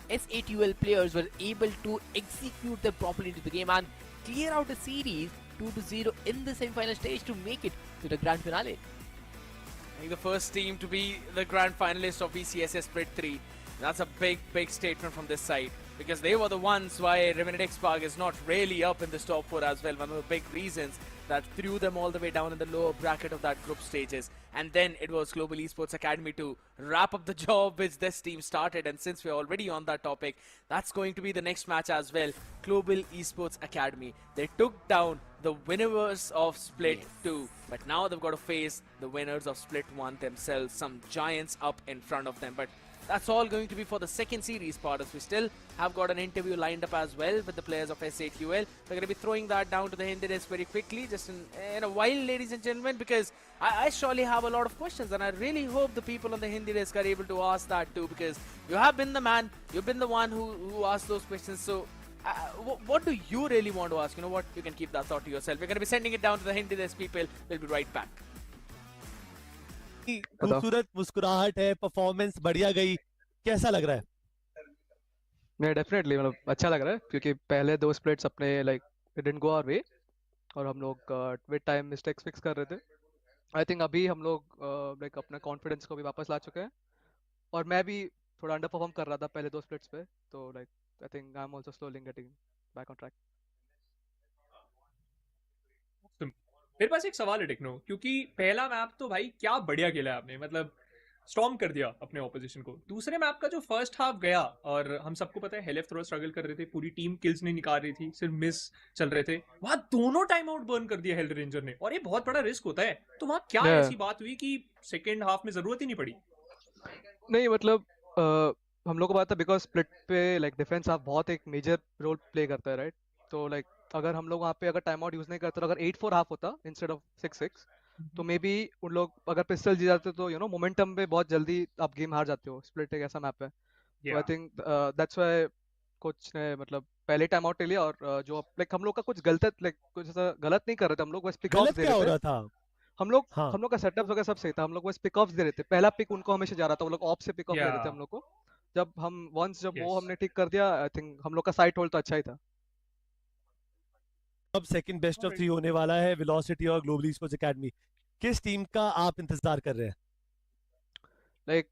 S8UL players were able to execute them properly into the game and clear out the series 2-0 in the semi-final stage to make it to the grand finale. I think the first team to be the grand finalist of VCSA Split 3. That's a big statement from this side, because they were the ones why Revenant XSpark is not really up in this top 4 as well. One of the big reasons that threw them all the way down in the lower bracket of that group stages. And then it was Global Esports Academy to wrap up the job which this team started. And since we're already on that topic, that's going to be the next match as well. Global Esports Academy. They took down the winners of Split 2. But now they've got to face the winners of Split 1 themselves. Some giants up in front of them. But that's all going to be for the second series part, as we still have got an interview lined up as well with the players of S8UL. We're going to be throwing that down to the Hindi desk very quickly, just in a while, ladies and gentlemen, because I surely have a lot of questions, and I really hope the people on the Hindi desk are able to ask that too, because you have been the man, you've been the one who asked those questions. So what do you really want to ask? You know what, you can keep that thought to yourself. We're going to be sending it down to the Hindi desk people. We'll be right back. खूबसूरत मुस्कुराहट है, performance बढ़िया गई, कैसा लग रहा है? मैं डेफिनेटली मतलब अच्छा लग रहा है, क्योंकि पहले 2 स्प्लिट्स अपने like it didn't go our way और हम लोग विद टाइम मिस्टेक्स फिक्स कर रहे थे. आई थिंक अभी हम लोग लाइक अपना कॉन्फिडेंस को भी वापस ला चुके हैं, और मैं भी थोड़ा अंडर परफॉर्म कर रहा था पहले 2 स्प्लिट्स पे, तो like I think I am also slowly getting back on track. मेरे पास एक सवाल है टेक्नो, क्योंकि पहला मैप तो भाई क्या बढ़िया खेला आपने, मतलब स्टॉर्म कर दिया अपने ऑपोजिशन को. दूसरे मैप का जो फर्स्ट हाफ गया, और हम सबको पता है हेलेफ थोड़ा स्ट्रगल कर रहे थे, पूरी टीम किल्स नहीं निकाल रही थी, सिर्फ मिस चल रहे थे, वहां दोनों टाइम आउट बर्न कर दिया हेल रेंजर ने, और ये बहुत बड़ा रिस्क होता है. तो वहां क्या ऐसी बात हुई कि सेकेंड हाफ में जरूरत ही नहीं पड़ी? नहीं मतलब हम लोग को पता था बिकॉज स्प्लिट पे लाइक डिफेंस हाफ बहुत एक मेजर रोल प्ले करता है, राइट? तो लाइक अगर हम लोग वहाँ पे अगर टाइम आउट यूज नहीं करते, तो अगर 8-4 हाफ होता इंस्टेड ऑफ 6-6, तो मे बी उन लोग अगर पिस्टल जीत जाते तो मोमेंटम पे बहुत जल्दी आप गेम हार जाते हो. स्प्लिट एक ऐसा मैप है, तो I think that's why coach ने मतलब पहले टाइम आउट ले लिया. और जो लाइक हम लोग का कुछ कुछ ऐसा गलत नहीं कर रहे थे, हम लोग बस पिक ऑफ्स दे रहे थे. हम लोग का सेटअप वगैरह सब सही था, हम लोग बस पिक ऑफ्स दे रहे थे. पहला पिक उनको हमेशा जा रहा था, वो लोग ऑफ से पिक ऑफ दे रहे थे हम लोग को. जब वो हमने ठीक कर दिया, आई थिंक हम लोग का साइड होल्ड तो अच्छा ही था. अब सेकंड बेस्ट ऑफ 3 होने वाला है वेलोसिटी और ग्लोबल ईस्पोर्ट्स एकेडमी. किस टीम का आप इंतजार कर रहे हैं? लाइक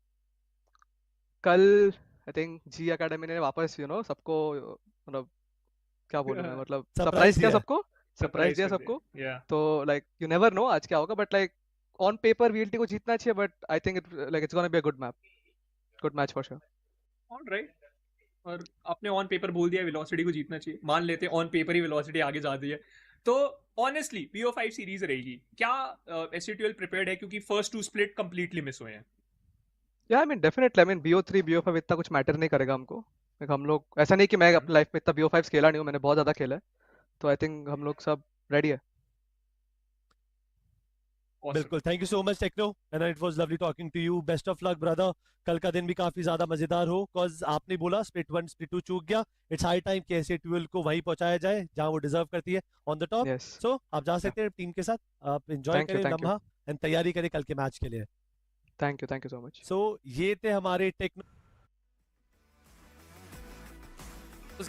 कल आई थिंक जी एकेडमी ने वापस सबको मतलब क्या बोलूं मैं, मतलब सरप्राइज दिया सबको. तो लाइक यू नेवर नो आज क्या होगा, but like on paper VLT को जीतना चाहिए, but I think it's gonna be a good match for sure. Alright, और आपने ऑन पेपर बोल दिया वेलोसिटी को जीतना चाहिए, मान लेते हैं ऑन पेपर ही वेलोसिटी आगे जा रही है, तो ऑनेस्टली BO5 सीरीज रहेगी क्या? S8UL प्रिपेयर्ड है, क्योंकि फर्स्ट 2 स्प्लिट कंप्लीटली मिस हुए हैं. या I mean definitely, I mean BO3 BO5 इतना कुछ मैटर नहीं करेगा हमको. हम लोग ऐसा नहीं कि मैं अपनी लाइफ में इतना BO5 खेला नहीं हूँ, मैंने बहुत ज्यादा खेला है, तो आई थिंक हम लोग सब रेडी है. awesome. बिल्कुल, thank you so much Techno, and it was lovely talking to you. Best of luck brother. कल का दिन भी काफी ज्यादा मजेदार हो, बिकॉज आपने बोला स्प्लिट 1 स्प्लिट 2 चूक गया. इट्स हाई टाइम कि ऐसे 12 को वहीं पहुंचाया जाए जहां वो डिजर्व करती है, ऑन द टॉप. Yes. सो आप जा सकते हैं टीम के साथ, आप एंजॉय Thank you, करें thank you. लम्हा एंड तैयारी करें कल के मैच के लिए. Thank you so much. सो ये थे हमारे techno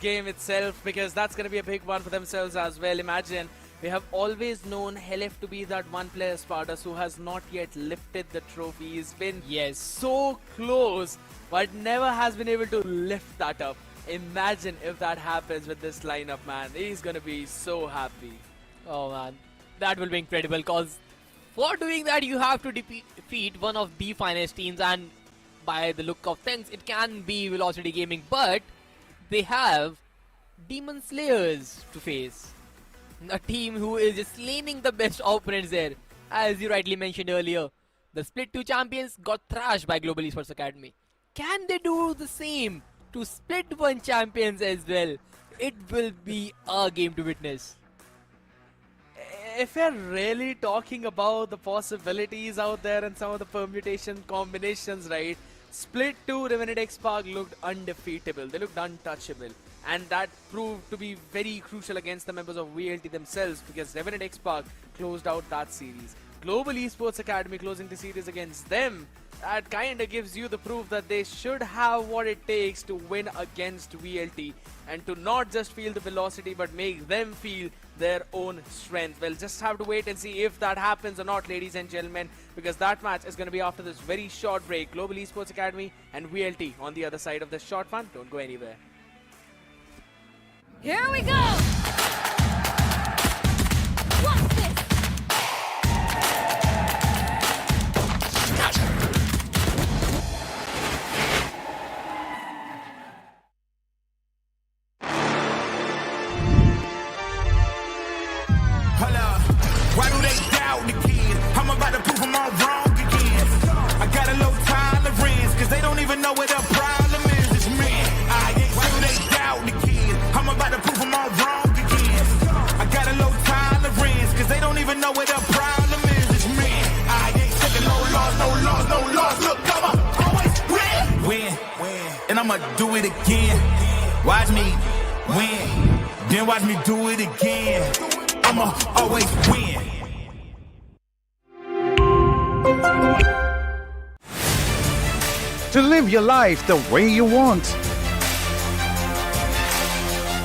game itself, because that's going to be a big one for themselves as well. Imagine, we have always known Helif to be that one player, Spartus, who has not yet lifted the trophy. He's been so close, but never has been able to lift that up. Imagine if that happens with this lineup, man. He's going to be so happy. Oh man, that will be incredible, because for doing that you have to defeat one of the finest teams, and by the look of things it can be Velocity Gaming, but they have Demon Slayers to face. A team who is just slaying the best opponents there. As you rightly mentioned earlier, the Split 2 champions got thrashed by Global Esports Academy. Can they do the same to Split 1 champions as well? It will be a game to witness. If we're really talking about the possibilities out there and some of the permutation combinations, right? Split 2 Revenant XSpark looked undefeatable. They looked untouchable. And that proved to be very crucial against the members of VLT themselves, because Revenant XSpark closed out that series. Global Esports Academy closing the series against them, that kind of gives you the proof that they should have what it takes to win against VLT, and to not just feel the velocity but make them feel their own strength. We'll just have to wait and see if that happens or not, ladies and gentlemen, because that match is going to be after this very short break. Global Esports Academy and VLT on the other side of this short one. Don't go anywhere. Here we go! What's this? Hold up, why do they doubt the kid? I'm about to prove them all wrong again. I got a low tolerance, cause they don't even know what the problem is. It's me. Why do they doubt the kid? I'm about to prove them all wrong again. I got a low tolerance, cause they don't even know what the problem is. It's me. I ain't taking no loss, no loss, no loss. Look, I'ma always win. And I'ma do it again. Watch me win. Then watch me do it again. I'ma always win. To live your life the way you want.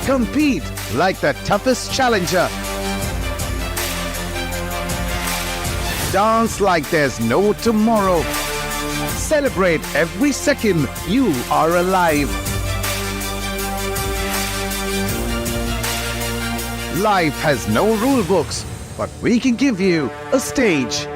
Compete like the toughest challenger. Dance like there's no tomorrow. Celebrate every second you are alive. Life has no rule books, but we can give you a stage.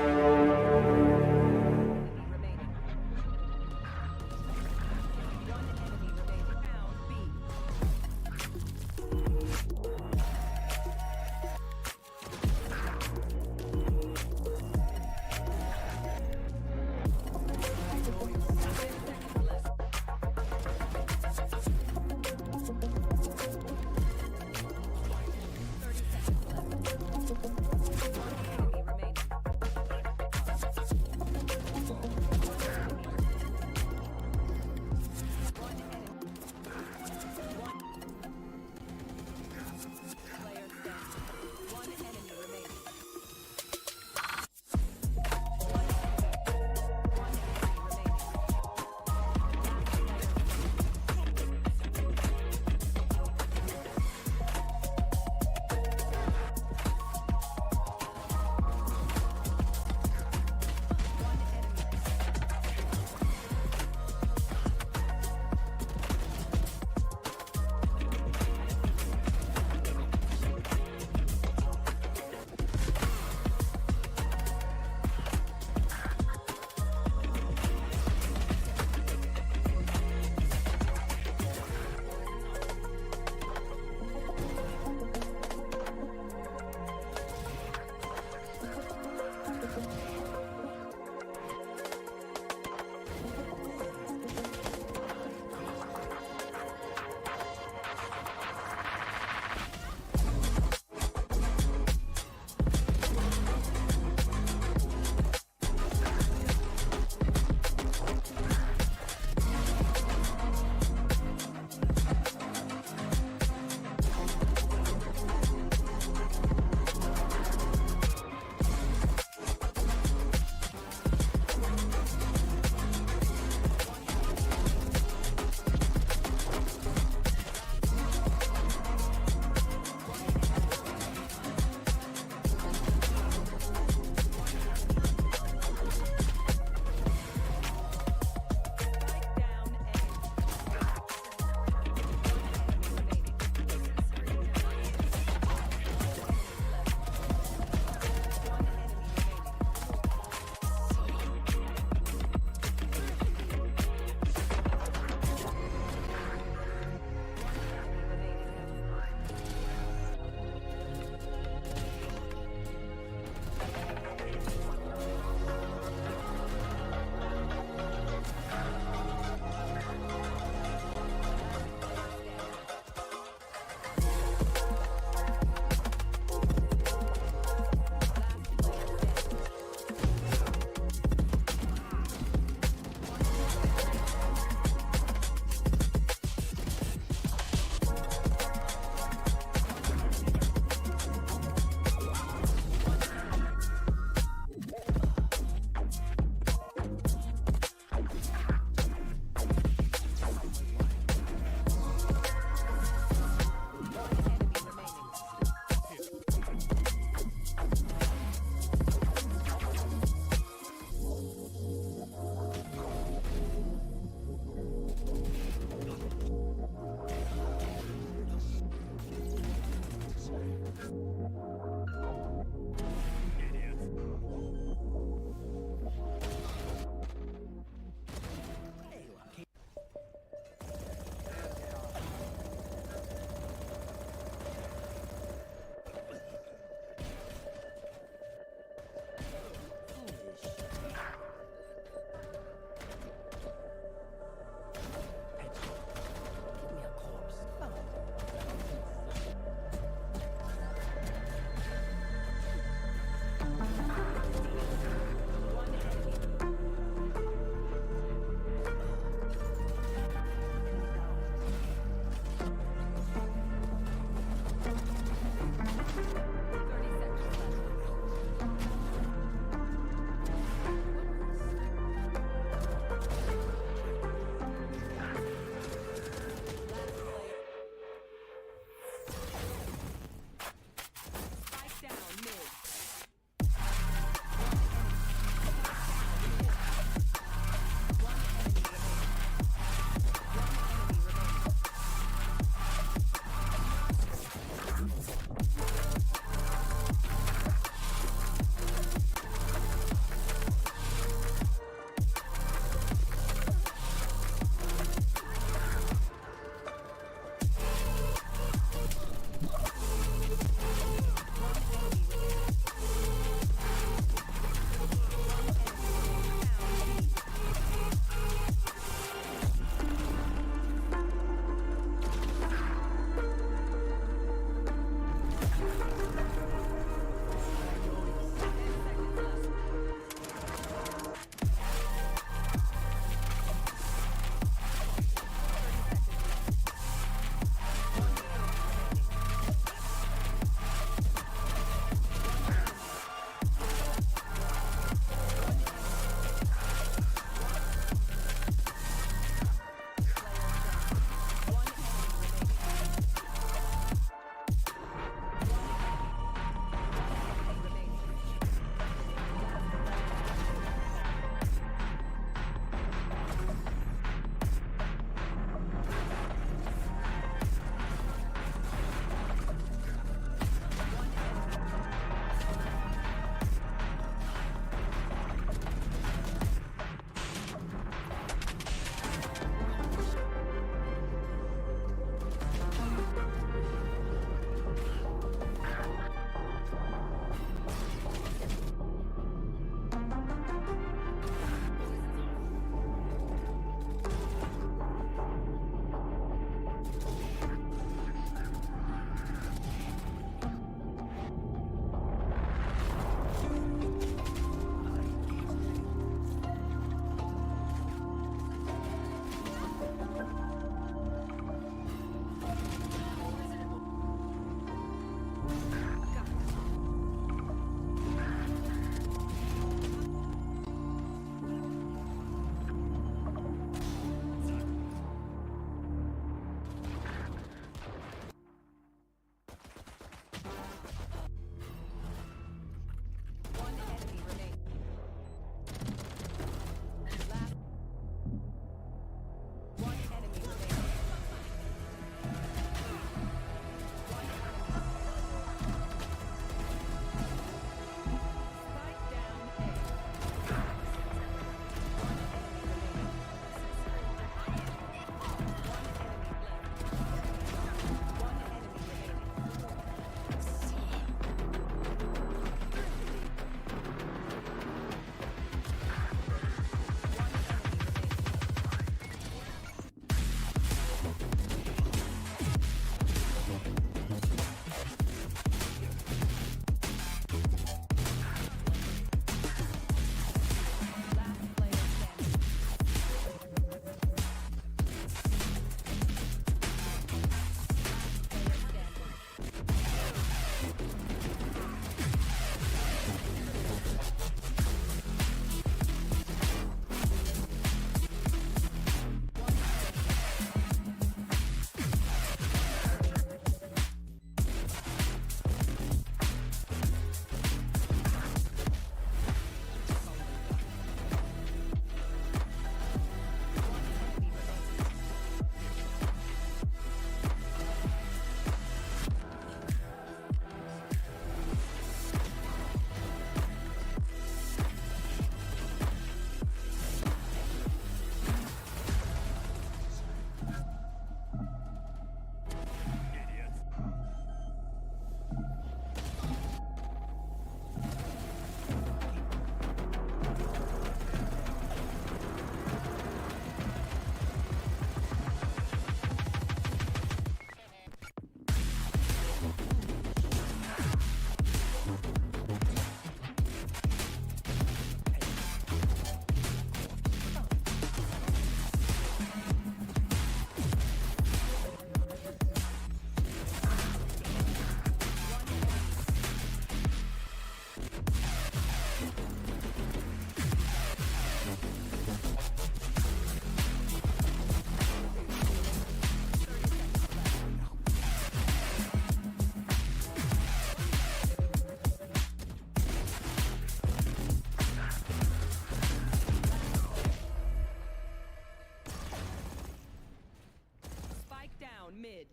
Mid.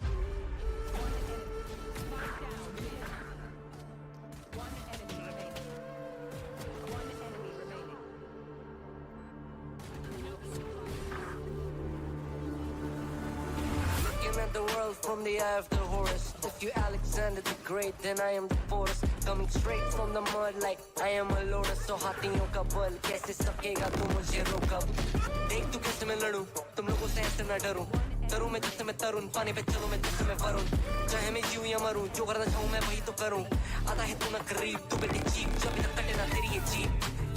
One enemy. Spike down mid. One enemy remaining. One enemy remaining. Looking at the world from the eye of the Horus. If you Alexander the Great, then I am the Porus. Coming straight from the mud like I am a lotus. So हाथियों का बल कैसे सकेगा तू मुझे रोका. देख तू कैसे मैं लड़ूं, तुम लोगों से ऐसे ना डरूं. तरूं मैं जिससे मैं तरुण, पानी पे चलूं मैं जिससे मैं वरुण. चाहे मैं जीऊं या मरूं, जो करना चाहूं मैं वही तो करूं. आता है तू ना करीब, तू बेटी चीप, जब तक कटे ना तेरी ये jeep.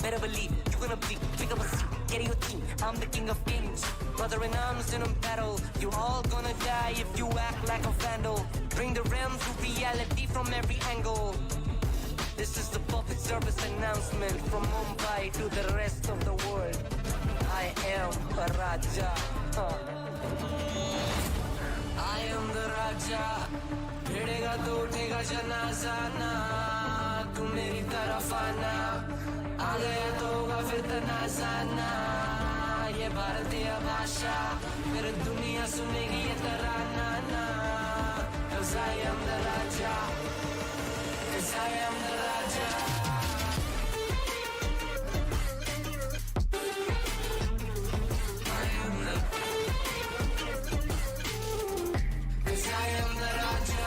Better believe you gonna bleed, pick up a seat, get your team. I'm the king of kings, brother in arms in a battle. You all gonna die if you act like a vandal. Bring the realm to reality from every angle. This is the public service announcement from Mumbai to the rest of the world. I am a Raja. I am the Raja. भिड़ेगा तो उठेगा जनाजा ना. तू मेरी तरफ आना. आ गया तो होगा फिर तनाजा ना. ये भारतीय भाषा फिर दुनिया सुनेगी ये तराना ना. 'Cause I am the Raja. 'Cause I am the Raja. I am the 'Cause I am the Raja.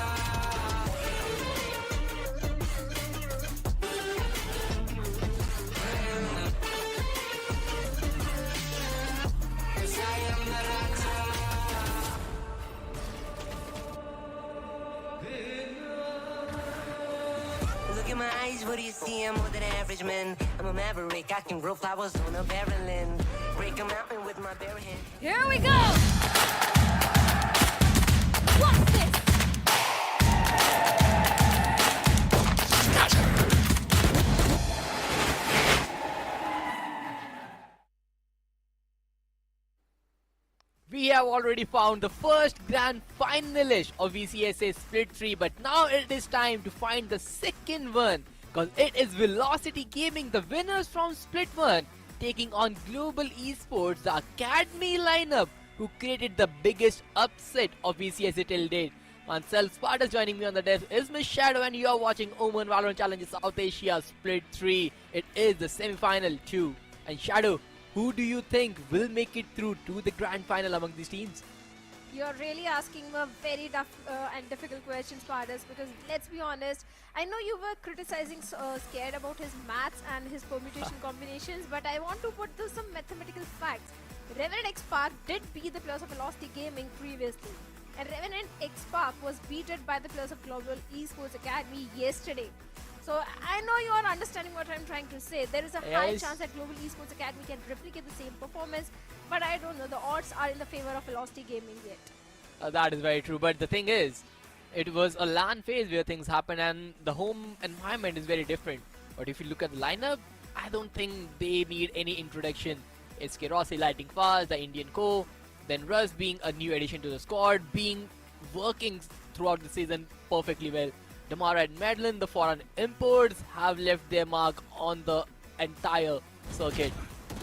Look in my eyes, what do you see? I'm more than average man. I'm a maverick, I can grow flowers on a barren land. Break a mountain with my bare hand. Here we go! What's this? We have already found the first grand finalist of VCSA Split 3, but now it is time to find the second one, because it is Velocity Gaming, the winners from Split 1, taking on Global Esports, the Academy lineup, who created the biggest upset of VCSA till date. Myself, Sparta, joining me on the desk is Miss Shadow, and you are watching OMEN VALORANT Challenges South Asia Split 3. It is the semi-final 2. And Shadow, who do you think will make it through to the grand final among these teams? You're really asking me a very tough and difficult question, Spartus, because let's be honest, I know you were criticizing scared about his maths and his permutation combinations, but I want to put some mathematical facts. Revenant XSpark did beat the players of Velocity Gaming previously, and Revenant XSpark was beaten by the players of Global Esports Academy yesterday. So I know you are understanding what I'm trying to say. There is a high chance that Global Esports Academy can replicate the same performance, but I don't know. The odds are in the favor of Velocity Gaming yet. That is very true, but the thing is, it was a LAN phase where things happen and the home environment is very different. But if you look at the lineup, I don't think they need any introduction. It's Rossi lighting fast, the Indian co, then Russ being a new addition to the squad, working throughout the season perfectly well. Damara and Madeline, the foreign imports, have left their mark on the entire circuit.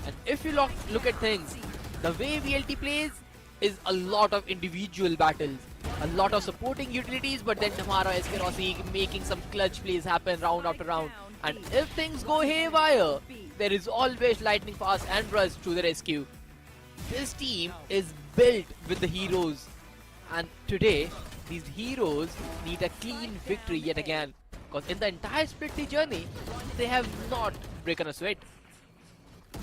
And if you look at things, the way VLT plays is a lot of individual battles, a lot of supporting utilities, but then Damara Eskerosi making some clutch plays happen round after round. And if things go haywire, there is always lightning fast and Rush to the rescue. This team is built with the heroes, and today these heroes need a clean victory yet again, because in the entire Split 3 journey, they have not broken a sweat.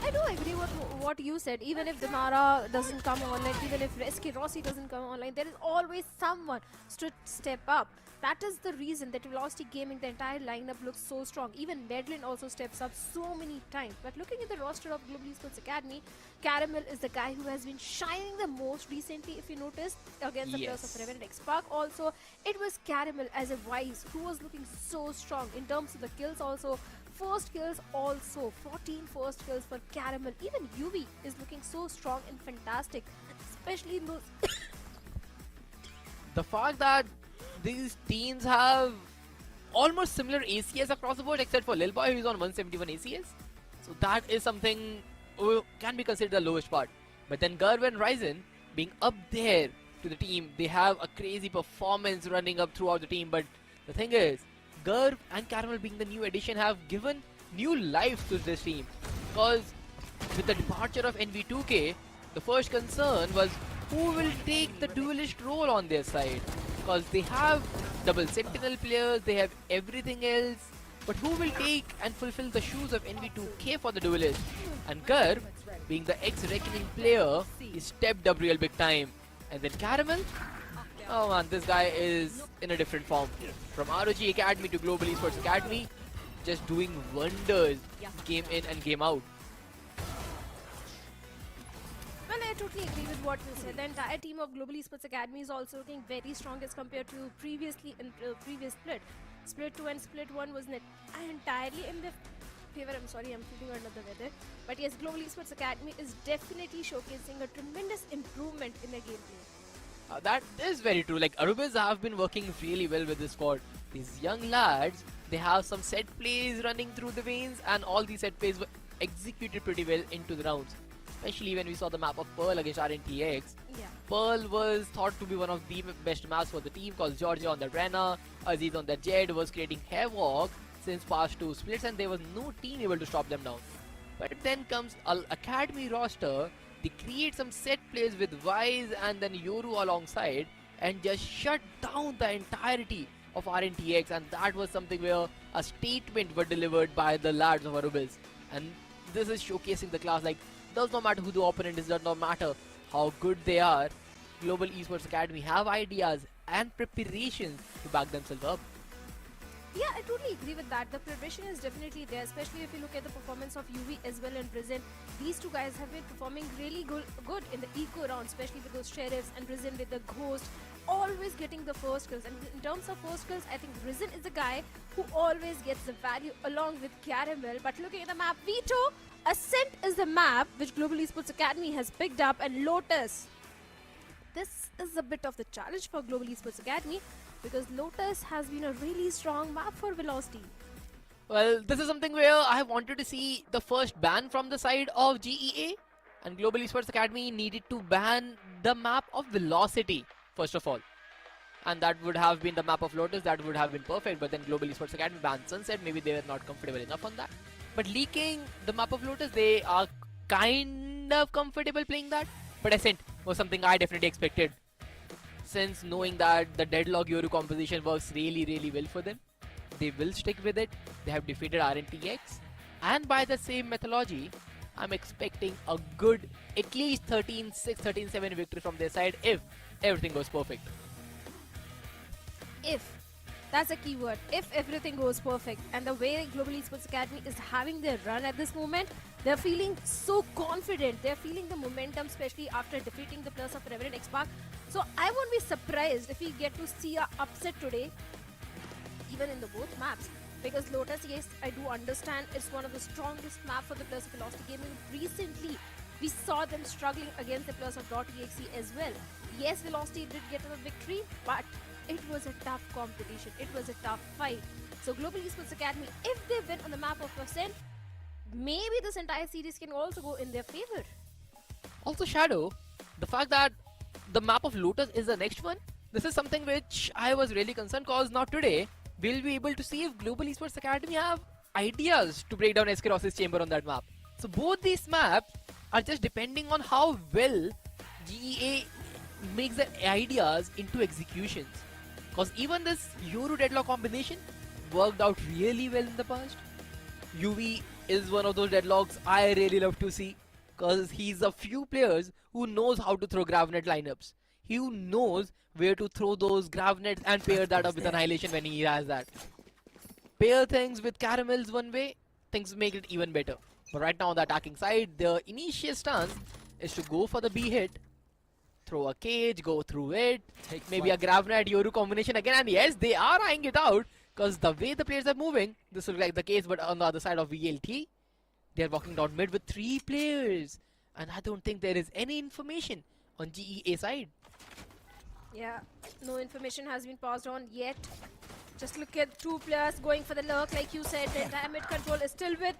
I do agree with what you said. Even if Damara doesn't come online, even if Reski Rossi doesn't come online, there is always someone to step up. That is the reason that Velocity Gaming, the entire lineup looks so strong. Even Medlin also steps up so many times. But looking at the roster of Global Esports Academy, Caramel is the guy who has been shining the most recently, if you noticed, against the players of Revenant XSpark. Also, it was Caramel as a Wise who was looking so strong in terms of the kills also. First kills also, 14 first kills for Caramel. Even UV is looking so strong and fantastic, especially in those... The fact that these teams have almost similar ACS across the board, except for Lil Boy, who is on 171 ACS. So that is something can be considered the lowest part. But then Garv and Ryzen being up there to the team. They have a crazy performance running up throughout the team, but the thing is, Garv and Caramel being the new addition have given new life to this team. Because with the departure of NV2K, the first concern was who will take the duelist role on their side. Because they have double sentinel players, they have everything else, but who will take and fulfill the shoes of NV2K for the duelist? And Garv, being the ex-reckoning player, he stepped up real big time. And then Caramel, oh man, this guy is in a different form. From ROG Academy to Global Esports Academy, just doing wonders game in and game out. Well, I totally agree with what you said. The entire team of Global Esports Academy is also looking very strong as compared to previously in previous split. Split 2 and Split 1 was entirely in the favor. I'm sorry, I'm feeling under the weather. But yes, Global Esports Academy is definitely showcasing a tremendous improvement in their gameplay. That is very true. Like, Arubis have been working really well with this squad. These young lads, they have some set plays running through the veins, and all these set plays were executed pretty well into the rounds. Especially when we saw the map of Pearl against RNTX. Yeah. Pearl was thought to be one of the best maps for the team, because Georgia on the Rena, Aziz on the Jed was creating havoc since past 2 splits, and there was no team able to stop them down. But then comes Al Academy roster. They create some set plays with Wise and then Yoru alongside, and just shut down the entirety of RNTX, and that was something where a statement were delivered by the lads of Arubis. And this is showcasing the class. Like, does not matter who the opponent is, does not matter how good they are. Global Esports Academy have ideas and preparations to back themselves up. Yeah, I totally agree with that. The preparation is definitely there, especially if you look at the performance of UV as well and Risen. These two guys have been performing really good in the eco round, especially with those sheriffs, and Risen with the ghost, always getting the first kills. And in terms of first kills, I think Risen is the guy who always gets the value along with Caramel. But looking at the map, Vito, Ascent is the map which Global Esports Academy has picked up, and Lotus. This is a bit of the challenge for Global Esports Academy, because Lotus has been a really strong map for Velocity. Well, this is something where I wanted to see the first ban from the side of GEA, and Global Esports Academy needed to ban the map of Velocity first of all, and that would have been the map of Lotus. That would have been perfect, but then Global Esports Academy banned Sunset. Maybe they were not comfortable enough on that, but leaking the map of Lotus, they are kind of comfortable playing that. But Ascent was something I definitely expected, since knowing that the Deadlock Yoru composition works really well for them. They will stick with it. They have defeated RNTX, and by the same methodology, I'm expecting a good at least 13-6, 13-7 victory from their side if everything goes perfect. If. That's a key word. If everything goes perfect. And the way Global Esports Academy is having their run at this moment, they're feeling so confident. They're feeling the momentum, especially after defeating the players of Revenant XSpark. So I won't be surprised if we get to see a upset today, even in the both maps. Because Lotus, yes, I do understand it's one of the strongest maps for the players of Velocity Gaming. Recently, we saw them struggling against the players of .exe as well. Yes, Velocity did get a victory, but it was a tough competition. It was a tough fight. So Global Esports Academy, if they win on the map of Ascent, maybe this entire series can also go in their favor. Also, Shadow, the fact that the map of Lotus is the next one, this is something which I was really concerned, because now today we'll be able to see if Global Esports Academy have ideas to break down Eskeros' chamber on that map. So both these maps are just depending on how well GEA makes the ideas into executions. Because even this Yoru Deadlock combination worked out really well in the past. UV is one of those deadlocks I really love to see, because he's a few players who knows how to throw Gravnet lineups. He knows where to throw those Gravnets and pair that up with Annihilation when he has that. Pair things with Caramels one way, things make it even better. But right now on the attacking side, the initial stance is to go for the B hit, throw a cage, go through it, maybe a Gravnet Yoru combination again, and yes, they are eyeing it out, because the way the players are moving, this looks like the case. But on the other side of VLT, they are walking down mid with 3 players, and I don't think there is any information on GEA side. Yeah, no information has been passed on yet. Just look at two players going for the lurk, like you said. The entire mid control is still with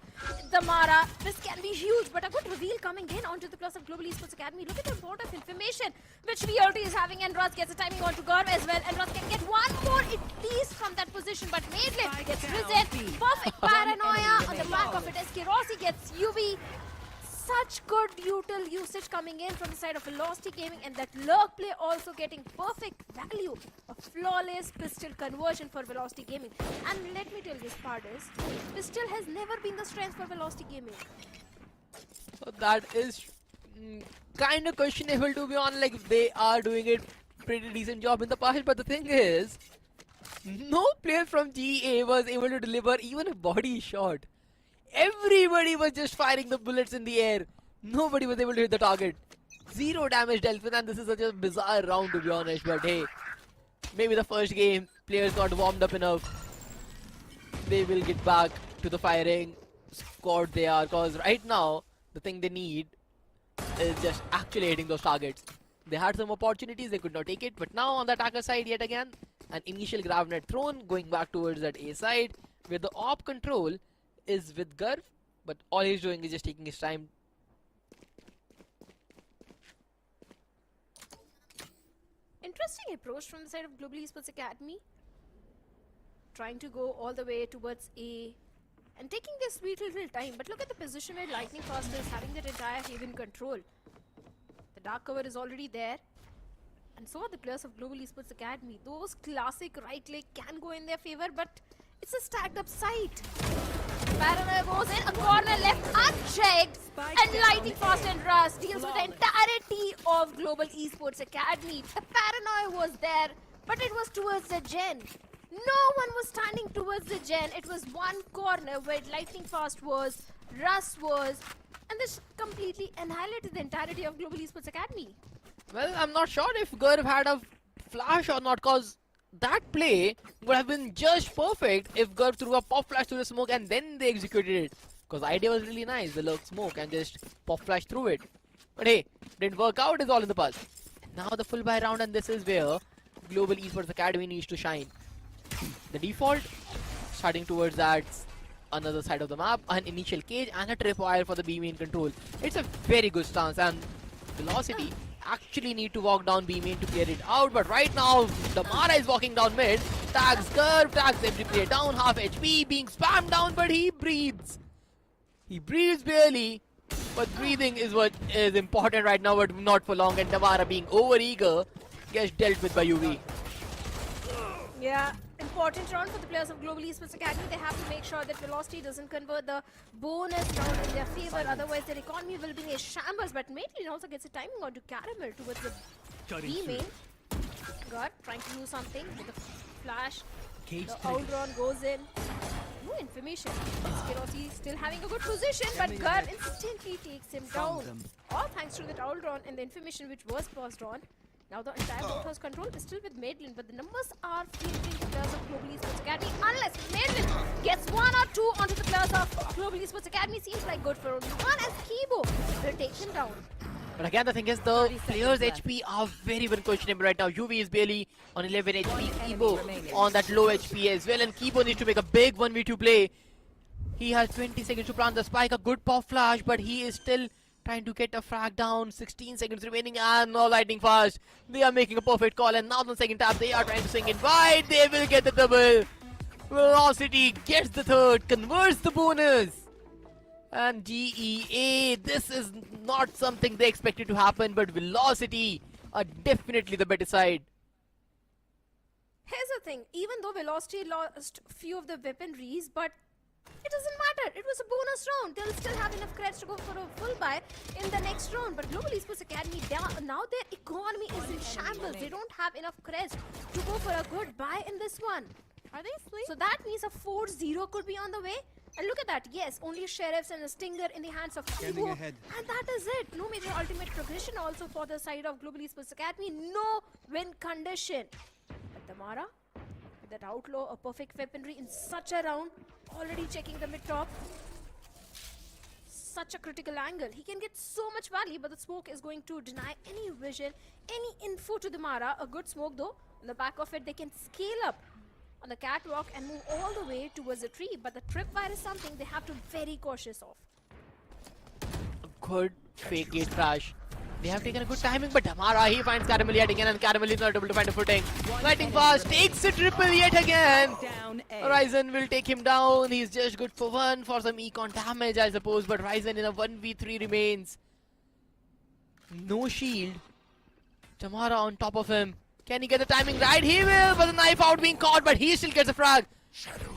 Damara. This can be huge, but a good reveal coming in onto the plus of Global Esports Academy. Look at the amount of information which VLT is having, and Ross gets a timing onto Garv as well, and Ross can get one more at least from that position, but Maidlin gets risen. Perfect paranoia on the back of it. SK Rossi gets UV. Such good util usage coming in from the side of Velocity Gaming, and that lurk play also getting perfect value. A flawless pistol conversion for Velocity Gaming. And let me tell you this part is, pistol has never been the strength for Velocity Gaming. So that is kind of questionable, to be honest. Like, they are doing a pretty decent job in the past, but the thing is, no player from GA was able to deliver even a body shot. Everybody was just firing the bullets in the air. Nobody was able to hit the target. Zero damage dealt with, and this is such a bizarre round, to be honest. But hey, maybe the first game, players got warmed up enough. They will get back to the firing squad they are, because right now, the thing they need is just actually hitting those targets. They had some opportunities, they could not take it. But now on the attacker side, yet again, an initial grav net thrown, going back towards that A side, where the op control is with Garv, but all he's doing is just taking his time. Interesting approach from the side of Global Esports Academy. Trying to go all the way towards A and taking their sweet little time. But look at the position where Lightning Fast is having that entire haven control. The dark cover is already there. And so are the players of Global Esports Academy. Those classic right leg can go in their favor, but it's a stacked up site. Paranoia goes in, a corner left unchecked, and Lightning Fast and Russ deals with the entirety of Global Esports Academy. The paranoia was there, but it was towards the gen. No one was standing towards the gen. It was one corner where Lightning Fast was, Russ was, and this completely annihilated the entirety of Global Esports Academy. Well, I'm not sure if Garv had a flash or not, cause that play would have been just perfect if Garv threw a pop flash through the smoke and then they executed it. Because the idea was really nice, the lurk smoke and just pop flash through it. But hey, didn't work out, it's all in the past. Now the full buy round, and this is where Global Esports Academy needs to shine. The default, starting towards that another side of the map, an initial cage and a tripwire for the B main control. It's a very good stance, and Velocity actually need to walk down B main to clear it out, but right now Damara is walking down mid, tags Garv, tags every player down, half HP, being spammed down, but he breathes. He breathes barely, but breathing is what is important right now, but not for long, and Damara being over-eager gets dealt with by UV. Yeah, important round for the players of Global Esports Academy. They have to make sure that Velocity doesn't convert the bonus round in their favor, otherwise their economy will be in a shambles. But Maidlin also gets a timing onto Caramel towards the B main. God, trying to do something with the flash. The Outrun goes in. No information. Rossi still having a good position, but Garv instantly takes him down. All thanks to that Outrun and the information which was passed on. Now the entire boathouse control is still with Maidlin, but the numbers are favoring the players of Global Esports Academy. Unless Maidlin gets one or two onto the players of Global Esports Academy, seems like good for only one, as Kibo will take him down. But again, the thing is, the players' HP are very questionable right now. UV is barely on 11 HP, Kibo on that low HP as well, and Kibo needs to make a big 1v2 play. He has 20 seconds to plant the spike, a good pop flash, but he is still trying to get a frag down. 16 seconds remaining, and no Lightning Fast. They are making a perfect call, and now on the second tap, they are trying to swing it wide. They will get the double. Velocity gets the third, converts the bonus. And GEA, this is not something they expected to happen, but Velocity are definitely the better side. Here's the thing, even though Velocity lost few of the weaponries, but it doesn't matter. It was a bonus round. They'll still have enough credits to go for a full buy in the next round. But Global Esports Academy, now their economy is in shambles. They don't have enough credits to go for a good buy in this one. Are they asleep? So that means a 4-0 could be on the way. And look at that. Yes, only Sheriffs and a Stinger in the hands of Kibo. And that is it. No major ultimate progression also for the side of Global Esports Academy. No win condition. But Damara, with that Outlaw, a perfect weaponry in such a round. Already checking the mid top. Such a critical angle. He can get so much value, but the smoke is going to deny any vision, any info to Damara. A good smoke though. On the back of it, they can scale up on the catwalk and move all the way towards the tree. But the tripwire is something they have to be very cautious of. Good fake gate crash. They have taken a good timing, but Damara, he finds Caramel yet again, and Caramel is not able to find a footing. Lightning Fast takes the triple yet again. Down A. Ryzen will take him down. He's just good for one for some econ damage, I suppose, but Ryzen in a 1v3 remains. No shield. Tamara on top of him. Can he get the timing right? He will, but the knife out being caught, but he still gets a frag.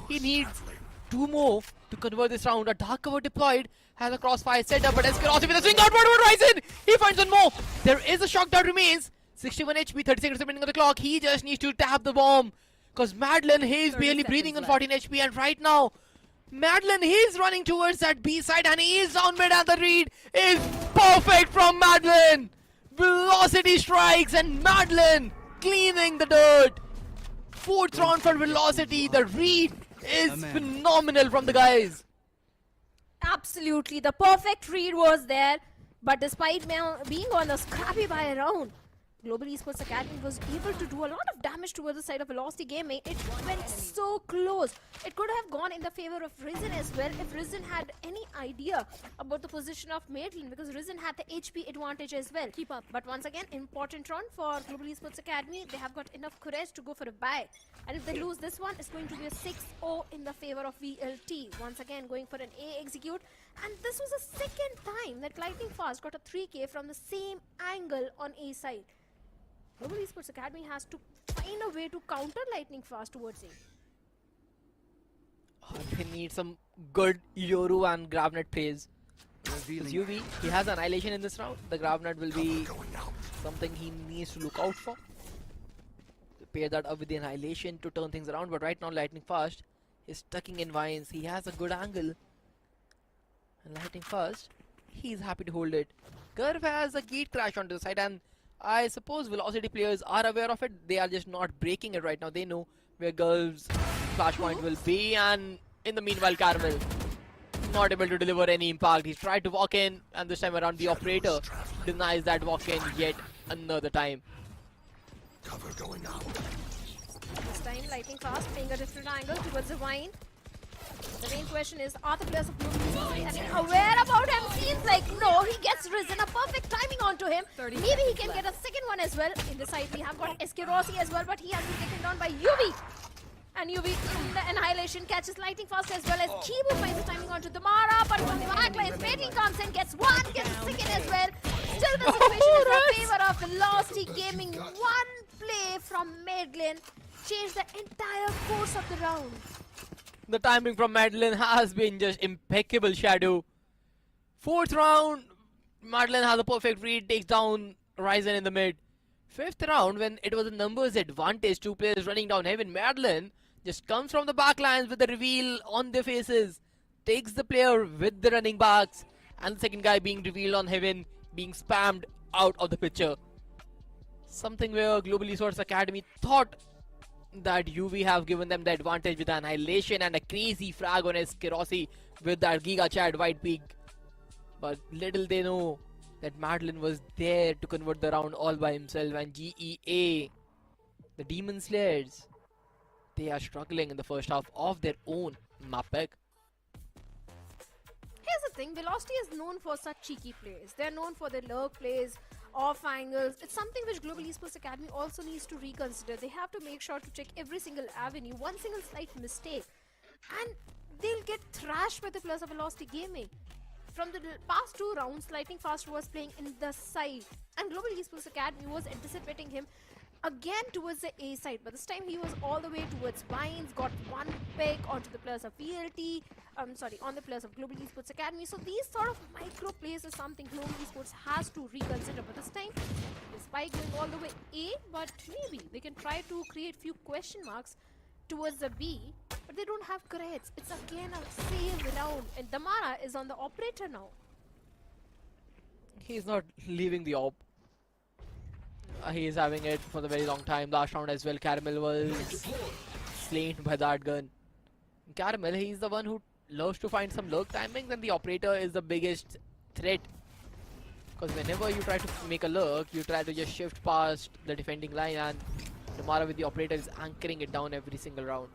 He needs 2 more to convert this round. A dark cover deployed, has a crossfire set up, but Escarossi with a swing outward over Ryzen. He finds one more. There is a shock that remains. 61 HP, 30 seconds remaining on the clock. He just needs to tap the bomb. Because Madeline, he's barely breathing on 14 HP, and right now, Madeline, he's running towards that B side, and he is down mid, and the read is perfect from Madeline. Velocity strikes, and Madeline cleaning the dirt. 4th round for Velocity. The read is phenomenal from the guys. Absolutely, the perfect read was there, but despite being on a scrappy by a round, Global Esports Academy was able to do a lot of damage towards the side of Velocity Gaming. It went so close. It could have gone in the favor of Risen as well if Risen had any idea about the position of Madeline, because Risen had the HP advantage as well. Keep up. But once again, important round for Global Esports Academy. They have got enough courage to go for a buy. And if they lose this one, it's going to be a 6-0 in the favor of VLT. Once again, going for an A execute. And this was the second time that Lightning Fast got a 3K from the same angle on A side. Global Esports Academy has to find a way to counter Lightning Fast towards A. Oh, they need some good Yoru and Gravnet plays. Because UV, he has Annihilation in this round. The Gravnet will be something he needs to look out for. Pair that up with the Annihilation to turn things around. But right now, Lightning Fast is tucking in vines. He has a good angle. And Lightning Fast, he's happy to hold it. Curve has a gate crash onto the side, and I suppose Velocity players are aware of it. They are just not breaking it right now. They know where Gulf's flashpoint will be, and in the meanwhile, Caramel not able to deliver any impact. He's tried to walk in, and this time around the operator denies that walk in yet another time. Cover going out. This time, Lightning Fast playing a different angle towards the vine. The main question is, are the players of Blue aware about him? Seems like no, he gets Risen, a perfect timing onto him. Maybe he can get a second one as well. In the side, we have got Escarossi as well, but he has been taken down by UV. And UV in the Annihilation catches Lightning Fast as well as Chibu finds the timing onto Damara, but from the backlines, Madeline comes in, gets one, gets a second as well. Still the situation is in favor of Velocity Gaming. One play from Madeline changed the entire course of the round. The timing from Madeline has been just impeccable, Shadow. 4th round, Madeline has a perfect read, takes down Ryzen in the mid. 5th round, when it was a numbers advantage, 2 players running down heaven, Madeline just comes from the backlines with the reveal on their faces, takes the player with the running backs, and the second guy being revealed on heaven, being spammed out of the picture. Something where Global Esports Academy thought that UV have given them the advantage with Annihilation and a crazy frag on Escarossi with that Giga Chad White Peak. But little they know that Madeline was there to convert the round all by himself, and GEA, the Demon Slayers, they are struggling in the first half of their own map pick. Here's the thing, Velocity is known for such cheeky plays. They're known for their lurk plays, off angles. It's something which Global Esports Academy also needs to reconsider. They have to make sure to check every single avenue. One single slight mistake and they'll get thrashed by the players of Velocity Gaming. From the past 2 rounds, Lightning Fast was playing in the side and Global Esports Academy was anticipating him again towards the A side, but this time he was all the way towards Vines, got one pick onto the players of VLT, on the players of Global Esports Academy. So these sort of micro plays is something Global Esports has to reconsider. But this time, despite going all the way A, but maybe they can try to create few question marks towards the B, but they don't have crates. It's again a same round, and Damara is on the operator now. He's not leaving the op. He is having it for the very long time. Last round as well, Caramel was slain by that gun. Caramel, he's the one who loves to find some lurk timings, and the operator is the biggest threat. Because whenever you try to make a lurk, you try to just shift past the defending line, and Damara with the operator is anchoring it down every single round.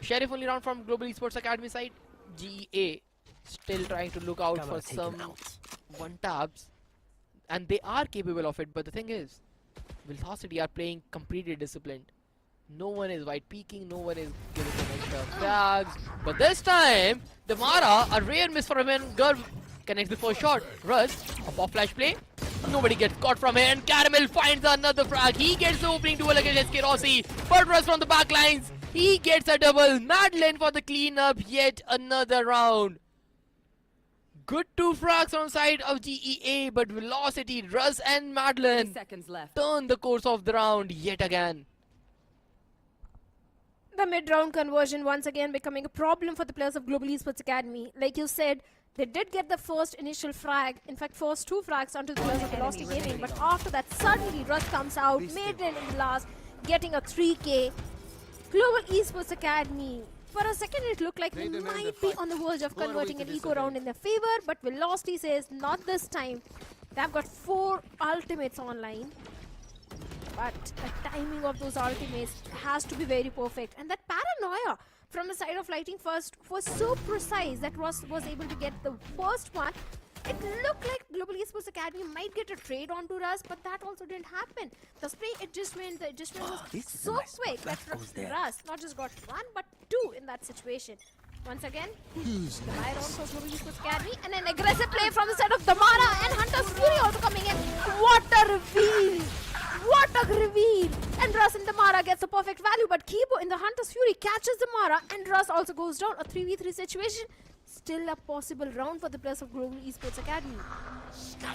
Sheriff only round from Global Esports Academy side. GEA still trying to look out for some one taps, and they are capable of it. But the thing is, Velocity are playing completely disciplined. No one is white peeking, no one is giving them extra frags. But this time, Damara, a rare miss for him, and Gurv connects the first shot. Rush, a pop flash play. Nobody gets caught from here, and Caramel finds another frag. He gets the opening duel against SK Rossi. But Rush from the back lines. He gets a double. Madeline for the cleanup. Yet another round. Good 2 frags on side of GEA, but Velocity, Russ and Madeline 30 seconds left. turn the course of the round yet again. The mid-round conversion once again becoming a problem for the players of Global Esports Academy. Like you said, they did get the first initial frag, in fact first 2 frags onto the players of Velocity Gaming, but after that suddenly Russ comes out, Maiden in the last, getting a 3k. Global Esports Academy, for a second it looked like they might be on the verge of converting an eco round in their favor, but Velocity says not this time. They've got 4 ultimates online. But the timing of those ultimates has to be very perfect. And that paranoia from the side of Lighting First was so precise that Ross was able to get the first one. It looked like Global Esports Academy might get a trade onto Russ, but that also didn't happen. The spray adjustment, the adjustment was so quick that Russ not just got 1 but 2 in that situation. Once again, the buy round for Global Esports Academy, and an aggressive play from the side of Damara, and Hunter's Fury also coming in. What a reveal! What a reveal! And Russ and Damara gets a perfect value, but Kibo in the Hunter's Fury catches Damara, and Russ also goes down. A 3v3 situation. Still a possible round for the players of Global Esports Academy.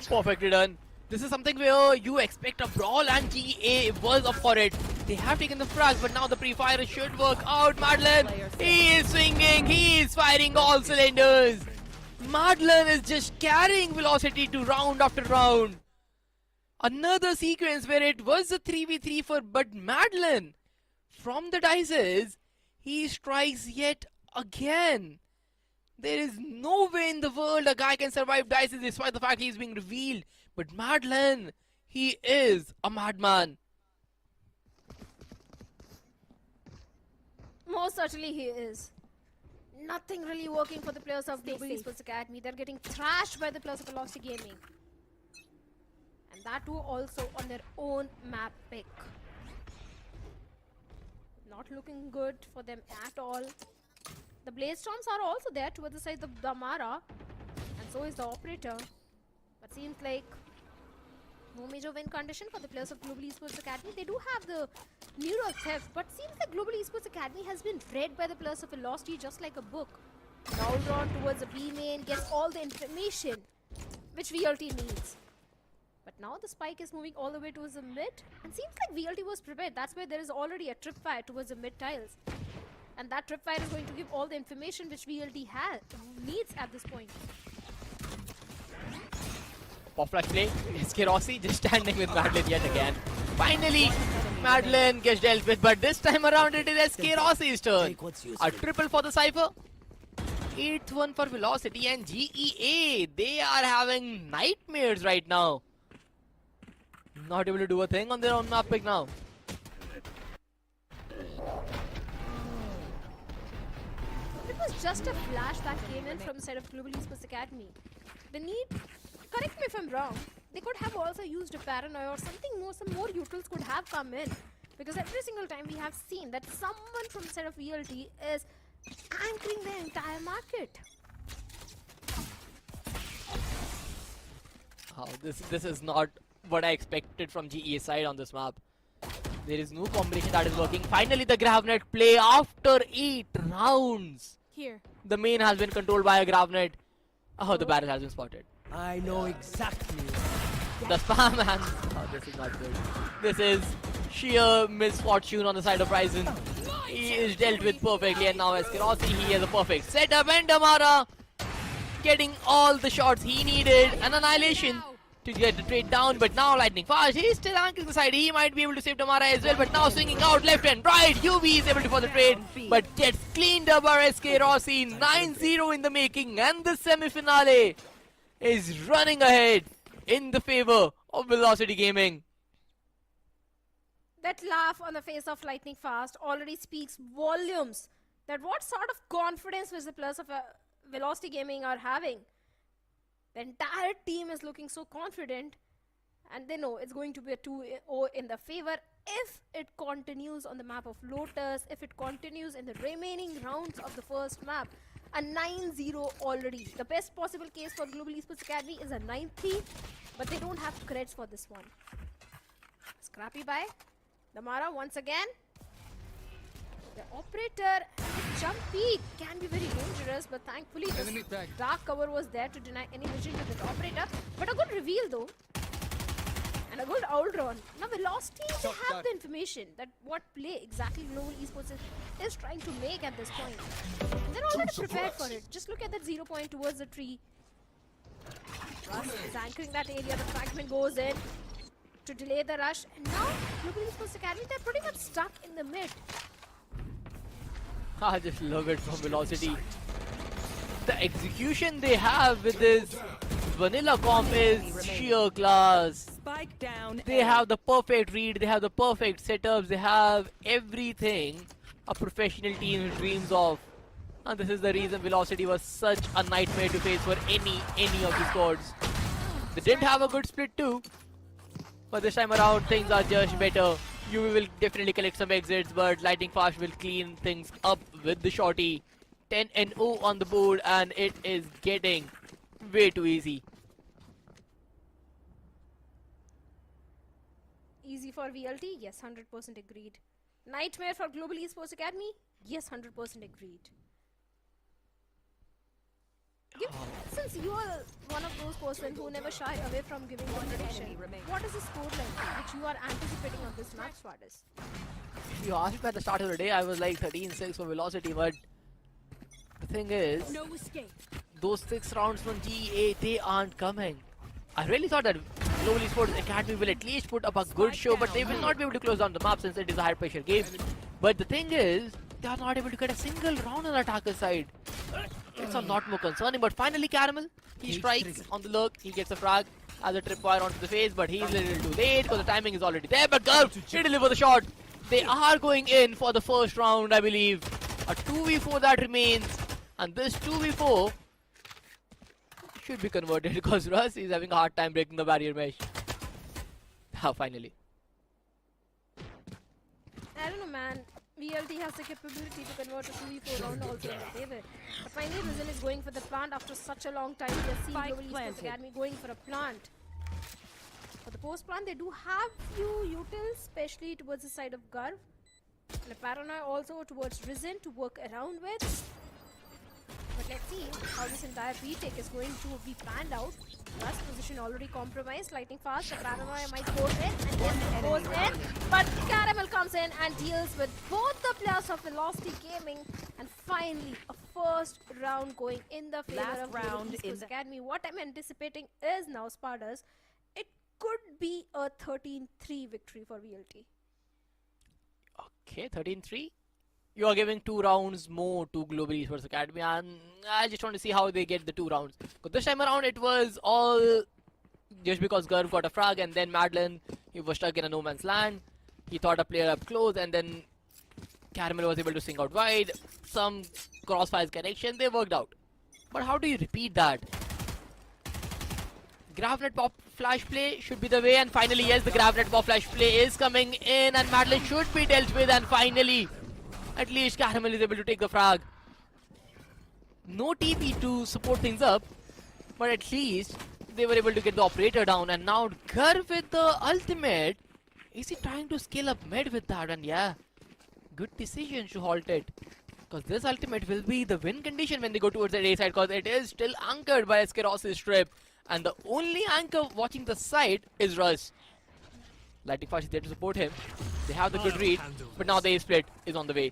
Perfectly done. This is something where you expect a brawl, and GA was up for it. They have taken the frag, but now the pre-fire should work out. Madeline, he is swinging, he is firing all cylinders. Madeline is just carrying Velocity to round after round. Another sequence where it was a 3v3 for but Madeline. From the dices, he strikes yet again. There is no way in the world a guy can survive dices despite the fact he is being revealed. But Madeline, he is a madman. Most certainly he is. Nothing really working for the players of Global Esports Academy. They're getting thrashed by the players of Velocity Gaming. And that too also on their own map pick. Not looking good for them at all. The Blaze Storms are also there towards the side of Damara. And so is the Operator. But seems like no major win condition for the players of Global Esports Academy. They do have the Neural Theft, but seems like Global Esports Academy has been read by the players of Velocity just like a book. Now drawn towards the B main, gets all the information which VLT needs. But now the spike is moving all the way towards the mid, and seems like VLT was prepared. That's why there is already a tripwire towards the mid tiles. And that tripwire is going to give all the information which VLT needs at this point. Pop flash play. SK Rossi just standing with Madeline yet again. Finally, Madeline gets dealt with, but this time around it is SK Rossi's turn. A triple for the Cypher. 8th one for Velocity, and GEA, they are having nightmares right now. Not able to do a thing on their own map pick now. It was just a flash that came in from the side of Global Esports Academy. They need, correct me if I'm wrong, they could have also used a paranoia or something more, some more utils could have come in. Because every single time we have seen that someone from the side of VLT is anchoring the entire market. Oh, this is not what I expected from GEA side on this map. There is no combination that is working. Finally, the Gravnet play after 8 rounds. Here. The main has been controlled by a Gravnet. Oh, the barrel has been spotted. I know exactly. The spam and oh, this is not good. This is sheer misfortune on the side of Ryzen. He is dealt with perfectly, and now SK Rossi, he has a perfect setup, and Damara getting all the shots he needed. An annihilation to get the trade down, but now Lightning Fast, he's still anchoring the side. He might be able to save Damara as well, but now swinging out left and right. UV is able to for the trade, but gets cleaned up by SK Rossi. 9-0 in the making, and the semi-finale is running ahead in the favor of Velocity Gaming. That laugh on the face of Lightning Fast already speaks volumes that what sort of confidence which the players of Velocity Gaming are having. The entire team is looking so confident, and they know it's going to be a 2-0 in the favor if it continues on the map of Lotus, if it continues in the remaining rounds of the first map. A 9-0 already. The best possible case for Global Esports Academy is a 9-3, but they don't have credits for this one. Scrappy by Damara once again. The operator jump peak can be very dangerous, but thankfully the dark cover was there to deny any vision to the operator. But a good reveal though, and a good outrun. Now Velocity, they have the information that what play exactly Global Esports is trying to make at this point. They're already prepared for it. Just look at that 0 point towards the tree. Russ is anchoring that area. The fragment goes in to delay the rush, and now Global Esports Academy, they're pretty much stuck in the mid. I just love it from Velocity. The execution they have with this vanilla comp is sheer class. Spike down. They have the perfect read, they have the perfect setups, they have everything a professional team dreams of. And this is the reason Velocity was such a nightmare to face for any of the squads. They didn't have a good split too, but this time around things are just better. You will definitely collect some exits, but Lightning Fast will clean things up with the shorty. 10-0 on the board, and it is getting way too easy. Easy for VLT? Yes, 100% agreed. Nightmare for Global Esports Academy? Yes, 100% agreed. Since you are one of those persons who never shy away from giving one prediction, what is the score line which you are anticipating on this match, Swadis? You asked me at the start of the day, I was like 13-6 for Velocity, but the thing is, No escape. those 6 rounds from GA, they aren't coming. I really thought that Global Esports Academy will at least put up a good show, but they will not be able to close down the map since it is a high pressure game. But the thing is, they are not able to get a single round on the attacker side. It's a lot more concerning, but finally Caramel, he strikes on the look, he gets a frag as a tripwire onto the face, but he's a little too late because the timing is already there. But Gurv, he delivers the shot. They are going in for the first round, I believe. A 2v4 that remains, and this 2v4 should be converted because Russ is having a hard time breaking the barrier mesh. Finally. I don't know, man. VLT has the capability to convert a 2v4 round also in the favor. But finally, Rizin is going for the plant after such a long time. We have seen Global Esports Academy going for a plant. For the post plant, they do have few utils, especially towards the side of Gurv. And a Paranoia also towards Rizin to work around with. But let's see how this entire retake is going to be planned out. Russ position already compromised. Lightning Fast. The Paranoia might go in, and yes, it goes in. But Caramel comes in and deals with both the players of Velocity Gaming. And finally, a first round going in the favor Last of Global round Esports is Academy. What I'm anticipating is now Spardas. It could be a 13-3 victory for VLT. Okay, 13-3. You are giving 2 rounds more to Global Esports Academy, and I just want to see how they get the 2 rounds. Because this time around it was all just because Gurv got a frag, and then Madeline, he was stuck in a no man's land. He thought a player up close, and then Caramel was able to sing out wide. Some crossfire connection, they worked out. But how do you repeat that? Gravnet pop flash play should be the way, and finally yes, the Gravnet pop flash play is coming in, and Madeline should be dealt with, and finally at least Caramel is able to take the frag. No TP to support things up, but at least they were able to get the operator down. And now Gurv with the ultimate. Is he trying to scale up mid with that? And yeah, good decision to halt it. Because this ultimate will be the win condition when they go towards the A side, because it is still anchored by Eskeros's strip. And the only anchor watching the side is Russ. Lightning Fast is there to support him. They have the good read, but now the A split is on the way.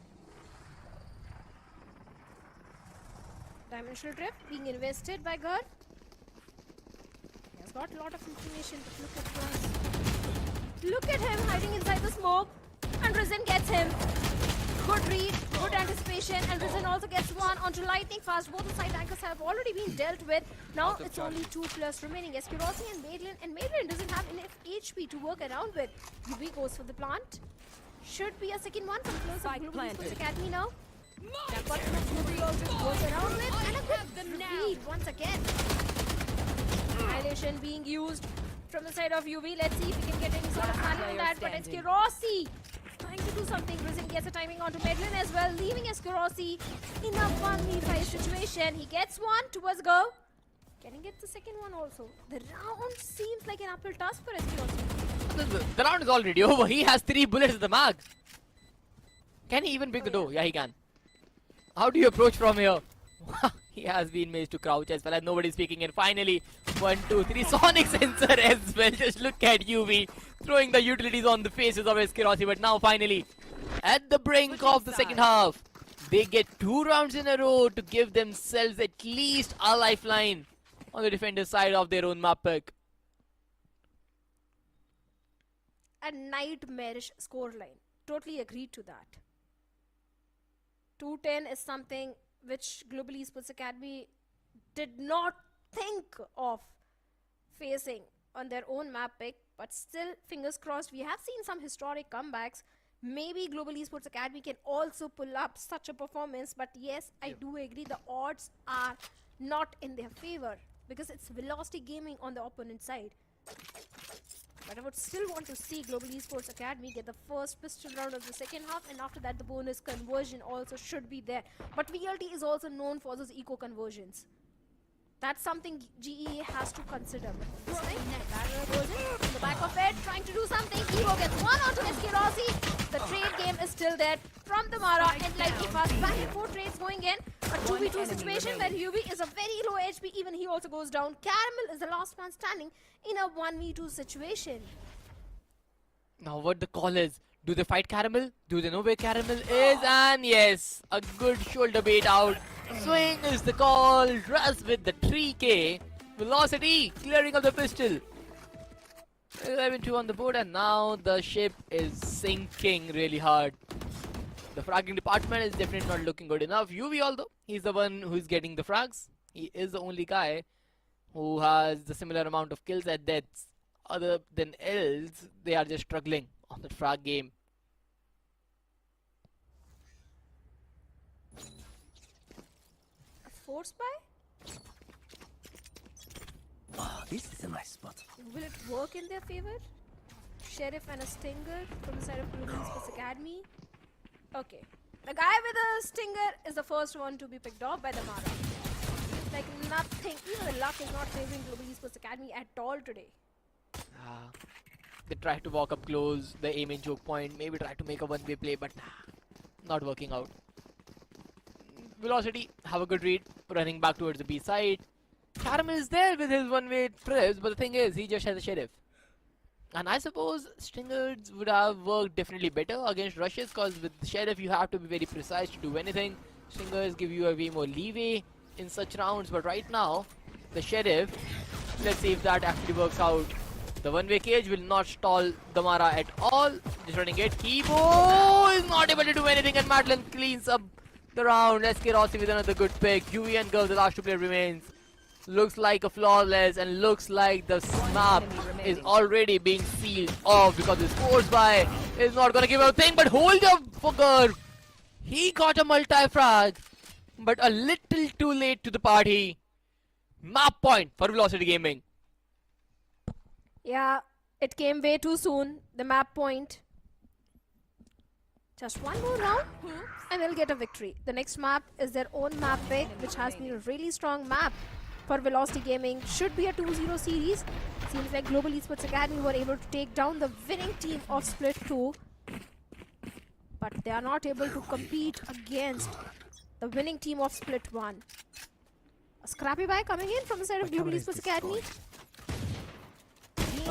Dimensional Drift being invested by Gurv. He has got a lot of information, but look at Russ. Look at him hiding inside the smoke, and Rizin gets him. Good read, good anticipation, and Rizin also gets one onto Lightning Fast. Both the side anchors have already been dealt with. Now it's only 2 players remaining. Eskerosi and Madeline doesn't have enough HP to work around with. UV goes for the plant. Should be a second one from close of Global Esports Academy now. They've got enough UV also to work around with, and a good read once again. Annihilation being used from the side of UV. Let's see if we can get any sort of value on that, but it's Kirossi trying to do something. Risen gets a timing onto Medlin as well, leaving Eskurossi in a 1v5 situation. He gets one towards go. Can he get the second one also? The round seems like an uphill task for Eskurossi. The round is already over. He has 3 bullets at the mag. Can he even break the door? Yeah, he can. How do you approach from here? He has been made to crouch as well, and nobody's speaking in. Finally, 1, 2, 3. Sonic sensor as well. Just look at UV throwing the utilities on the faces of Eskurossi. But now finally, at the brink of the second half, they get 2 rounds in a row to give themselves at least a lifeline on the defender's side of their own map pick. A nightmarish scoreline. Totally agreed to that. 210 is something which Global Esports Academy did not think of facing on their own map pick, but still, fingers crossed, we have seen some historic comebacks. Maybe Global Esports Academy can also pull up such a performance, but yes, I do agree the odds are not in their favor because it's Velocity Gaming on the opponent side. But I would still want to see Global Esports Academy get the first pistol round of the second half, and after that the bonus conversion also should be there. But VLT is also known for those eco conversions. That's something GEA has to consider. But this time, Barrier goes in the back of it, trying to do something. Evo gets one onto Eskurossi. The trade game is still there from the Mara, and like fast back and forth trades going in. A 2v2 situation where UV is a very low HP, even he also goes down. Caramel is the last man standing in a 1v2 situation. Now what the call is, do they fight Caramel? Do they know where Caramel is? And yes, a good shoulder bait out. Swing is the call. Russ with the 3k. Velocity clearing of the pistol. 11-2 on the board, and now the ship is sinking really hard. The fragging department is definitely not looking good enough. UV, although he's the one who's getting the frags, he is the only guy who has the similar amount of kills and deaths. Other than else, they are just struggling on the frag game. A force buy? Oh, this is a nice spot. Will it work in their favor? Sheriff and a Stinger from the side of Global Esports Academy. Okay. The guy with a Stinger is the first one to be picked off by the Mara. Like nothing. Even the luck is not favoring Global Esports Academy at all today. They try to walk up close, the aim in choke point, maybe try to make a one-way play, but not working out. Velocity, have a good read, running back towards the B side. Caramel is there with his one-way trips, but the thing is, he just has a Sheriff. And I suppose Stingers would have worked definitely better against rushes, because with the Sheriff you have to be very precise to do anything. Stingers give you a way more leeway in such rounds, but right now, the Sheriff, let's see if that actually works out. The one-way cage will not stall the Mara at all. Just running it. Kibo is not able to do anything, and Madeline cleans up the round. Eskurossi with another good pick. Yui and Gov, the last 2 player remains. Looks like a flawless, and looks like the snap is already being sealed off because his force buy is not gonna give a thing. But hold up for Gurv. He got a multi-frag, but a little too late to the party. Map point for Velocity Gaming. Yeah, it came way too soon, the map point. Just one more round and they'll get a victory. The next map is their own map pick, which has been a really strong map for Velocity Gaming. Should be a 2-0 series. Seems like Global Esports Academy were able to take down the winning team of Split 2. But they are not able to compete against the winning team of Split 1. A scrappy buy coming in from the side of Global Esports Academy.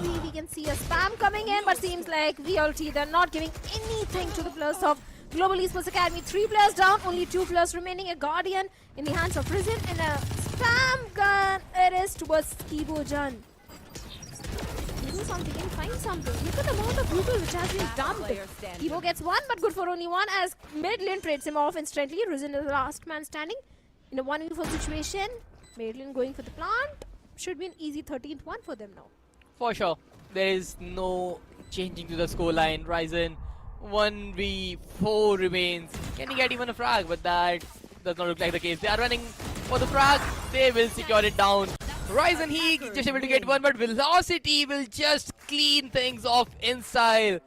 Maybe we can see a spam coming in, but seems like VLT, they're not giving anything to the players of Global Esports Academy. 3 players down, only 2 players remaining. A Guardian in the hands of Risen, and a spam gun. It is towards Kibo Jan. Do something and find something. Look at the amount of people which has been dumped. Kibo gets one, but good for only one, as mid lane trades him off instantly. Risen is the last man standing in a 1v4 situation. Mid lane going for the plant. Should be an easy 13th one for them now. For sure. There is no changing to the scoreline. Ryzen 1v4 remains. Can he get even a frag? But that does not look like the case. They are running for the frag. They will secure it down. Ryzen he just able to get one, but Velocity will just clean things off in style.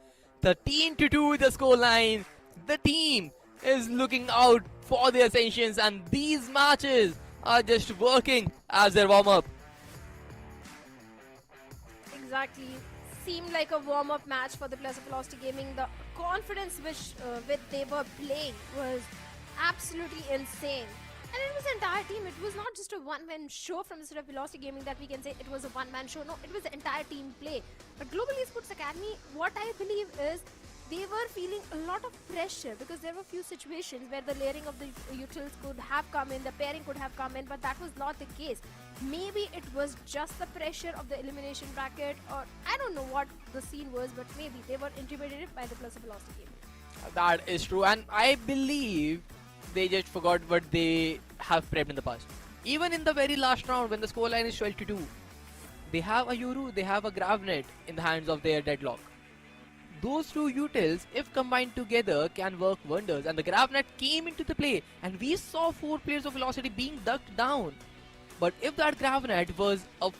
13-2 the scoreline. The team is looking out for the Ascensions, and these matches are just working as their warm-up. Exactly. Seemed like a warm-up match for the players of Velocity Gaming. The confidence which they were playing was absolutely insane. And it was the entire team. It was not just a one-man show from the side of Velocity Gaming that we can say it was a one-man show. No, it was the entire team play. But Global Esports Academy, what I believe is they were feeling a lot of pressure because there were a few situations where the layering of the utils could have come in, the pairing could have come in, but that was not the case. Maybe it was just the pressure of the elimination bracket, or I don't know what the scene was, but maybe they were intimidated by the plus of Velocity Gaming. That is true, and I believe they just forgot what they have prepped in the past. Even in the very last round, when the scoreline is 12-2, they have a Yoru, they have a Gravnet in the hands of their Deadlock. Those two utils, if combined together, can work wonders. And the Gravnet came into the play, and we saw 4 players of Velocity being ducked down. But if that Gravnet was a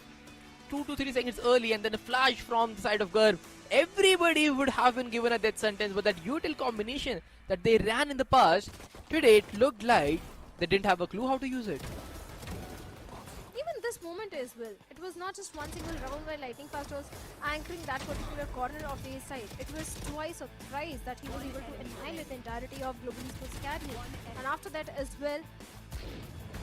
2 to 3 seconds early and then a flash from the side of Garv, everybody would have been given a death sentence. But that util combination that they ran in the past, today it looked like they didn't have a clue how to use it. Even this moment as well, it was not just one single round where Lightning Fast was anchoring that particular corner of the side. It was twice or thrice that he was able to annihilate the entirety of Global Esports Academy. And after that as well,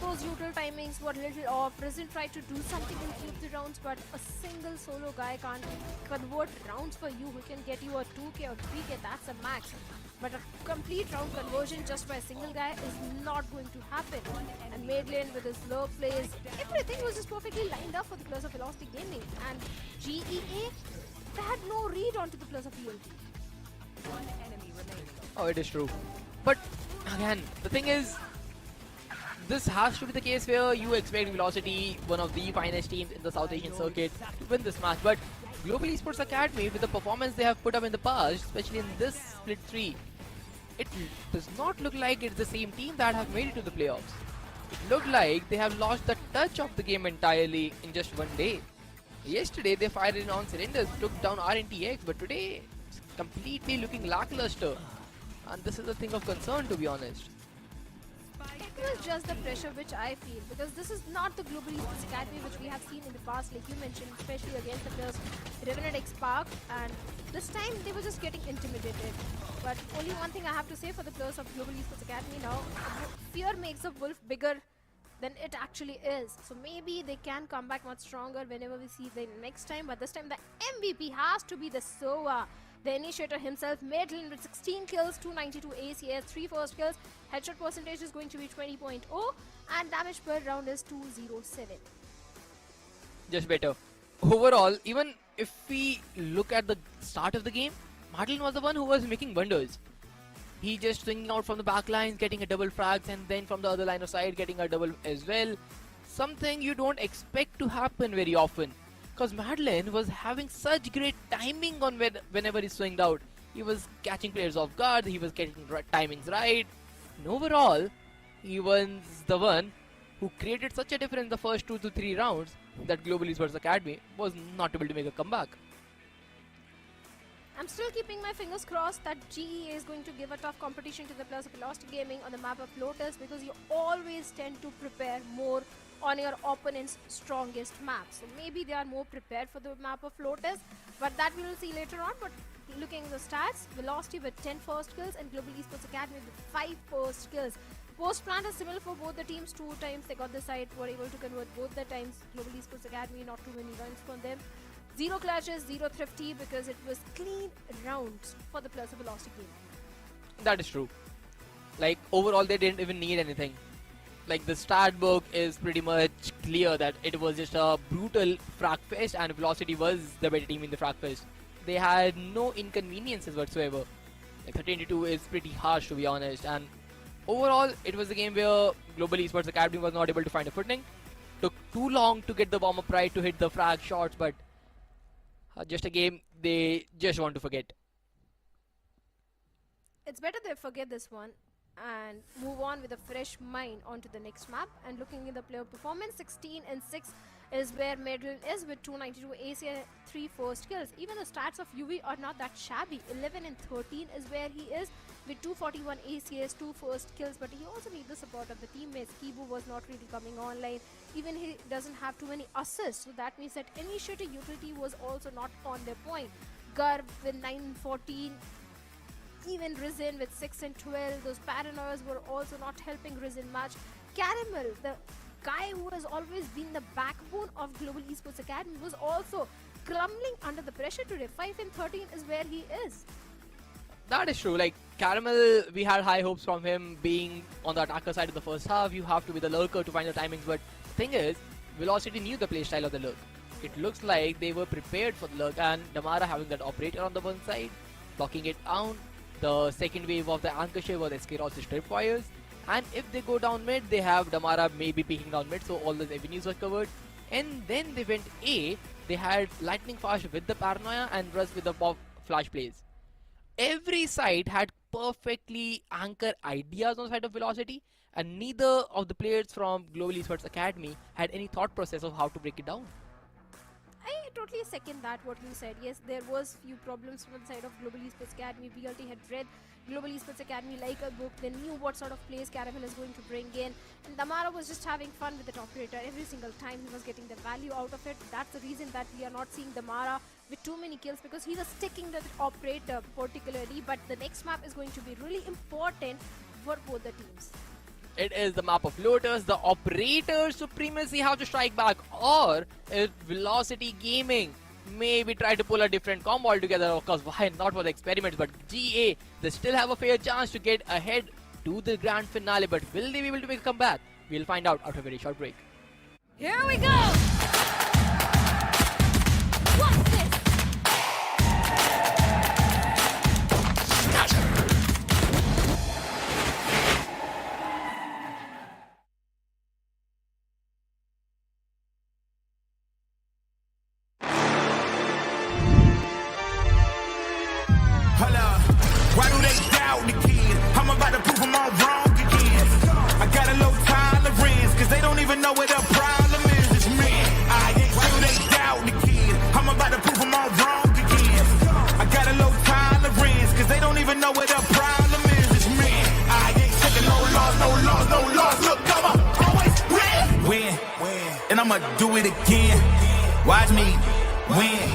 those util timings were a little off. Resin tried to do something in few of the rounds, but a single solo guy can't convert rounds for you who can get you a 2k or 3k, that's a max. But a complete round conversion just by a single guy is not going to happen. And mid lane with his low plays, everything was just perfectly lined up for the players of Velocity Gaming. And GEA, they had no read onto the players of ELT. One enemy remaining. Oh, it is true. But again, the thing is, this has to be the case where you expect Velocity, one of the finest teams in the South Asian circuit, to win this match. But Global Esports Academy, with the performance they have put up in the past, especially in this split 3, it does not look like it's the same team that have made it to the playoffs. It looked like they have lost the touch of the game entirely in just one day. Yesterday they fired in on cylinders, took down RNTX, but today it's completely looking lackluster. And this is a thing of concern, to be honest. It was just the pressure which I feel, because this is not the Global Esports Academy which we have seen in the past, like you mentioned, especially against the players Revenant XSpark, and this time they were just getting intimidated. But only one thing I have to say for the players of Global Esports Academy now, fear makes the wolf bigger than it actually is. So maybe they can come back much stronger whenever we see them next time, but this time the MVP has to be the Sova. The initiator himself, mid lane with 16 kills, 292 ACS, 3 first kills. Headshot percentage is going to be 20.0 and damage per round is 207. Just better. Overall, even if we look at the start of the game, Martin was the one who was making wonders. He just swinging out from the back lines, getting a double frags, and then from the other line of sight getting a double as well. Something you don't expect to happen very often. Because Madeline was having such great timing on whenever he swinged out. He was catching players off guard, he was getting timings right. And overall, he was the one who created such a difference in the first 2 to 3 rounds that Global Esports Academy was not able to make a comeback. I'm still keeping my fingers crossed that GEA is going to give a tough competition to the players of Velocity Gaming on the map of Lotus, because you always tend to prepare more on your opponent's strongest map. So maybe they are more prepared for the map of Lotus, but that we will see later on. But looking at the stats, Velocity with 10 first kills and Global Esports Academy with 5 first kills. Post plant is similar for both the teams. 2 times they got the side, were able to convert both the times. Global Esports Academy, not too many runs for them. 0 clashes, 0 thrifty, because it was clean rounds for the players of Velocity Gaming. That is true. Like, overall they didn't even need anything. Like, the stat book is pretty much clear that it was just a brutal frag fest and Velocity was the better team in the frag fest. They had no inconveniences whatsoever. Like, 13-2 is pretty harsh, to be honest, and overall it was a game where Global Esports Academy was not able to find a footing. Took too long to get the warm-up right to hit the frag shots, but Just a game they just want to forget. It's better they forget this one and move on with a fresh mind onto the next map. And looking at the player performance, 16 and 6 is where Medlin is with 292 AC and 3 first kills. Even the stats of UV are not that shabby. 11 and 13 is where he is with 241 ACS, 2 first kills, but he also needs the support of the teammates. Kibu was not really coming online. Even he doesn't have too many assists, so that means that initiative utility was also not on their point. Garb with 9 and 14, even Rizin with 6 and 12. Those paranoias were also not helping Rizin much. Caramel, the guy who has always been the backbone of Global Esports Academy, was also crumbling under the pressure today. 5 and 13 is where he is. That is true. Like Caramel, we had high hopes from him being on the attacker side of the first half. You have to be the lurker to find the timings, but the thing is, Velocity knew the playstyle of the lurk. It looks like they were prepared for the lurk, and Damara having that operator on the one side, blocking it down. The second wave of the anchor ship was Escaros Tripwires, and if they go down mid, they have Damara maybe peeking down mid, so all those avenues were covered. And then they went A. They had Lightning Flash with the Paranoia and Russ with the pop flash plays. Every side had perfectly anchor ideas on the side of Velocity, and neither of the players from Global Esports Academy had any thought process of how to break it down. I totally second that what you said. Yes, there was few problems from the side of Global Esports Academy. VLT had read Global Esports Academy like a book. They knew what sort of plays Caramel is going to bring in. And Damara was just having fun with the operator. Every single time he was getting the value out of it. That's the reason that we are not seeing Damara with too many kills, because he was sticking to the operator particularly. But the next map is going to be really important for both the teams. It is the map of Lotus. The operator supremacy have to strike back, or if Velocity Gaming maybe try to pull a different combo altogether. Of course, why not for the experiments? But GA, they still have a fair chance to get ahead to the grand finale. But will they be able to make a comeback? We'll find out after a very short break. Here we go! What's this? Why do they doubt the kid? I'm about to prove them all wrong again. I got a low tolerance, cause they don't even know what the problem is. It's me. Why do they doubt the kid? I'm about to prove them all wrong again. I got a low tolerance, cause they don't even know what the problem is. It's me. I ain't taking no loss, no loss, no loss. Look, I'ma always win. And I'ma do it again. Watch me win.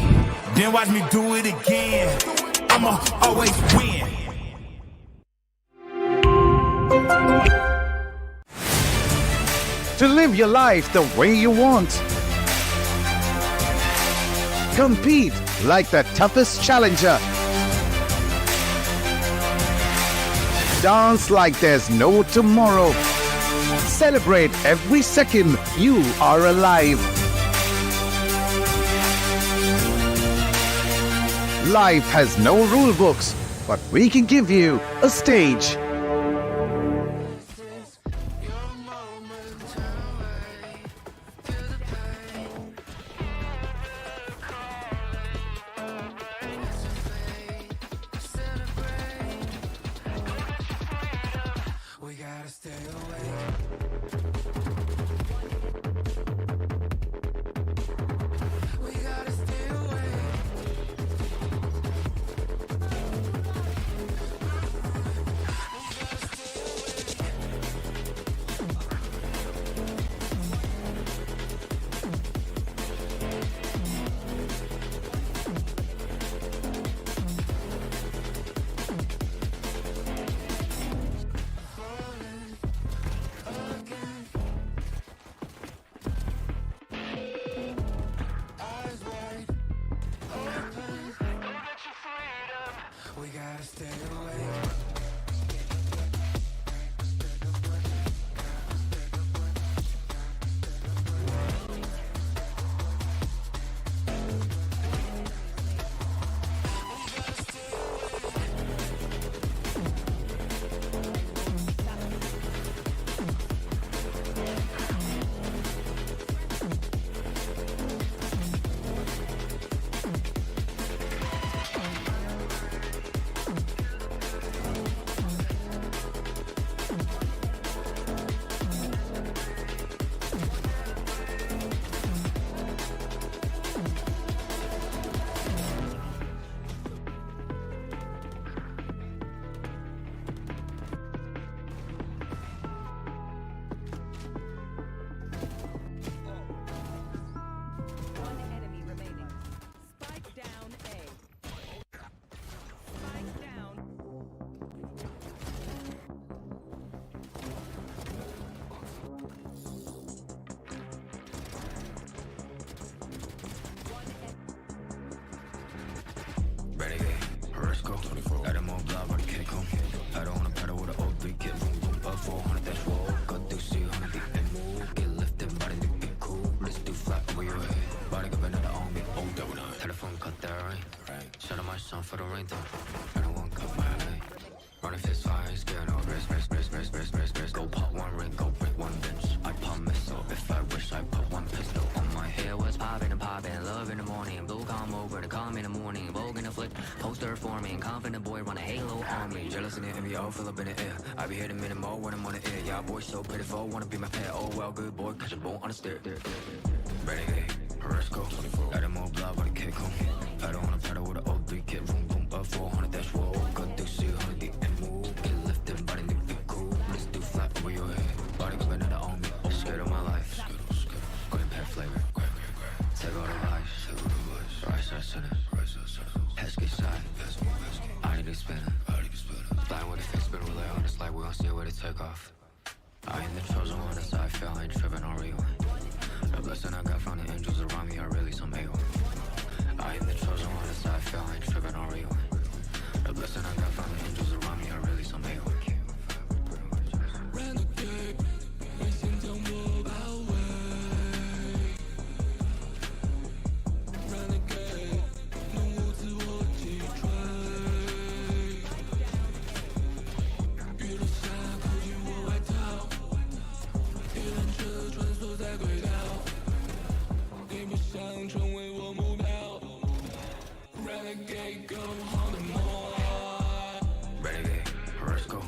Then watch me do it again. I'ma always win. To live your life the way you want. Compete like the toughest challenger. Dance like there's no tomorrow. Celebrate every second you are alive. Life has no rule books, but we can give you a stage. Parisco. Got them all blood, but I can't come. I don't wanna pedal with an old 3 kid. Boom, boom, up 400, that's roll. Got to see 100 and move. Get lifted, body to be cool. Let's do flat over your head. Body got another on me. Oh, that one. Telephone cut that right. Shout out my son for the rain though. I don't want cut my eye. Running fist fire, scared no rest. Go pop one ring, go break one bench. I pop missile, if I wish I put one pistol on my head. Was popping and popping, love in the morning. Blue come over to come in the morning. Vogue in the flick, poster for me. Confident boy run a halo on me. Jealous in the envy, all fill up in the air. I be hitting minute more when I'm on the air. Yeah, boy so pitiful, wanna be my pet. Oh well, good boy, catch a bone on the stair. Renegade, Parisco. Got them all blood, but I can't come. I don't wanna pedal with an old 3 kid. Boom, boom, up 400, that's roll. Got to see 100 and move. Get lifted, body to be cool. Let's do flat over your head. Body got another on me. Oh, scared of my life. Green pet flavor. Take all the lies. Rice I send it. Pesky side. I need to spin it. Flying with a fixed spin relay on this light. We gon' see where to take off. I ain't the chosen one, that's how I feel. I ain't tripping on rewind. The blessing I got from the angels around me are really some A1. I ain't the chosen one, that's how I feel. I ain't tripping on rewind. The blessing I got from the angels around me are really some A1. Renegade, 没心将我包围。Renegade， 弄我自我击坠。雨落下，扣紧我外套，一辆车穿梭在轨道，你不想成为我目标。Renegade, go on the more. Renegade, Parisco.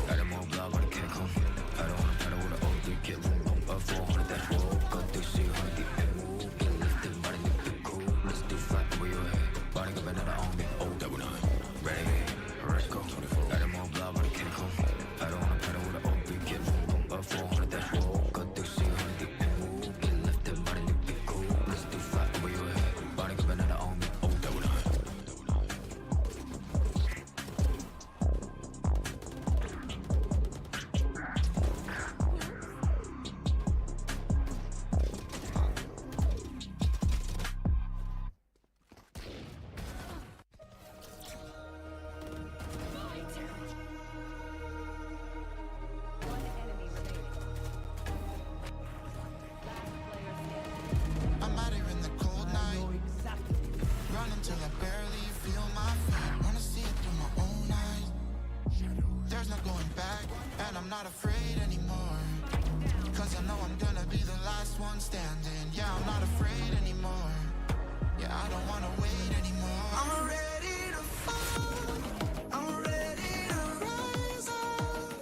Got them all blood, but I can't come. I don't wanna pedal with an old 3 kid. Boom, boom, up 400, that's roll. Got to see 100 and move. Get lifted, body to be cool. Let's do flat over your head. Body got another on me. Oh, that one. Renegade, Parisco. Got them all blood, but I can't come. I don't wanna pedal with an old 3 kid. Boom, boom, up 400, that's roll. Got to see 100 and move. Get lifted, body to be cool. Let's do flat over your head. Body got another on me. Oh, that one. One enemy remaining. Last player standing. I'm out here in the cold night. Running till I barely feel my feet. Wanna see it through my own eyes. There's no going back, and I'm not afraid anymore. Cause I know I'm gonna be the last one standing. Yeah, I'm not afraid anymore. Yeah, I don't wanna wait anymore. I'm ready to fall. I'm ready to rise up.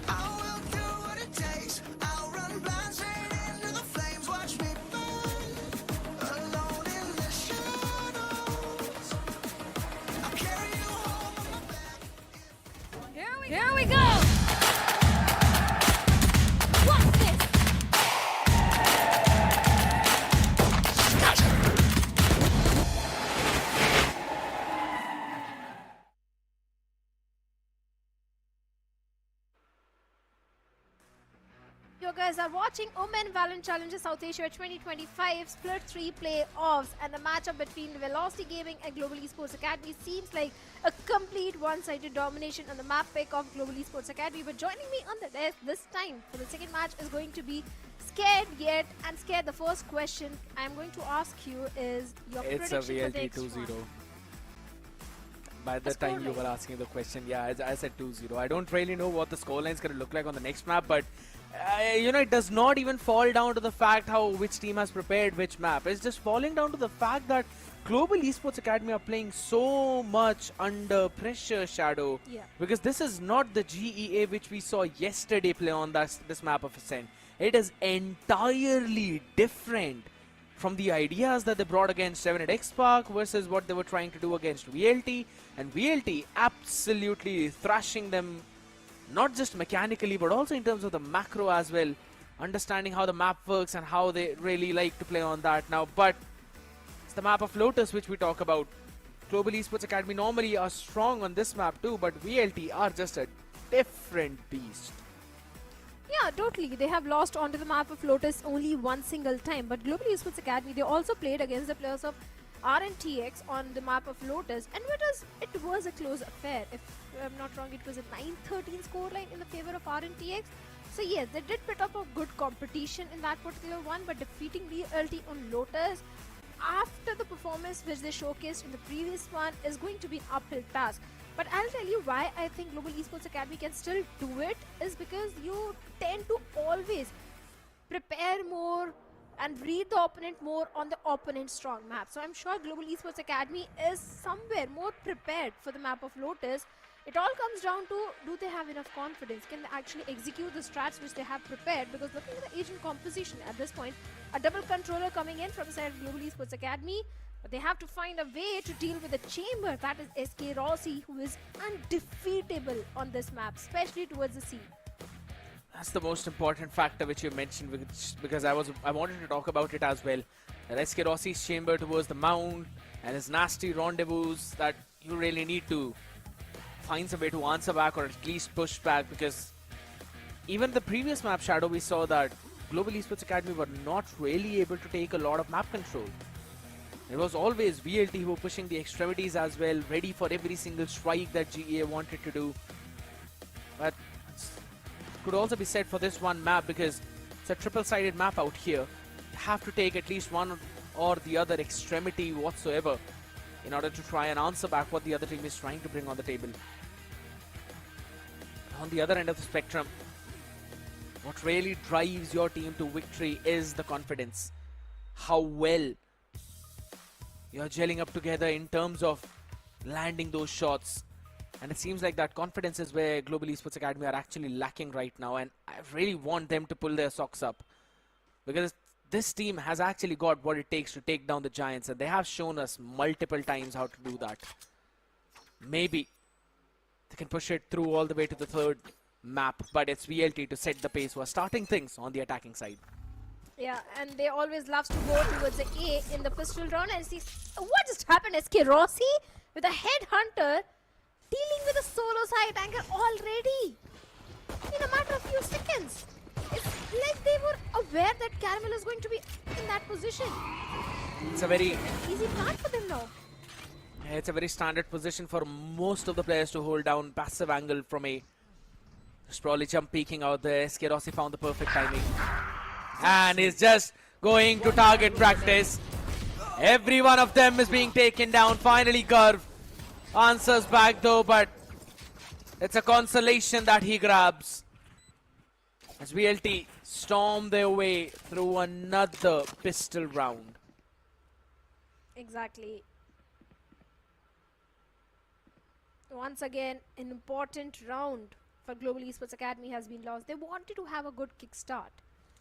I will do what it takes. I'll run blind straight into the flames. Watch me burn. Alone in the shadows. I'll carry you home on my back. Here we go! What's this? You guys are watching OMEN VALORANT Challenges South Asia 2025 Split 3 playoffs, and the matchup between Velocity Gaming and Global Esports Academy seems like a complete one-sided domination on the map pick of Global Esports Academy. But joining me on the desk this time for the second match is going to be Scared Yet. And Scared, the first question I'm going to ask you is your It's prediction a for the VLT next 2-0. one. By the time you were asking the question, yeah, I said 2-0. I don't really know what the scoreline is going to look like on the next map, but you know, it does not even fall down to the fact which team has prepared which map. It's just falling down to the fact that Global Esports Academy are playing so much under pressure, Shadow. Yeah. Because this is not the GEA which we saw yesterday play on this map of Ascent. It is entirely different from the ideas that they brought against Revenant XSpark versus what they were trying to do against VLT. And VLT absolutely thrashing them, not just mechanically, but also in terms of the macro as well. Understanding how the map works and how they really like to play on that now. But it's the map of Lotus which we talk about. Global Esports Academy normally are strong on this map too, but VLT are just a different beast. Yeah, totally. They have lost onto the map of Lotus only one single time. But Global Esports Academy, they also played against the players of RNTX on the map of Lotus, and it was a close affair. If I'm not wrong, it was a 9-13 scoreline in the favor of RNTX. So yes, they did put up a good competition in that particular one, but defeating VLT on Lotus after the performance which they showcased in the previous one is going to be an uphill task. But I'll tell you why I think Global Esports Academy can still do it is because you tend to always prepare more and read the opponent more on the opponent's strong map. So I'm sure Global Esports Academy is somewhere more prepared for the map of Lotus. It all comes down to, do they have enough confidence? Can they actually execute the strats which they have prepared? Because looking at the agent composition at this point, a double controller coming in from the side of Global Esports Academy, but they have to find a way to deal with the chamber. That is SK Rossi, who is undefeatable on this map, especially towards the C. That's the most important factor which you mentioned, because I wanted to talk about it as well. That SK Rossi's chamber towards the mount and his nasty rendezvous, that you really need to find some way to answer back or at least push back, because even the previous map Shadow, we saw that Global Esports Academy were not really able to take a lot of map control. It was always VLT who were pushing the extremities as well, ready for every single strike that GEA wanted to do. But could also be said for this one map, because it's a triple-sided map out here. You have to take at least one or the other extremity whatsoever in order to try and answer back what the other team is trying to bring on the table. On the other end of the spectrum, what really drives your team to victory is the confidence. How well you're gelling up together in terms of landing those shots. And it seems like that confidence is where Global Esports Academy are actually lacking right now. And I really want them to pull their socks up, because this team has actually got what it takes to take down the Giants. And they have shown us multiple times how to do that. Maybe they can push it through all the way to the third map. But it's VLT to set the pace, who are starting things on the attacking side. Yeah, and they always love to go towards the A in the pistol round. And see what just happened. SK Rossi with a headhunter dealing with a solo side angle already in a matter of few seconds. It's like they were aware that Caramel is going to be in that position. It's a very easy plan for them now. It's a very standard position for most of the players to hold down. Passive angle from A. Just probably jump peeking out there. SK Rossi found the perfect timing. And he's just going to target practice. Every one of them is being taken down. Finally, Curve answers back though, but it's a consolation that he grabs as VLT storm their way through another pistol round. Exactly. Once again, an important round for Global Esports Academy has been lost. They wanted to have a good kickstart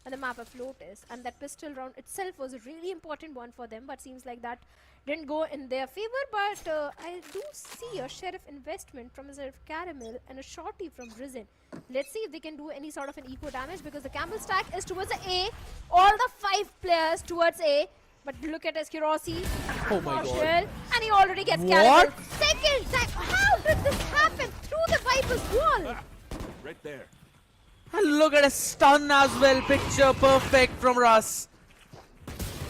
on the map of Lotus, and that pistol round itself was a really important one for them, but seems like that didn't go in their favor. But I do see a Sheriff investment from a Sheriff Caramel and a shorty from Risen. Let's see if they can do any sort of an eco damage, because the Campbell stack is towards the A. All the 5 players towards A. But look at SK Rossi. Oh my god. And he already gets What? Caramel. Second time. How did this happen? Through the Viper's wall. Right there. And look at a stun as well. Picture perfect from Russ.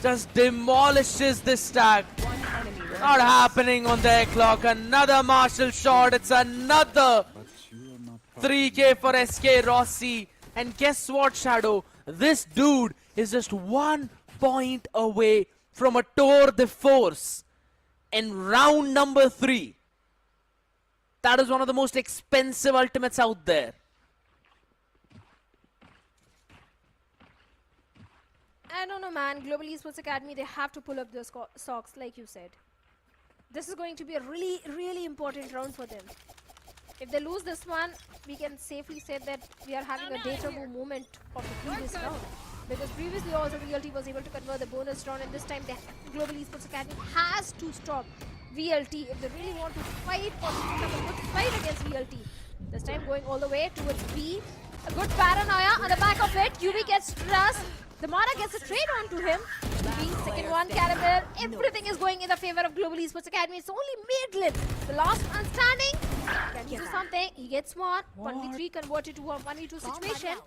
Just demolishes this stack. Not happening on their clock. Another martial shot. It's another 3K for SK Rossi. And guess what, Shadow? This dude is just 1 point away from a tour de force in round number 3. That is one of the most expensive ultimates out there. I don't know, man. Global Esports Academy, they have to pull up their socks, like you said. This is going to be a really, really important round for them. If they lose this one, we can safely say that we are having a deja vu moment of the previous round. Because previously also VLT was able to convert the bonus round, and this time Global Esports Academy has to stop VLT if they really want to fight or have a good fight against VLT. This time going all the way towards B. A good paranoia on the back of it. UV gets trust. The Mara gets a trade onto him. Being second one, Caramel. Everything is going in the favor of Global Esports Academy. It's only Maidlin, the last man standing. Can he do something? He gets one. 1v3 converted to a 1v2 situation.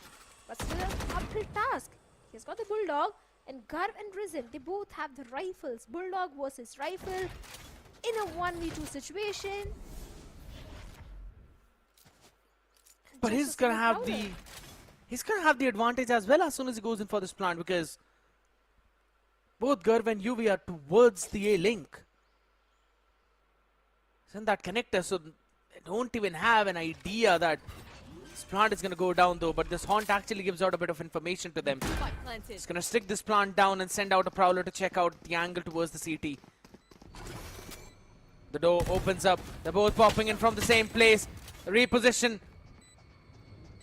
But still an uphill task. He's got the Bulldog. And Garv and Risen, they both have the rifles. Bulldog versus rifle in a 1v2 situation. But Just he's a gonna small have prowler. the advantage as well as soon as he goes in for this plant, because both Garv and UV are towards the A link. It's in that connector, so they don't even have an idea that this plant is gonna go down though. But this haunt actually gives out a bit of information to them. It's gonna stick this plant down and send out a prowler to check out the angle towards the CT. The door opens up. They're both popping in from the same place. Reposition.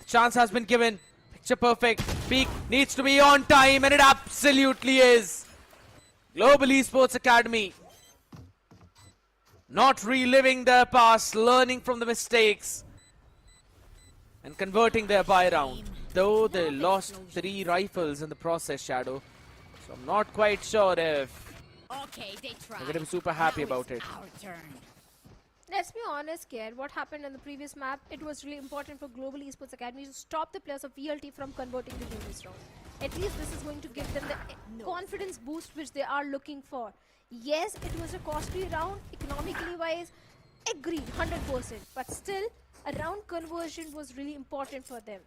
Chance has been given. Picture perfect. Peak needs to be on time, and it absolutely is. Global Esports Academy. Not reliving their past, learning from the mistakes, and converting their buy round. Though they lost 3 rifles in the process, Shadow. So I'm not quite sure if Okay, they try. they're going to be super happy about it. Our turn. Let's be honest, Kier. What happened in the previous map, it was really important for Global Esports Academy to stop the players of VLT from converting the units round. At least this is going to give them the confidence boost which they are looking for. Yes, it was a costly round, economically wise, agreed, 100%. But still, a round conversion was really important for them.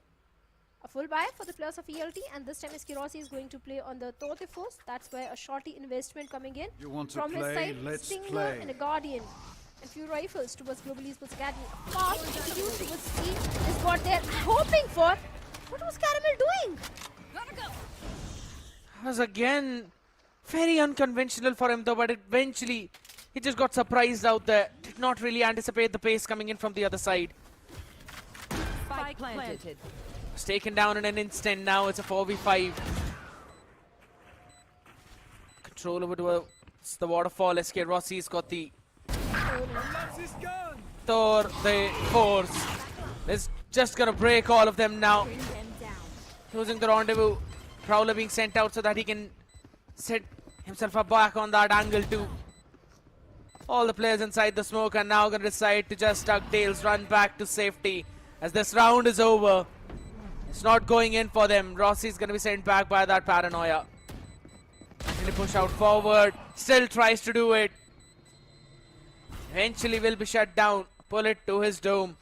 A full buy for the players of ELT, and this time Skirosi is going to play on the Tote Force. That's where a shorty investment coming in. You want to From his play? side, Let's Stinger play. and a Guardian. And few rifles towards Global Esports Academy. A fast execute towards C is what they're hoping for. What was Caramel doing? That was again very unconventional for him though, but eventually he just got surprised out there. Did not really anticipate the pace coming in from the other side. Spike planted. Was taken down in an instant. Now it's a 4v5. Control over towards the waterfall. SK Rossi's got the Thor, the force. It's just gonna break all of them now. Closing the rendezvous. Prowler being sent out so that he can set himself up back on that angle too. All the players inside the smoke are now gonna decide to just duck tails, run back to safety as this round is over. It's not going in for them. Rossi's gonna be sent back by that paranoia. Gonna push out forward. Still tries to do it. Eventually will be shut down. Pull it to his dome.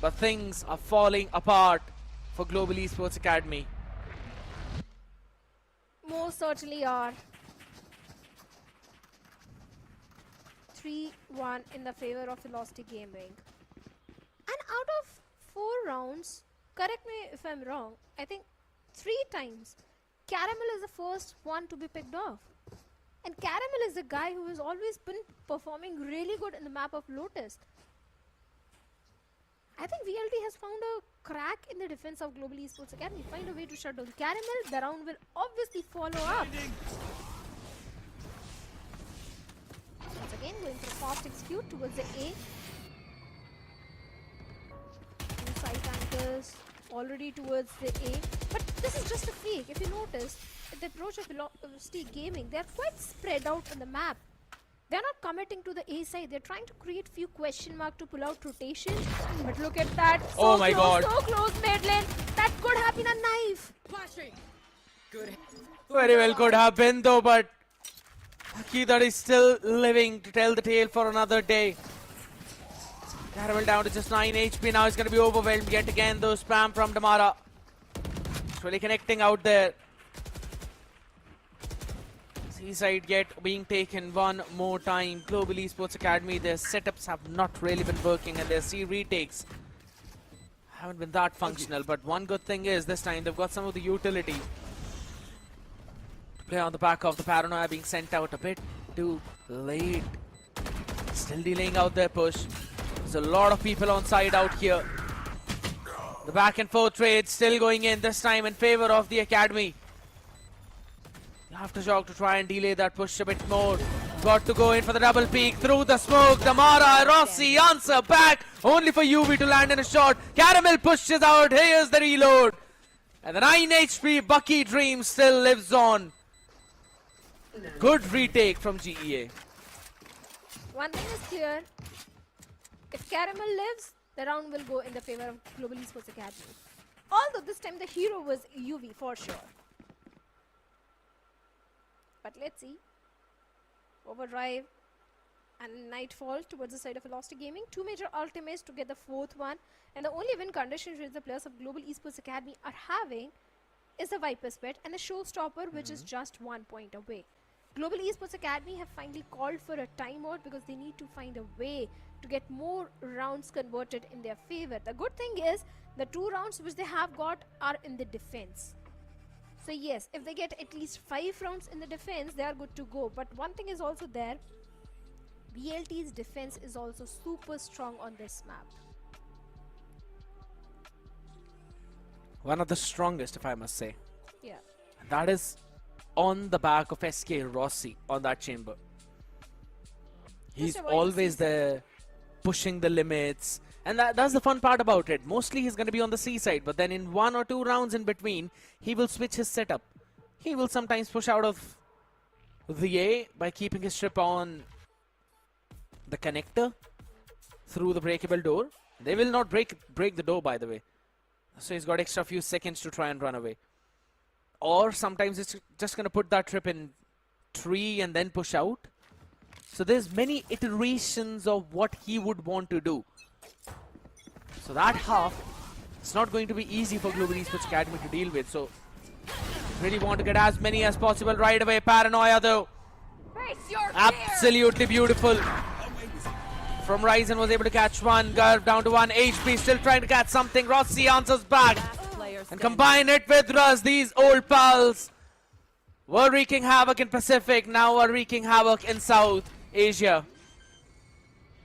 But things are falling apart for Global Esports Academy. Most certainly are. 3-1 in the favor of Velocity Gaming. And out of 4 rounds, correct me if I'm wrong, I think 3 times, Caramel is the first one to be picked off. And Caramel is the guy who has always been performing really good in the map of Lotus. I think VLT has found a crack in the defense of Global Esports Academy. Find a way to shut down Caramel. The round will obviously follow up. Once again, going for a fast execute towards the A. 2 side anchors already towards the A. But this is just a fake. If you notice, at the approach of Velocity Gaming, they are quite spread out on the map. They're not committing to the A side. They're trying to create few question mark to pull out rotation. But look at that. So Oh my close, God. so close, Madeline. That could have been a knife. Very well could have been though, but lucky that he's still living to tell the tale for another day. Caramel down to just 9 HP now. He's going to be overwhelmed yet again though. Spam from Damara. It's really connecting out there. C-side yet being taken one more time. Global Esports Academy, their setups have not really been working and their C retakes haven't been that functional. But one good thing is this time they've got some of the utility to play on the back of the paranoia being sent out a bit too late. Still delaying out their push. There's a lot of people on side out here. The back and forth trade still going in, this time in favor of the Academy. Aftershock to try and delay that push a bit more. Got to go in for the double peek through the smoke. Damara, Rossi, answer back. Only for UV to land in a shot. Caramel pushes out. Here's the reload. And the 9 HP Bucky Dream still lives on. Good retake from GEA. One thing is clear. If Caramel lives, the round will go in the favor of Global Esports Academy. Although this time the hero was UV for sure. But let's see. Overdrive and Nightfall towards the side of Velocity Gaming. 2 major ultimates to get the 4th one. And the only win condition which the players of Global Esports Academy are having is the Viper's Bet and the Showstopper, which is just 1 point away. Global Esports Academy have finally called for a timeout because they need to find a way to get more rounds converted in their favor. The good thing is the 2 rounds which they have got are in the defense. So yes, if they get at least 5 rounds in the defense, they are good to go. But one thing is also there, BLT's defense is also super strong on this map. One of the strongest, if I must say. Yeah. That is on the back of SK Rossi on that chamber. He's always there, pushing the limits. And that's the fun part about it. Mostly he's going to be on the C side, but then in 1 or 2 rounds in between, he will switch his setup. He will sometimes push out of the A by keeping his strip on the connector through the breakable door. They will not break the door, by the way. So he's got extra few seconds to try and run away. Or sometimes it's just going to put that trip in tree and then push out. So there's many iterations of what he would want to do. So that half, it's not going to be easy for Global Esports Academy to deal with. So really want to get as many as possible right away. Paranoia though. Absolutely beautiful. From Ryzen was able to catch one. Garv down to 1 HP. Still trying to catch something. Rossi answers back. And combine it with Rus. These old pals were wreaking havoc in Pacific. Now are wreaking havoc in South Asia.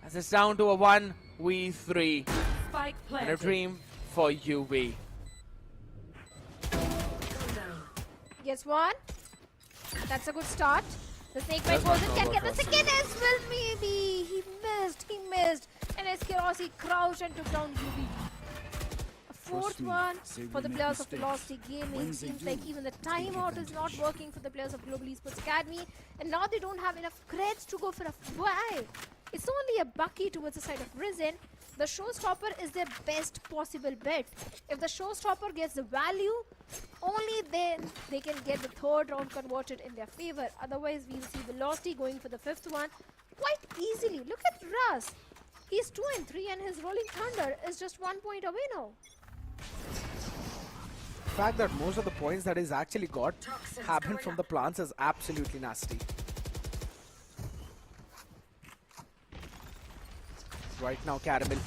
As it's down to a 1v3. And a dream for UV. Gets one. That's a good start. The snake bite goes in, can get the second as well, maybe. He missed. And SK Rossi crouched and took down UV. A 4th one for the players of Velocity Gaming. Seems like even the timeout is not working for the players of Global Esports Academy. And now they don't have enough creds to go for a buy. It's only a Bucky towards the side of Risen. The Showstopper is their best possible bet. If the Showstopper gets the value, only then they can get the 3rd round converted in their favor. Otherwise, we'll see Velocity going for the 5th one quite easily. Look at Rus. He's 2 and 3 and his Rolling Thunder is just 1 point away now. The fact that most of the points that he's actually got happened from the plants is absolutely nasty. Right now, Caramel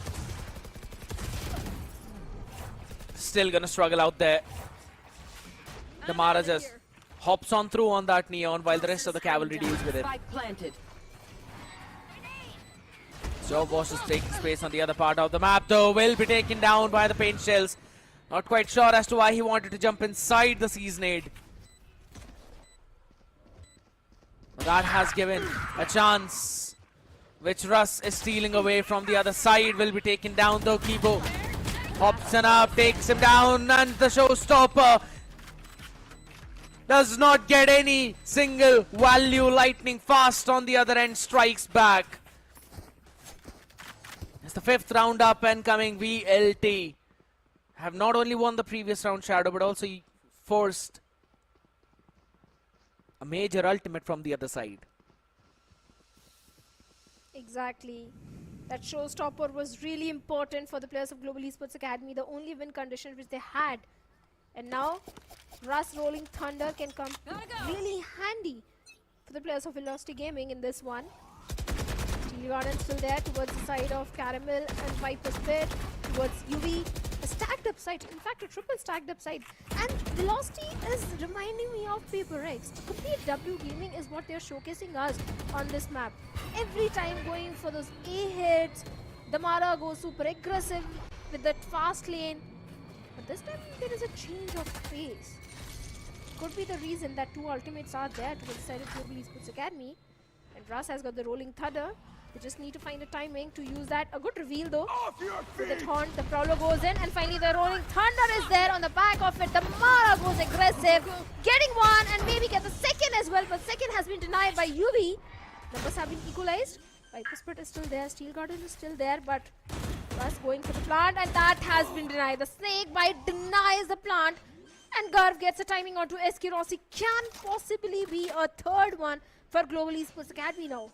still gonna struggle out there. Damara just hops on through on that Neon while the rest of the cavalry deals with it. Joe Bosch is taking space on the other part of the map, though. Will be taken down by the paint shells. Not quite sure as to why he wanted to jump inside the Seasonade. But that has given a chance, which Rus is stealing away from the other side. Will be taken down though. Kibo hops and up, takes him down, and the Showstopper does not get any single value. Lightning fast on the other end strikes back. It's the 5th round up and coming. VLT have not only won the previous round, Shadow, but also forced a major ultimate from the other side. Exactly. That Showstopper was really important for the players of Global Esports Academy, the only win condition which they had. And now, Rus Rolling Thunder can come really handy for the players of Velocity Gaming in this one. Steel Garden still there towards the side of Caramel and Viper's Pit, towards UV. A stacked up side, in fact a triple stacked up side. And Velocity is reminding me of Paper X. Complete W Gaming is what they're showcasing us on this map. Every time going for those A hits, Damara goes super aggressive with that fast lane. But this time there is a change of pace. Could be the reason that 2 ultimates are there towards the side of Global Esports Academy. And Rus has got the Rolling Thunder. They just need to find a timing to use that. A good reveal though. With the taunt, the Prowler goes in, and finally the Rolling Thunder is there on the back of it. Damara goes aggressive, getting one and maybe get the second as well, but second has been denied by UV. Numbers have been equalized. Viper Split is still there, Steel Garden is still there, but Russ going for the plant, and that has been denied. The snake bite denies the plant, and Garv gets a timing onto SK Rossi. Can possibly be a third one for Global Esports Academy now.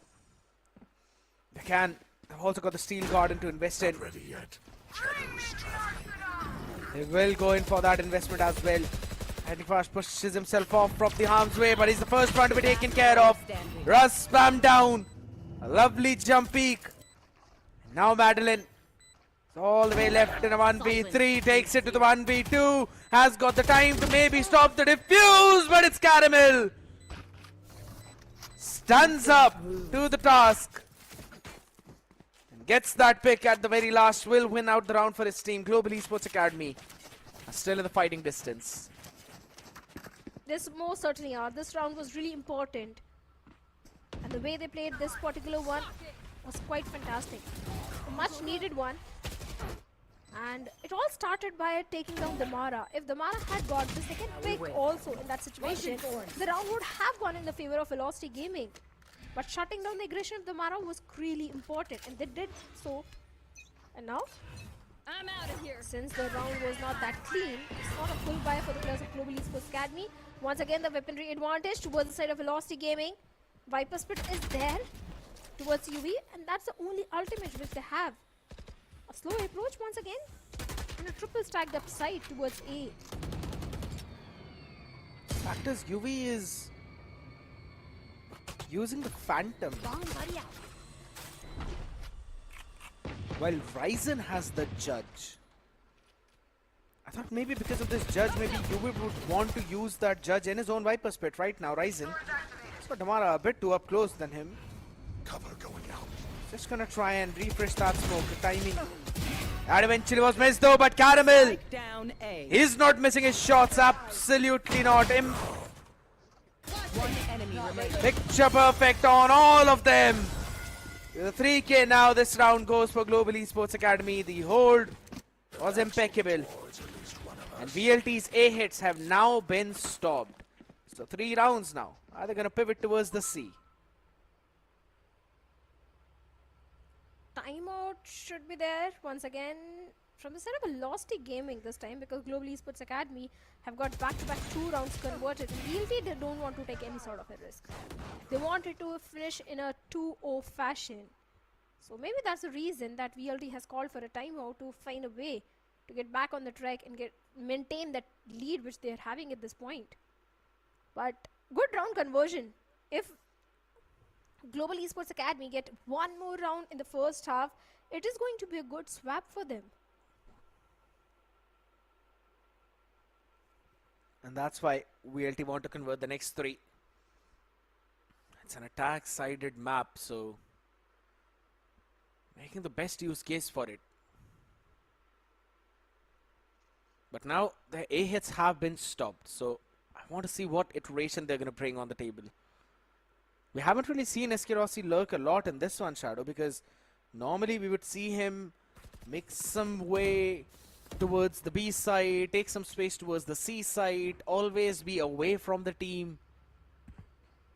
They can. They've also got the Steel Garden to invest in. They will go in for that investment as well. Fast pushes himself off from the harm's way, but he's the first one to be taken care of. Russ spam down. A lovely jump peek. Now Madeline is all the way left in a 1v3. Takes it to the 1v2. Has got the time to maybe stop the defuse, but it's Caramel. Stands up to the task. And gets that pick at the very last. Will win out the round for his team. Global Esports Academy are still in the fighting distance. This most certainly are. This round was really important. And the way they played this particular one was quite fantastic. A much needed one. And it all started by taking down Damara. If Damara had got the second pick also in that situation, the round would have gone in the favor of Velocity Gaming. But shutting down the aggression of Damara was really important, and they did so. And now, I'm out of here. since the round was not that clean, it's not a full buy for the players of Global Esports Academy. Once again, the weaponry advantage towards the side of Velocity Gaming. Viper Spit is there towards UV, and that's the only ultimate which they have. A slow approach once again, and a triple stacked up side towards A. Fact is, UV is using the Phantom, while Ryzen has the Judge. I thought maybe because of this Judge, maybe UV would want to use that Judge in his own Viper Spit right now. Ryzen. So Damara a bit too up close than him. Cover going out. Just gonna try and refresh that smoke. The timing. That eventually was missed though, but Caramel Down A. is not missing his shots. Absolutely not. Him. One enemy remaining. Picture perfect on all of them. The 3K now. This round goes for Global Esports Academy. The hold was impeccable. And VLT's A hits have now been stopped. So 3 rounds now. Are they going to pivot towards the C? Timeout should be there once again from the side of Velocity Gaming this time, because Global Esports Academy have got back-to-back 2 rounds converted. And VLT, they don't want to take any sort of a risk. They wanted to finish in a 2-0 fashion. So maybe that's the reason that VLT has called for a timeout, to find a way to get back on the track and maintain that lead which they are having at this point. But good round conversion. If Global Esports Academy get one more round in the first half, it is going to be a good swap for them. And that's why VLT want to convert the next 3. It's an attack-sided map, so making the best use case for it. But now the A hits have been stopped, so I want to see what iteration they're going to bring on the table. We haven't really seen SK Rossi lurk a lot in this one, Shadow, because normally we would see him make some way towards the B side, take some space towards the C side, always be away from the team.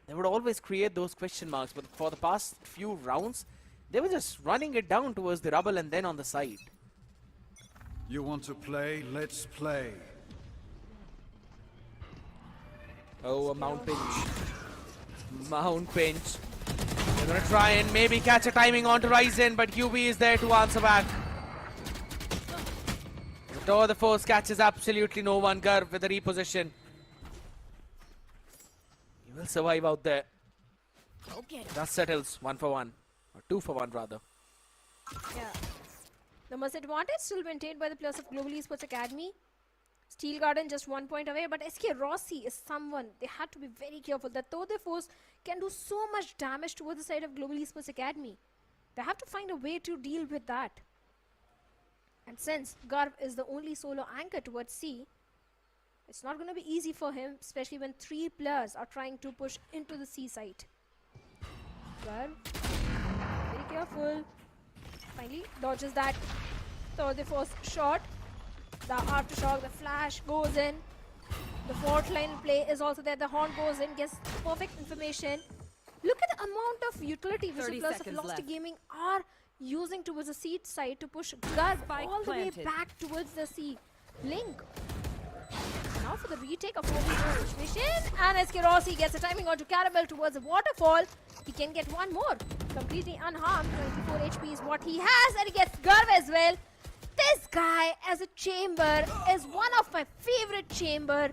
They would always create those question marks, but for the past few rounds, they were just running it down towards the rubble and then on the side. You want to play? Let's play. Oh, a mount pinch. Mount pinch. They're gonna try and maybe catch a timing onto Ryzen, but UV is there to answer back. The door of the force catches absolutely no one. Garv with the reposition. He will survive out there. That settles 1 for 1. Or 2 for 1 rather. Yeah. The most advantage still maintained by the players of Global Esports Academy. Steel Garden just 1 point away, but SK Rossi is someone they had to be very careful that though their force can do so much damage towards the side of Global Esports Academy, they have to find a way to deal with that. And since Garv is the only solo anchor towards C, it's not going to be easy for him, especially when 3 players are trying to push into the C site. Garv, very careful. Finally dodges that. So the first shot, the aftershock, the flash goes in. The fourth line play is also there. The horn goes in, gets perfect information. Look at the amount of utility which the players of Velocity Gaming are using towards the C side to push Garb Spike all the way planted. back towards the C link. Now for the retake of 4v4 situation, and SK Rossi gets a timing onto Caramel towards the waterfall. He can get one more, completely unharmed. 24 HP is what he has, and he gets Garb as well. This guy as a chamber is one of my favorite chamber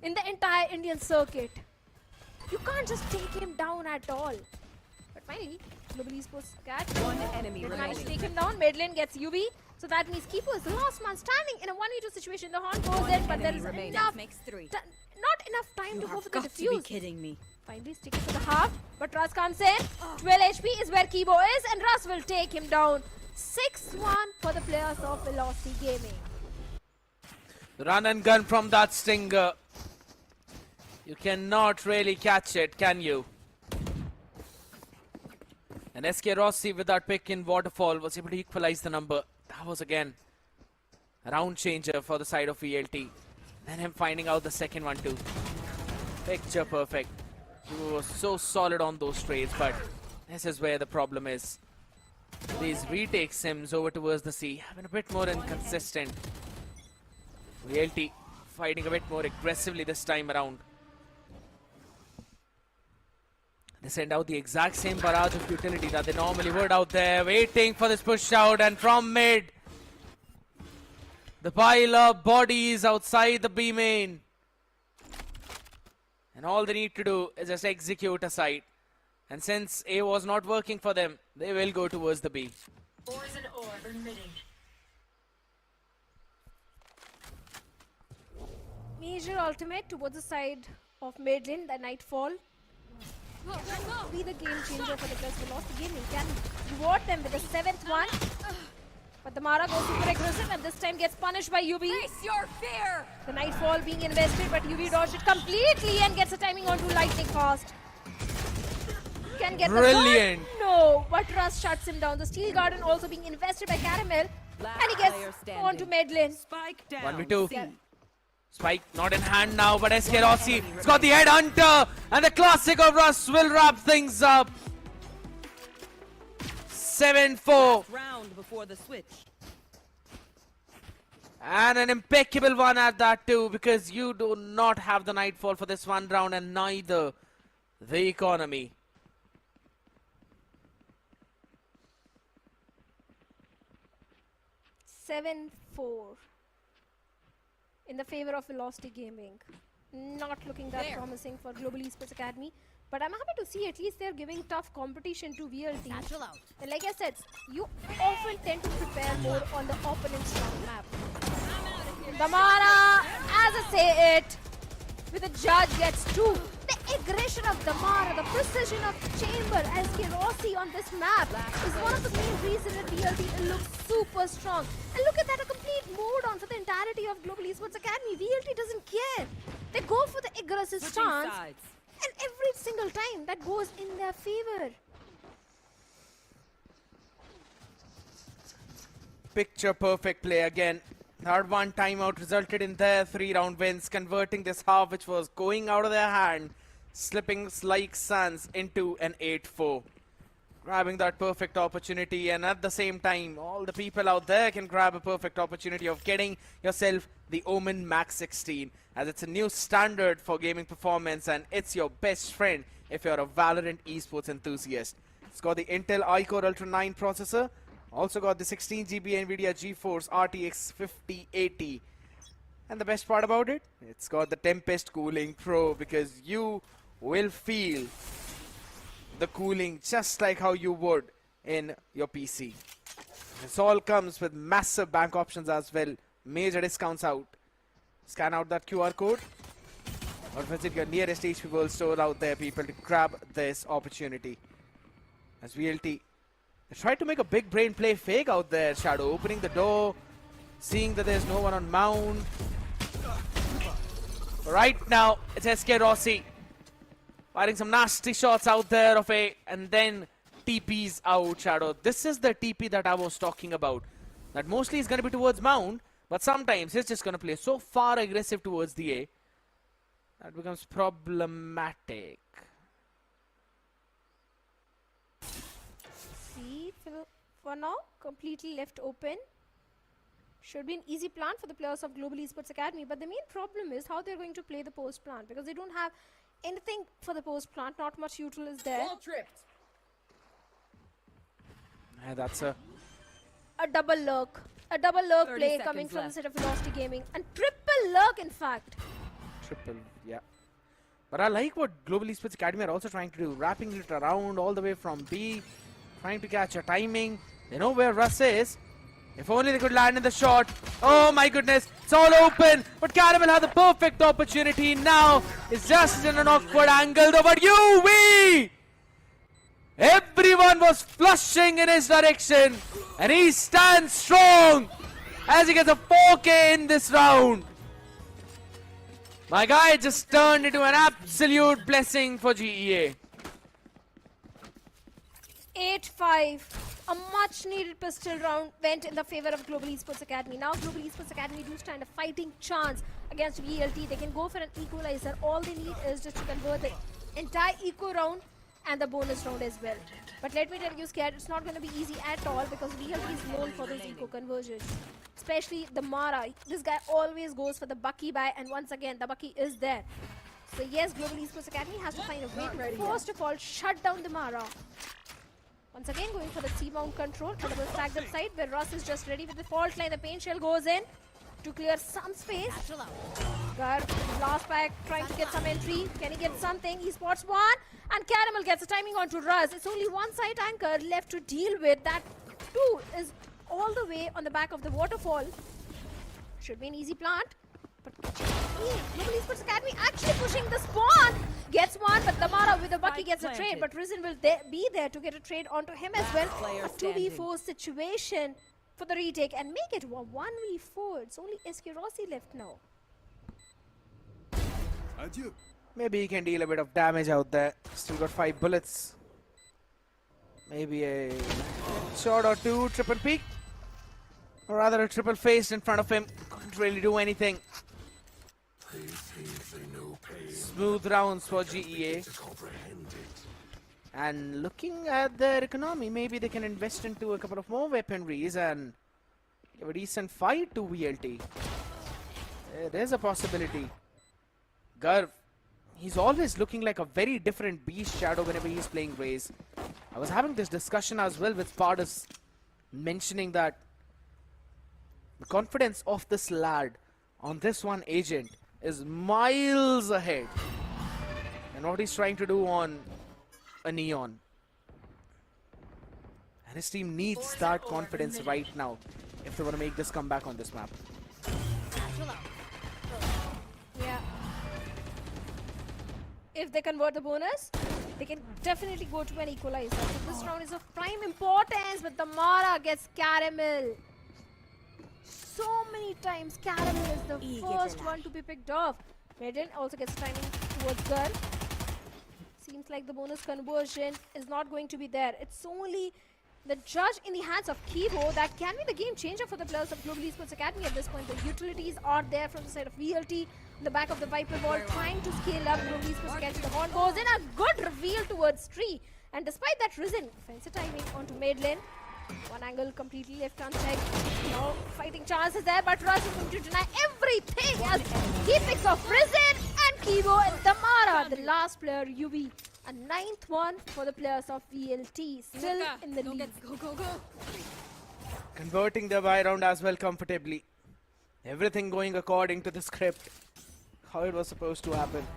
in the entire Indian circuit. You can't just take him down at all. But finally, Global Esports catch. One enemy They managed to remaining. take him down. Medlin gets UV. So that means Kipo is the last man standing in a 1v2 situation. The horn goes in, but there enemy is remaining. enough, Makes three. not enough time to go for the Got to be defuse. kidding me. Finally sticking to the half, but Russ comes in. 12 HP is where Kibo is, and Russ will take him down. 6-1 for the players of Velocity Gaming. Run and gun from that stinger. You cannot really catch it, can you? And SK Rossi with that pick in Waterfall was able to equalize the number. That was again a round changer for the side of VLT. Then him finding out the second one too. Picture perfect. He was so solid on those trades, but this is where the problem is. These retake sims over towards the sea have been a bit more inconsistent. VLT fighting a bit more aggressively this time around. They send out the exact same barrage of utility that they normally would out there, waiting for this push out, and from mid, the pile of bodies outside the B main. And all they need to do is just execute a site. And since A was not working for them, they will go towards the B. Major ultimate towards the side of mid lane, the Nightfall. Be the game changer for the players who lost the game. You can reward them with the 7th one. But the Mara goes super aggressive and this time gets punished by UV. Face your fear! The Nightfall being invested, but UV dodged it completely and gets a timing onto Lightning Fast. Can get Brilliant. the gun. No, but Russ shuts him down. The Steel Garden also being invested by Caramel. Last And he gets player standing. onto Medlin. Spike down. 1v2. C. Spike not in hand now, but SK Rossi has got the headhunter, and the classic of Russ will wrap things up. 7-4, Round before the switch. and an impeccable one at that too, because you do not have the Nightfall for this one round, and neither the economy. Seven 4 in the favor of Velocity Gaming. Not looking that promising for Global Esports Academy, but I'm happy to see at least they're giving tough competition to VLT. Natural out. And like I said, you often tend to prepare more on the opponent's strong map. Damara, as I say it, with the judge gets 2. The aggression of Damara, the precision of Chamber, SK Rossi on this map is one of the main reasons that VLT looks super strong. And look at that, a complete mood on for the entirety of Global Esports Academy. VLT doesn't care. They go for the aggressive Switching stance, sides. and every single time that goes in their favor. Picture perfect play again. That one timeout resulted in their 3-round wins, converting this half which was going out of their hand, slipping like suns into an 8-4. Grabbing that perfect opportunity, and at the same time, all the people out there can grab a perfect opportunity of getting yourself the Omen Max 16, as it's a new standard for gaming performance, and it's your best friend if you're a Valorant esports enthusiast. It's got the Intel iCore Ultra 9 processor, also got the 16GB NVIDIA GeForce RTX 5080. And the best part about it, it's got the Tempest Cooling Pro, because you will feel the cooling just like how you would in your PC. This all comes with massive bank options as well, major discounts out. Scan out that QR code or visit your nearest HP World store out there, people, to grab this opportunity. As VLT, they tried to make a big brain play fake out there. Shadow opening the door, seeing that there's no one on mound. Right now, it's SK Rossi firing some nasty shots out there of A, and then TP's out, Shadow. This is the TP that I was talking about. That mostly is going to be towards mound, but sometimes he's just going to play so far aggressive towards the A that becomes problematic. See, for now, completely left open. Should be an easy plan for the players of Global Esports Academy, but the main problem is how they're going to play the post plant, because they don't have anything for the post plant. Not much util is there. Ball tripped. Yeah, that's a Double lurk. A double lurk 30 play coming seconds from the left. set of Velocity Gaming. And triple lurk, in fact. triple, yeah. But I like what Global Esports Academy are also trying to do, wrapping it around all the way from B, trying to catch a timing. They know where Russ is. If only they could land in the shot. Oh my goodness, it's all open. But Caramel had the perfect opportunity now. It's just in an awkward angle though, but UV! Everyone was flushing in his direction. And he stands strong as he gets a 4K in this round. My guy just turned into an absolute blessing for GEA. 8-5. A much needed pistol round went in the favor of Global Esports Academy. Now Global Esports Academy do stand a fighting chance against VLT. They can go for an equalizer. All they need is just to convert the entire eco round and the bonus round as well. But let me tell you, Scared, it's not going to be easy at all, because VLT is known for those eco conversions. Especially the Mara. This guy always goes for the Bucky buy, and once again, the Bucky is there. So yes, Global Esports Academy has to find a way to first of all shut down the Mara. Once again, going for the C-mount control. A double stacked up side where Russ is just ready with the fault line. The paint shell goes in to clear some space. Gar, last pack, trying to get some entry. Can he get something? He spots one. And Caramel gets a timing onto Russ. It's only one side anchor left to deal with. That too is all the way on the back of the waterfall. Should be an easy plant. But Global Esports Academy actually pushing the spawn. Gets one, but Damara with the Bucky gets a trade. But Risen will be there to get a trade onto him as well. A 2v4 situation for the retake and make it a 1v4. It's only SK Rossi left now. Adieu. Maybe he can deal a bit of damage out there. Still got 5 bullets. Maybe a shot or two, triple peek. Or rather a triple face in front of him. Couldn't really do anything. Smooth rounds for GEA. And looking at their economy, maybe they can invest into a couple of more weaponries and give a decent fight to VLT. There's a possibility. Garv, he's always looking like a very different beast shadow whenever he's playing Raze. I was having this discussion as well with Pardus, mentioning that the confidence of this lad on this one agent is miles ahead and what he's trying to do on a Neon. And his team needs that confidence right now if they want to make this comeback on this map. Yeah. If they convert the bonus, they can definitely go to an equalizer. So this round is of prime importance, but the Mara gets Caramel. So many times Caramel is the first one to be picked off. Maiden also gets timing towards Gun. Seems like the bonus conversion is not going to be there. It's only the judge in the hands of Kibo that can be the game changer for the players of Global Esports Academy at this point. The utilities are there from the side of VLT. On the back of the Viper ball, trying to scale up. Global Esports Academy. The horn goes in. A good reveal towards Tree. And despite that, Risen offensive timing onto Madeline. One angle completely left unchecked. No fighting chances there, but Russ is going to deny everything as he picks off Risen and Kibo and Damara, the last player, UV. A 9th one for the players of VLT, still in the lead. Go. Converting the buy round as well comfortably. Everything going according to the script. How it was supposed to happen.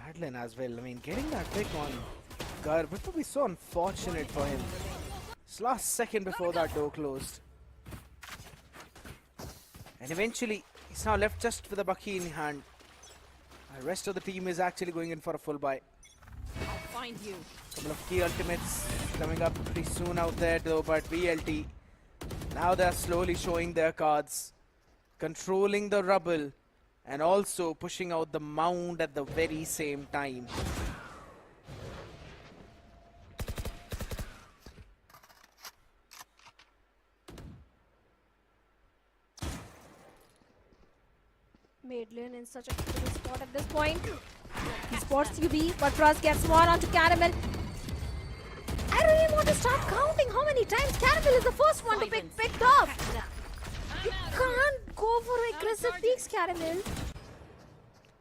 Madeline as well. I mean, getting that pick on Garb, it would be so unfortunate for him. It's last second before that door closed. And eventually, he's now left just with the Bucky in hand. The rest of the team is actually going in for a full buy. I'll find you. Couple of key ultimates coming up pretty soon out there though, but VLT, now they're slowly showing their cards. Controlling the rubble and also pushing out the mound at the very same time. Madeline in such a critical spot at this point. He spots UB, but Russ gets one onto Caramel. I really want to start counting how many times Caramel is the first one to picked off. You can't go for aggressive peaks, Caramel.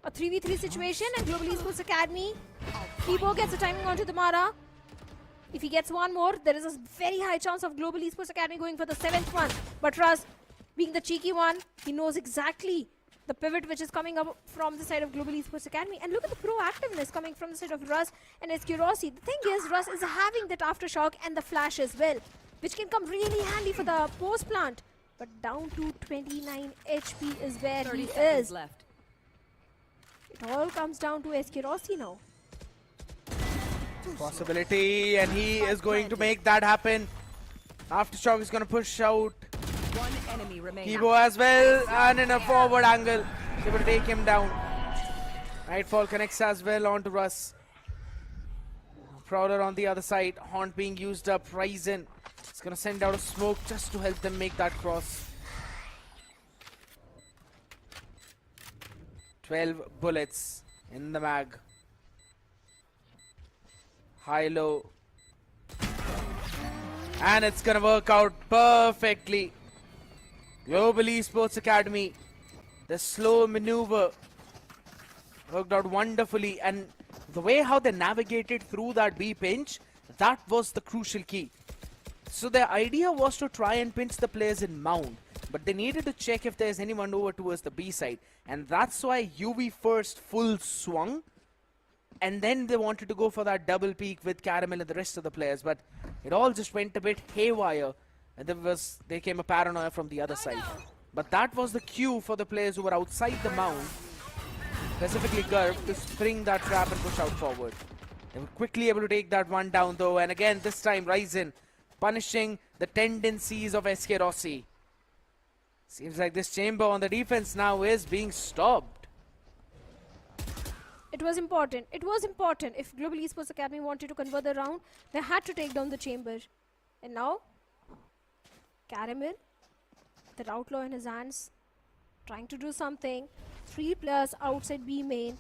A 3v3 situation and Global Esports Academy. Kibo gets a timing onto the Mara. If he gets one more, there is a very high chance of Global Esports Academy going for the 7th one. But Russ, being the cheeky one, he knows exactly the pivot which is coming up from the side of Global Esports Academy. And look at the proactiveness coming from the side of Russ and Exe Esports. The thing is, Russ is having that aftershock and the flash as well, which can come really handy for the post plant. But down to 29 HP is where he is. Left. It all comes down to Exe Esports now. Possibility, and he is going to make that happen. Aftershock is going to push out One enemy remaining. Kibo as well, and in a forward angle, able to take him down. Nightfall connects as well onto Russ. Prowler on the other side, Haunt being used up. Ryzen is going to send out a smoke just to help them make that cross. 12 bullets in the mag. High-low. And it's going to work out perfectly. Global Esports Academy, the slow maneuver worked out wonderfully, and the way how they navigated through that B pinch, that was the crucial key. So their idea was to try and pinch the players in mount, but they needed to check if there's anyone over towards the B side, and that's why UV first full swung, and then they wanted to go for that double peak with Caramel and the rest of the players, but it all just went a bit haywire. And there came a paranoia from the other side. But that was the cue for the players who were outside the mount, specifically Garb, to spring that trap and push out forward. They were quickly able to take that one down though, and again this time Ryzen punishing the tendencies of Exe Esports. Seems like this chamber on the defense now is being stopped. It was important. It was important. If Global Esports Academy wanted to convert the round, they had to take down the chamber. And now Caramel, that outlaw in his hands, trying to do something. 3 players outside B main.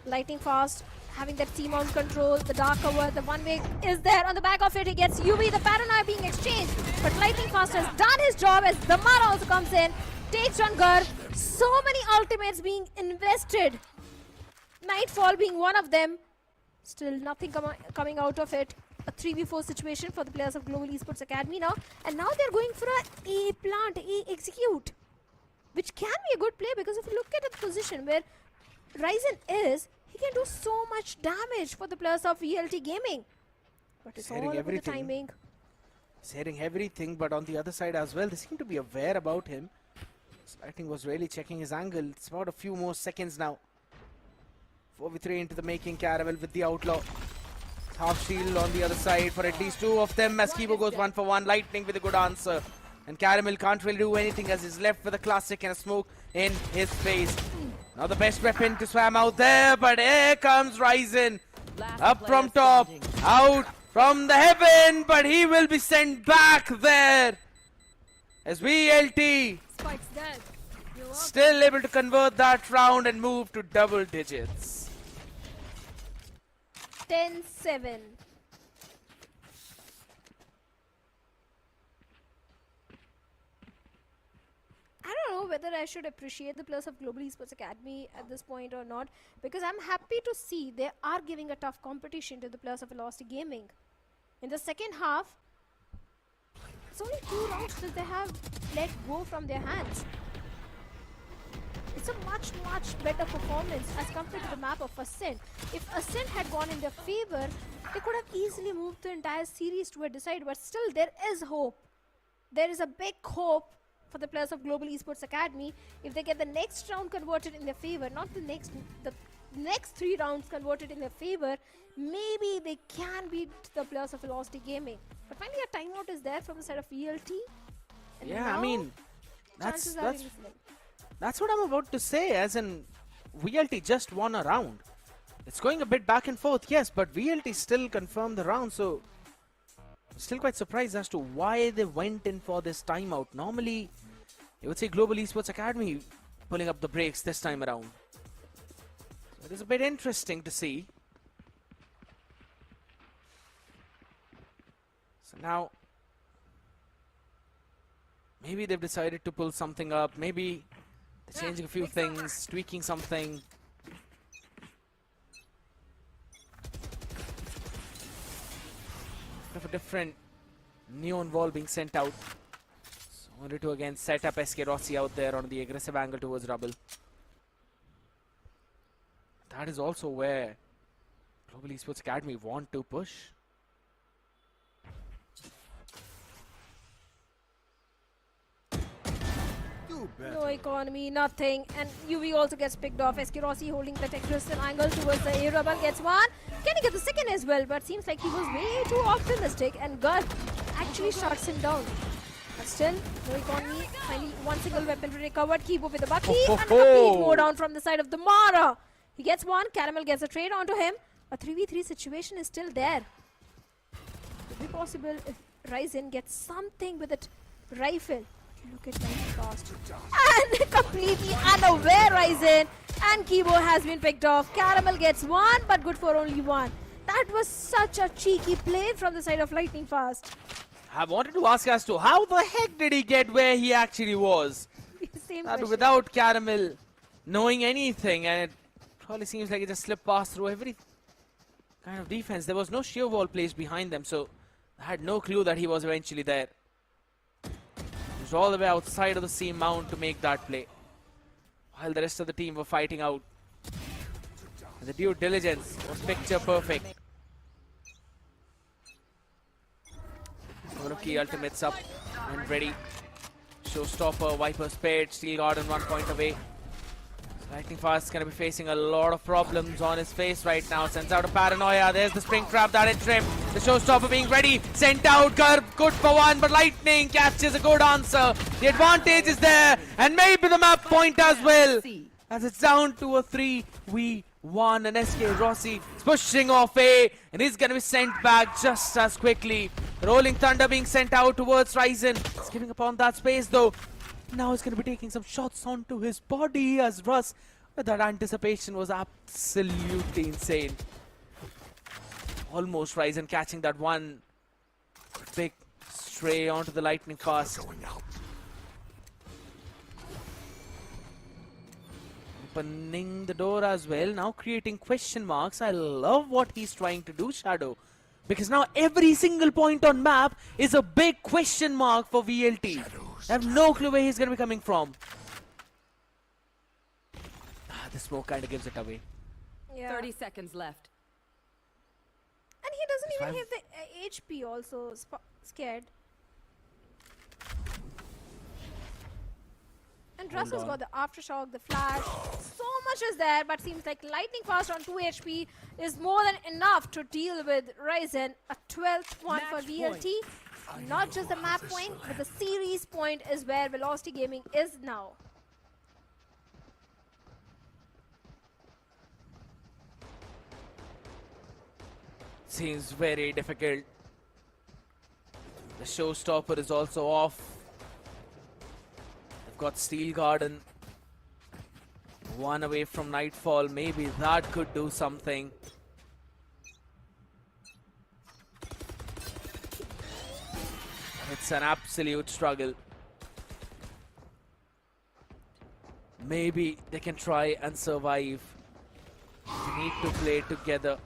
Lightning Fast, having that C-mount control, the dark cover, the one way is there. On the back of it, he gets UV, the paranoia being exchanged. But Lightning Fast has done his job as the Mara also comes in, takes on Garb. So many ultimates being invested. Nightfall being one of them. Still nothing coming out of it. A 3v4 situation for the players of Global Esports Academy now. And now they're going for a A plant, A execute. Which can be a good play, because if you look at the position where Ryzen is, he can do so much damage for the players of VLT Gaming. But it's all about the timing. He's hearing everything, but on the other side as well, they seem to be aware about him. Lightning was really checking his angle. It's about a few more seconds now. 4v3 into the making. Caramel with the outlaw. Half shield on the other side for at least 2 of them as Kibo goes 1 for 1. Lightning with a good answer. And Caramel can't really do anything as he's left with a classic and a smoke in his face. Now the best weapon to swam out there, but here comes Ryzen. Up from top, out from the heaven, but he will be sent back there. As VLT still able to convert that round and move to double digits. 10-7. I don't know whether I should appreciate the players of Global Esports Academy at this point or not, because I'm happy to see they are giving a tough competition to the players of Velocity Gaming. In the second half, it's only 2 rounds that they have let go from their hands. It's a much better performance as compared to the map of Ascent. If Ascent had gone in their favor, they could have easily moved the entire series to a decide, but still there is hope. There is a big hope for the players of Global Esports Academy. If they get the next round converted in their favor, not the next 3 rounds converted in their favor, maybe they can beat the players of Velocity Gaming. But finally a timeout is there from the side of VLT. And yeah, I mean, that's what I'm about to say, as in VLT just won a round. It's going a bit back and forth, yes, but VLT still confirmed the round, so still quite surprised as to why they went in for this timeout. Normally, you would say Global Esports Academy pulling up the brakes this time around. So it is a bit interesting to see. So now, maybe they've decided to pull something up. Maybe they're changing a few things, tweaking something. Of a different neon wall being sent out. So only to again set up SK Rossi out there on the aggressive angle towards Rubble. That is also where Global Esports Academy want to push. No economy, nothing. And UV also gets picked off. SK Rossi holding the crystal angle towards the A. Rubble gets one. Can he get the second as well? But seems like he was way too optimistic. And Gurr actually shuts him down. But still, no economy. Finally, one single weapon recovered. Kibo with the Bucky. And a complete mow down from the side of the Mara. He gets one. Caramel gets a trade onto him. A 3v3 situation is still there. Could be possible if Ryzen gets something with that rifle. Look at that fast. And completely unaware Ryzen. And Kibo has been picked off. Caramel gets one, but good for only one. That was such a cheeky play from the side of Lightning Fast. I wanted to ask as to how the heck did he get where he actually was? Same That question. without Caramel knowing anything, and it probably seems like it just slipped past through every kind of defense. There was no sheer wall placed behind them, so I had no clue that he was eventually there. He was all the way outside of the C mount to make that play, while the rest of the team were fighting out. And the due diligence was picture perfect. One of key ultimates up and ready. Showstopper, Viper spared, Steel Garden 1 point away. Lightning Fast is going to be facing a lot of problems on his face right now. Sends out a Paranoia. There's the Spring Trap that hits him. The Showstopper being ready. Sent out. Garb good for one, but Lightning catches a good answer. The advantage is there, and maybe the map point as well. As it's down to a 3v1, and SK Rossi is pushing off A, and he's going to be sent back just as quickly. Rolling Thunder being sent out towards Ryzen. He's giving up on that space though. Now he's going to be taking some shots onto his body as Russ. But that anticipation was absolutely insane. Almost Ryzen catching that one big stray onto the Lightning Fast. Opening the door as well, now creating question marks. I love what he's trying to do, Shadow. Because now every single point on map is a big question mark for VLT. I have no clue where he's going to be coming from. The smoke kind of gives it away. Yeah. 30 seconds left. And he doesn't even have the HP also. Scared. And Russ has got the aftershock, the flash. So much is there, but seems like Lightning Fast on 2 HP is more than enough to deal with Ryzen. A 12th one for VLT. Not just the map point, but the series point is where Velocity Gaming is now. Seems very difficult. The Showstopper is also off. They've got Steel Garden. One away from Nightfall. Maybe that could do something. It's an absolute struggle. Maybe they can try and survive. They need to play together.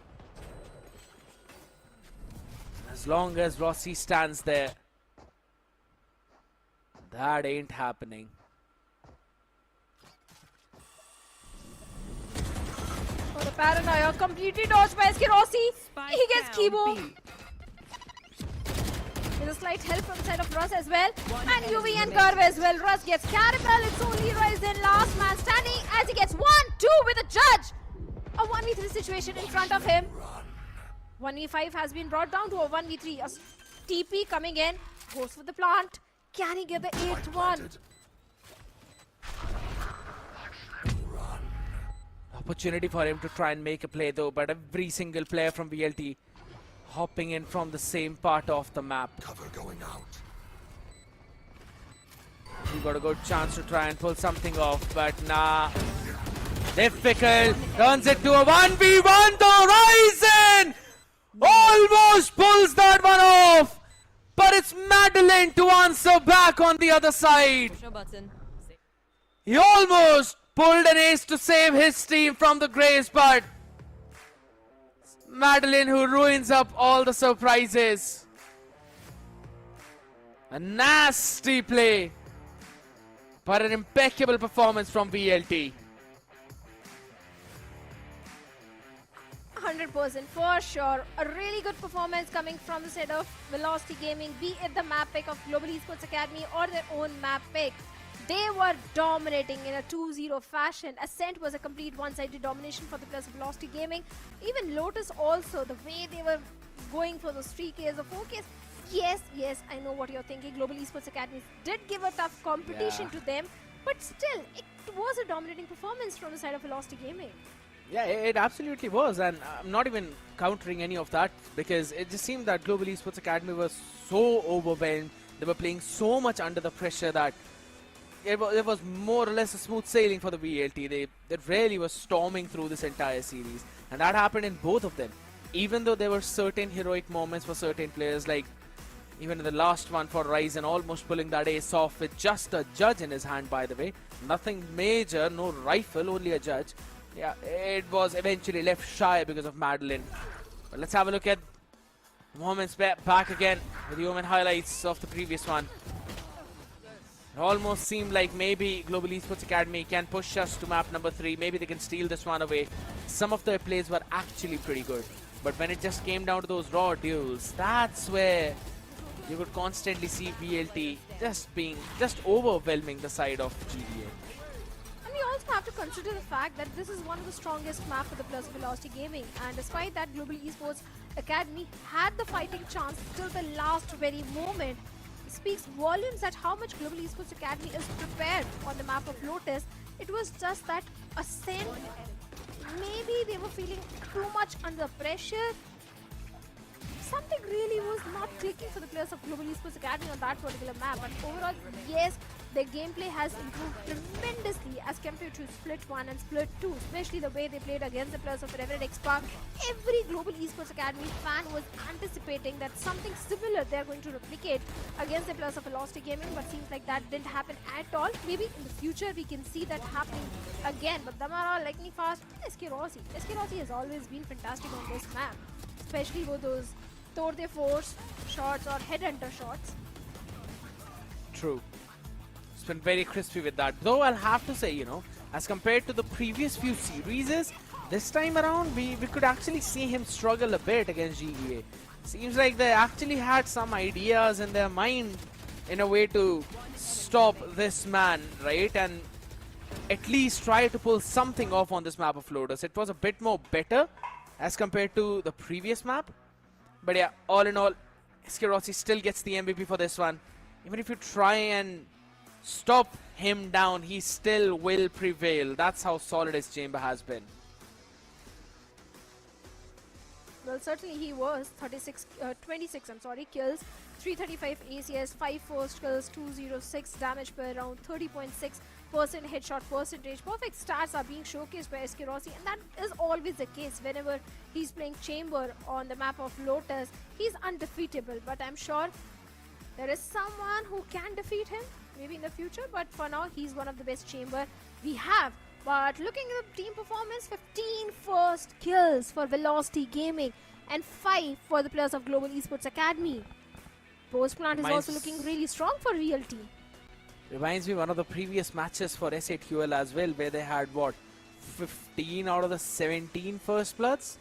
As long as Rossi stands there, that ain't happening. Oh, the Paranoia completely dodged by SK Rossi. He gets Kibo. There's a slight help from the side of Russ as well. And UV and Garv as well. Russ gets Caramel. It's only Ryzen, last man standing, as he gets 1-2 with a judge. A 1v3 situation in front of him. 1v5 has been brought down to a 1v3. A TP coming in. Goes for the plant. Can he get the 8th one? Opportunity for him to try and make a play though, but every single player from VLT hopping in from the same part of the map. Cover going out. He got a good chance to try and pull something off, but nah. Difficult. Turns it to a 1v1 though. Ryzen almost pulls that one off. it's Madeline to answer back on the other side. Push a button. He almost pulled an ace to save his team from the Grays, but Madeline who ruins up all the surprises. A nasty play, but an impeccable performance from VLT. 100% for sure. A really good performance coming from the side of Velocity Gaming, be it the map pick of Global Esports Academy or their own map pick. They were dominating in a 2-0 fashion. Ascent was a complete one-sided domination for the players of Velocity Gaming. Even Lotus also, the way they were going for those 3Ks or 4Ks. Yes, I know what you're thinking. Global Esports Academy did give a tough competition to them, but still, it was a dominating performance from the side of Velocity Gaming. Yeah, it absolutely was, and I'm not even countering any of that because it just seemed that Global Esports Academy was so overwhelmed. They were playing so much under the pressure that it was more or less a smooth sailing for the VLT. They really were storming through this entire series, and that happened in both of them. Even though there were certain heroic moments for certain players, like even in the last one for Ryzen almost pulling that ace off with just a judge in his hand, by the way. Nothing major, no rifle, only a judge. Yeah, it was eventually left shy because of Madeline. But let's have a look at moments back again with the Omen highlights of the previous one. It almost seemed like maybe Global Esports Academy can push us to map number 3. Maybe they can steal this one away. Some of their plays were actually pretty good. But when it just came down to those raw duels, that's where you could constantly see VLT just overwhelming the side of GDA. And we also have to consider the fact that this is one of the strongest maps for the Plus Velocity Gaming, and despite that, Global Esports Academy had the fighting chance till the last very moment. It speaks volumes at how much Global Esports Academy is prepared on the map of Lotus. It was just that Ascent, maybe they were feeling too much under pressure. Something really was not clicking for the players of Global Esports Academy on that particular map. But overall, yes, their gameplay has improved tremendously as compared to Split 1 and Split 2, especially the way they played against the players of Revenant XSpark. Every Global Esports Academy fan was anticipating that something similar they're going to replicate against the players of Velocity Gaming, but seems like that didn't happen at all. Maybe in the future we can see that happening again. But Damara, lightning fast, SK Rossi. SK Rossi has always been fantastic on this map, especially with those Tour de Force shots or headhunter shots. True. It's been very crispy with that. Though I'll have to say, as compared to the previous few series, this time around we could actually see him struggle a bit against GEA. Seems like they actually had some ideas in their mind in a way to stop this man, right? And at least try to pull something off on this map of Lotus. It was a bit more better as compared to the previous map. But yeah, all in all, SK Rossi still gets the MVP for this one. Even if you try and stop him down, he still will prevail. That's how solid his chamber has been. Well, certainly he was 26 kills, 335 ACS, 5 first kills, 206 damage per round, 30.6% headshot percentage. Perfect stats are being showcased by SK Rossi, and that is always the case whenever he's playing chamber on the map of Lotus. He's undefeatable, but I'm sure there is someone who can defeat him maybe in the future, but for now he's one of the best chamber we have. But looking at the team performance, 15 first kills for Velocity Gaming and 5 for the players of Global Esports Academy. Post plant is also looking really strong for VLT. Reminds me one of the previous matches for S8QL as well, where they had what, 15 out of the 17 first bloods,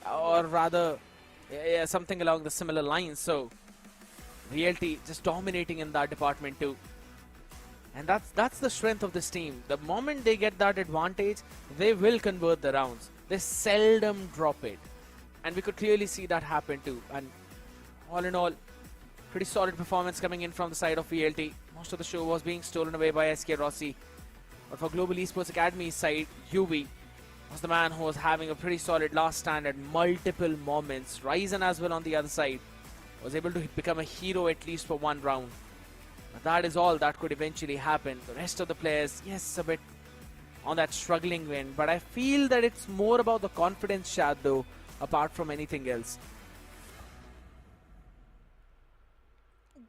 or rather something along the similar lines. So VLT just dominating in that department too. And that's the strength of this team. The moment they get that advantage, they will convert the rounds. They seldom drop it. And we could clearly see that happen too. And all in all, pretty solid performance coming in from the side of VLT. Most of the show was being stolen away by SK Rossi. But for Global Esports Academy's side, UV was the man who was having a pretty solid last stand at multiple moments. Ryzen as well on the other side was able to become a hero at least for one round. But that is all that could eventually happen. The rest of the players, yes, a bit on that struggling win. But I feel that it's more about the confidence shot though, apart from anything else.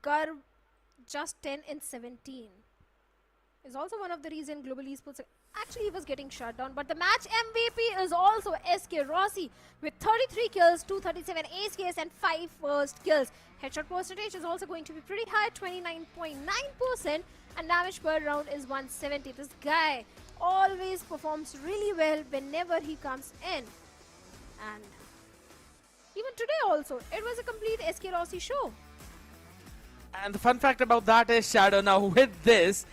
Garv just 10 and 17 is also one of the reason Global Esports actually was getting shut down. But the match MVP is also SK Rossi with 33 kills, 237 ace kills and 5 first kills. Headshot percentage is also going to be pretty high, 29.9%, and damage per round is 170. This guy always performs really well whenever he comes in. And even today also, it was a complete SK Rossi show. And the fun fact about that is, Shadow, now with this,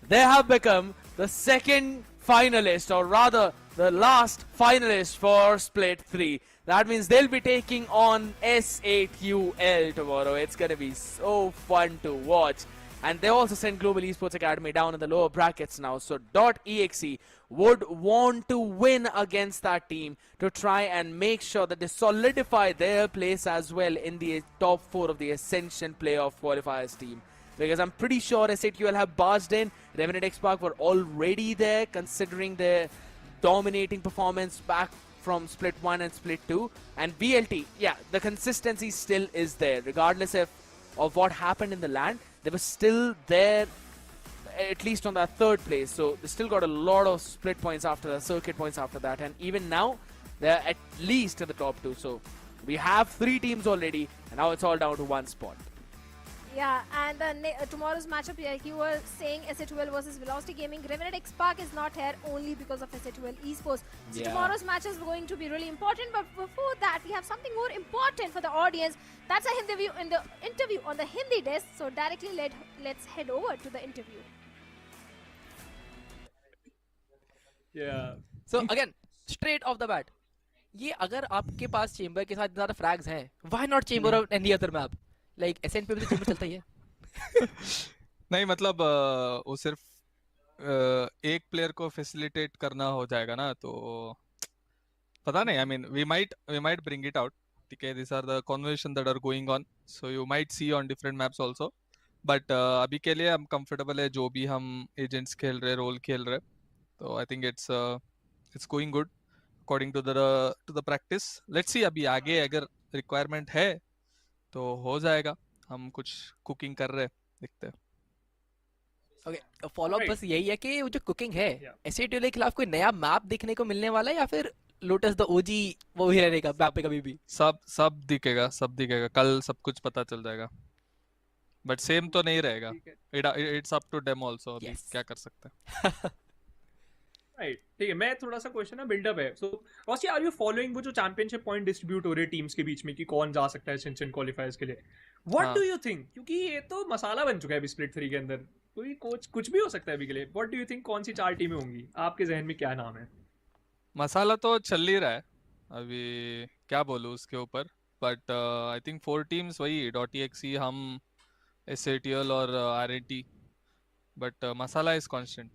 they have become the second finalist, or rather the last finalist for Split 3. That means they'll be taking on S8UL tomorrow. It's going to be so fun to watch. And they also sent Global Esports Academy down in the lower brackets now. So .exe would want to win against that team to try and make sure that they solidify their place as well in the top 4 of the Ascension playoff qualifiers team. Because I'm pretty sure S8UL have barged in. Revenant XSpark were already there, considering their dominating performance back from Split 1 and Split 2. And VLT, yeah, the consistency still is there. Regardless of what happened in the LAN, they were still there, at least on that 3rd place. So they still got a lot of split points after that, circuit points after that. And even now, they're at least in the top 2. So we have 3 teams already, and now it's all down to 1 spot. Yeah, and tomorrow's matchup, like you were saying, S8UL versus Velocity Gaming. Revenant XSpark is not here only because of S8UL Esports. So tomorrow's match is going to be really important. But before that, we have something more important for the audience. That's a interview on the Hindi desk. So directly let's head over to the interview. Yeah. So again, straight off the bat, ये अगर आपके पास chamber के साथ ज़्यादा फ्रैग्स हैं, why not chamber of any other map? Like SN पे भी तो चेंबर चलता ही है. नहीं मतलब वो सिर्फ एक प्लेयर को फैसिलिटेट करना हो जाएगा ना, तो पता नहीं. I mean we might bring it out. ठीक है, these are the conversation that are going on, so you might see on different maps also. But अभी के लिए हम comfortable है जो भी हम agents खेल रहे, role खेल रहे. So I think it's going good according to the practice. Let's see अभी आगे अगर requirement है तो हो जाएगा. हम कुछ कुकिंग कर रहे, देखते हैं. ओके, फॉलो अप बस यही है कि वो जो कुकिंग है, S8UL के खिलाफ कोई नया मैप दिखने को मिलने वाला है या फिर लोटस द ओजी वो ही रहेगा मैप पे कभी भी? सब दिखेगा. कल सब कुछ पता चल जाएगा. बट सेम तो नहीं रहेगा. It's up to them also. अभी क्या कर सकते हैं. राइट, ठीक है. मैं थोड़ा सा क्वेश्चन है, बिल्डअप है. सो ऑसी, आर यू फॉलोइंग वो जो चैंपियनशिप पॉइंट डिस्ट्रीब्यूट हो रहे टीम्स के बीच में कि कौन जा सकता है एसेंशियल क्वालिफायर्स के लिए? What do you think? क्योंकि ये तो मसाला बन चुका है अभी स्प्लिट 3 के अंदर. कोई कोच कुछ भी हो सकता है अभी के लिए. व्हाट डू यू थिंक, कौन सी 4 टीमें होंगी? आपके जहन में क्या नाम है? मसाला तो चल ही रहा है अभी, क्या बोलूं उसके ऊपर. बट आई थिंक 4 टीम्स वही .exe, हम, S8UL और RNT. But masala is constant.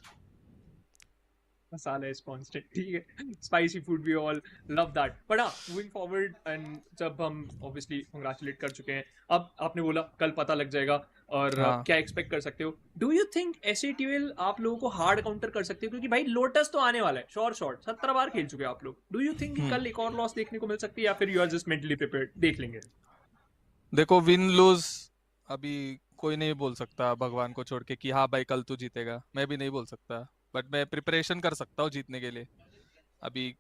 Masala is constant, ठीक है. Spicy food, we all love that. But हाँ, मूविंग फॉरवर्ड, एंड जब हम ऑब्वियसली कांग्रेचुलेट कर चुके हैं, अब आपने बोला कल पता लग जाएगा, और क्या एक्सपेक्ट कर सकते हो? डू यू थिंक S8UL आप लोगों को हार्ड काउंटर कर सकते हो? क्योंकि भाई लोटस तो आने वाला है, शॉर्ट 17 बार खेल चुके हैं आप लोग. डू यू थिंक कल एक और लॉस देखने को मिल सकती है, या फिर you are just mentally prepared? देख लेंगे. देखो, विन लूज अभी कोई नहीं बोल सकता भगवान को छोड़ के कि हाँ भाई कल तू जीतेगा. मैं भी नहीं बोल सकता, बट मैं प्रिपरेशन कर सकता हूँ जीतने के लिए. अभी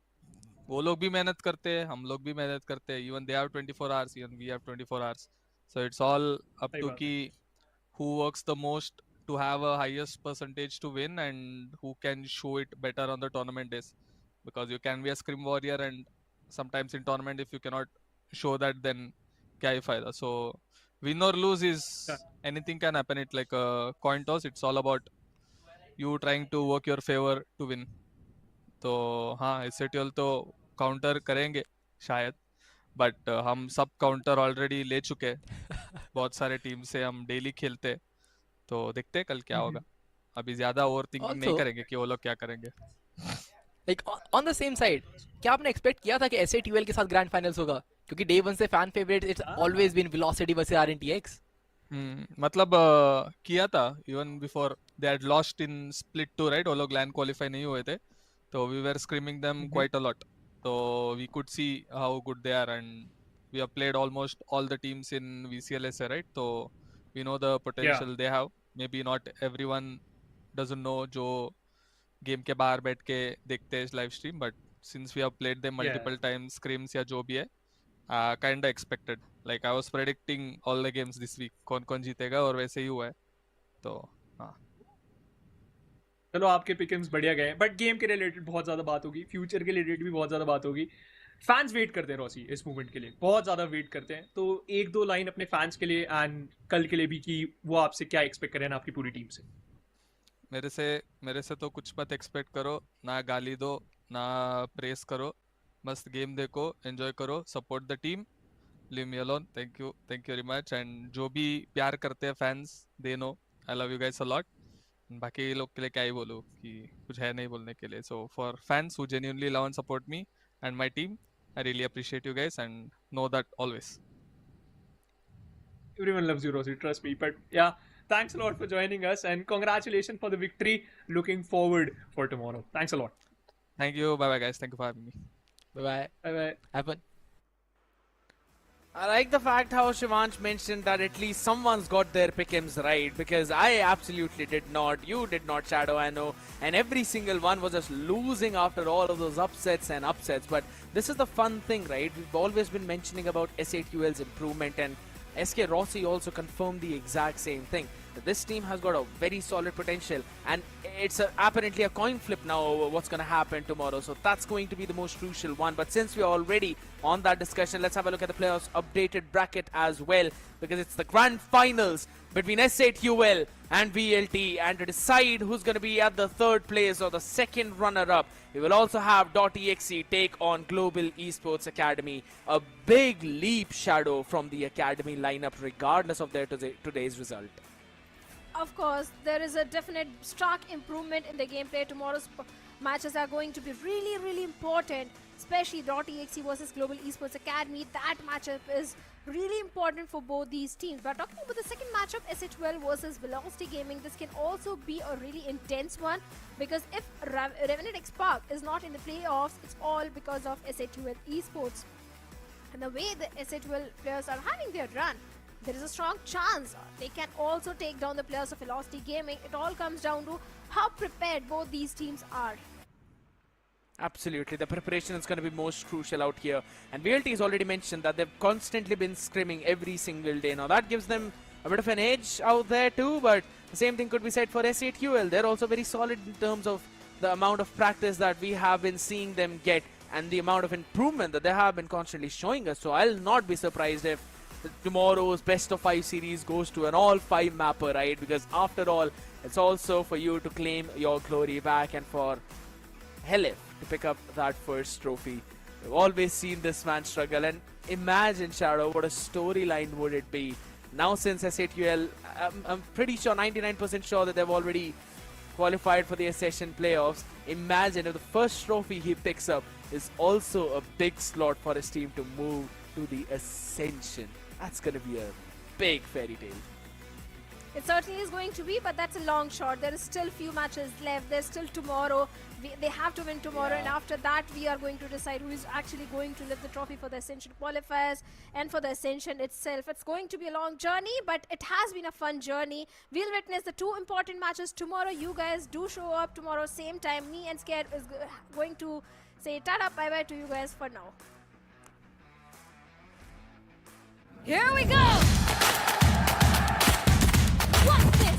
वो लोग भी मेहनत करते हैं, हम लोग भी मेहनत करते हैं. Even they have 24 hours, even we have 24 hours. So it's all up to की who works the most to have a highest percentage to win, and who can show it better on the tournament days. Because you can be a scrim warrior, and sometimes in tournament if you cannot show that, then kya hi fayda. So win or lose is anything can happen. It like a coin toss. It's all about you trying to work your favor to win. तो हाँ, S8UL तो counter करेंगे शायद, but हम सब counter already ले चुके हैं. बहुत सारे टीम से हम डेली खेलते, तो देखते हैं कल क्या होगा. अभी ज्यादा ओवर थिंकिंग नहीं करेंगे कि वो लोग क्या करेंगे. Like on the same side, क्या आपने एक्सपेक्ट किया था कि S8UL के साथ ग्रैंड फाइनल्स होगा? क्योंकि डे 1 से fan favourite it's always been Velocity versus RNTX. मतलब किया था even before they had lost in split 2, right? वो लोग लैंड क्वालिफाई नहीं हुए थे, तो we were screaming them quite a lot. So we could see how good they are, and we have played almost all the teams in VCSA, right? So We know the potential they have. Maybe not everyone doesn't know जो game के बाहर बैठ के देखते हैं live stream, but since we have played them multiple times, scrims या जो भी है, kind of expected. Like I was predicting all the games this week, कौन जीतेगा और वैसे ही हुआ है. तो हाँ. चलो आपके पिकम्स बढ़िया गए, बट गेम के रिलेटेड बहुत ज्यादा बात होगी, फ्यूचर के रिलेटेड भी बहुत ज्यादा बात होगी. फैंस वेट करते हैं रॉसी इस मूवमेंट के लिए, बहुत ज्यादा वेट करते हैं. तो एक दो लाइन अपने फैंस के लिए एंड कल के लिए भी कि वो आपसे क्या एक्सपेक्ट करें आपकी पूरी टीम से. मेरे से तो कुछ मत एक्सपेक्ट करो, ना गाली दो ना प्रेस करो, मस्त गेम देखो, एंजॉय करो, support the team, leave me alone. Thank you very much. And जो भी प्यार करते हैं fans, they know I love you guys a lot. बाकी लोग के लिए क्या ही बोलूं कि कुछ है नहीं बोलने के लिए. So for fans who genuinely love and support me and my team, I really appreciate you guys and know that always. Everyone loves you, Rosie, trust me. But yeah, thanks a lot for joining us and congratulations for the victory. Looking forward for tomorrow. Thanks a lot. Thank you. Bye bye guys. Thank you for having me. Bye bye. Bye bye. Have fun. I like the fact how Shivansh mentioned that at least someone's got their pick'ems right, because I absolutely did not. You did not, Shadow, I know. And every single one was just losing after all of those upsets and upsets. But this is the fun thing, right? We've always been mentioning about S8UL's improvement, and SK Rossi also confirmed the exact same thing. That this team has got a very solid potential, and it's apparently a coin flip now over what's going to happen tomorrow. So that's going to be the most crucial one. But since we're already on that discussion, let's have a look at the playoffs updated bracket as well, because it's the grand finals between S8UL and VLT, and to decide who's going to be at the third place or the second runner-up, we will also have .exe take on Global Esports Academy. A big leap, Shadow, from the Academy lineup regardless of their today's result. Of course, there is a definite stark improvement in the gameplay. Tomorrow's matches are going to be really, really important, especially .exe versus Global Esports Academy. That matchup is really important for both these teams. But talking about the second matchup, S8UL versus Velocity Gaming, this can also be a really intense one, because if Revenant XSpark is not in the playoffs, it's all because of S8UL Esports. And the way the S8UL players are having their run, there is a strong chance they can also take down the players of Velocity Gaming. It all comes down to how prepared both these teams are. Absolutely, the preparation is going to be most crucial out here. And VLT has already mentioned that they've constantly been scrimming every single day. Now that gives them a bit of an edge out there too, but the same thing could be said for S8UL. They're also very solid in terms of the amount of practice that we have been seeing them get and the amount of improvement that they have been constantly showing us. So I'll not be surprised if tomorrow's best of 5 series goes to an all 5 mapper, right? Because after all, it's also for you to claim your glory back and for Helif to pick up that first trophy. We've always seen this man struggle, and imagine, Shadow, what a storyline would it be. Now since S8UL, I'm pretty sure, 99% sure that they've already qualified for the Ascension playoffs. Imagine if the first trophy he picks up is also a big slot for his team to move to the Ascension. That's going to be a big fairy tale. It certainly is going to be, but that's a long shot. There is still few matches left. There's still tomorrow. They have to win tomorrow, and after that we are going to decide who is actually going to lift the trophy for the Ascension qualifiers and for the Ascension itself. It's going to be a long journey, but it has been a fun journey. We'll witness the 2 important matches tomorrow. You guys do show up tomorrow same time. Me and Scared is going to say tada bye-bye to you guys for now. Here we go! What's this?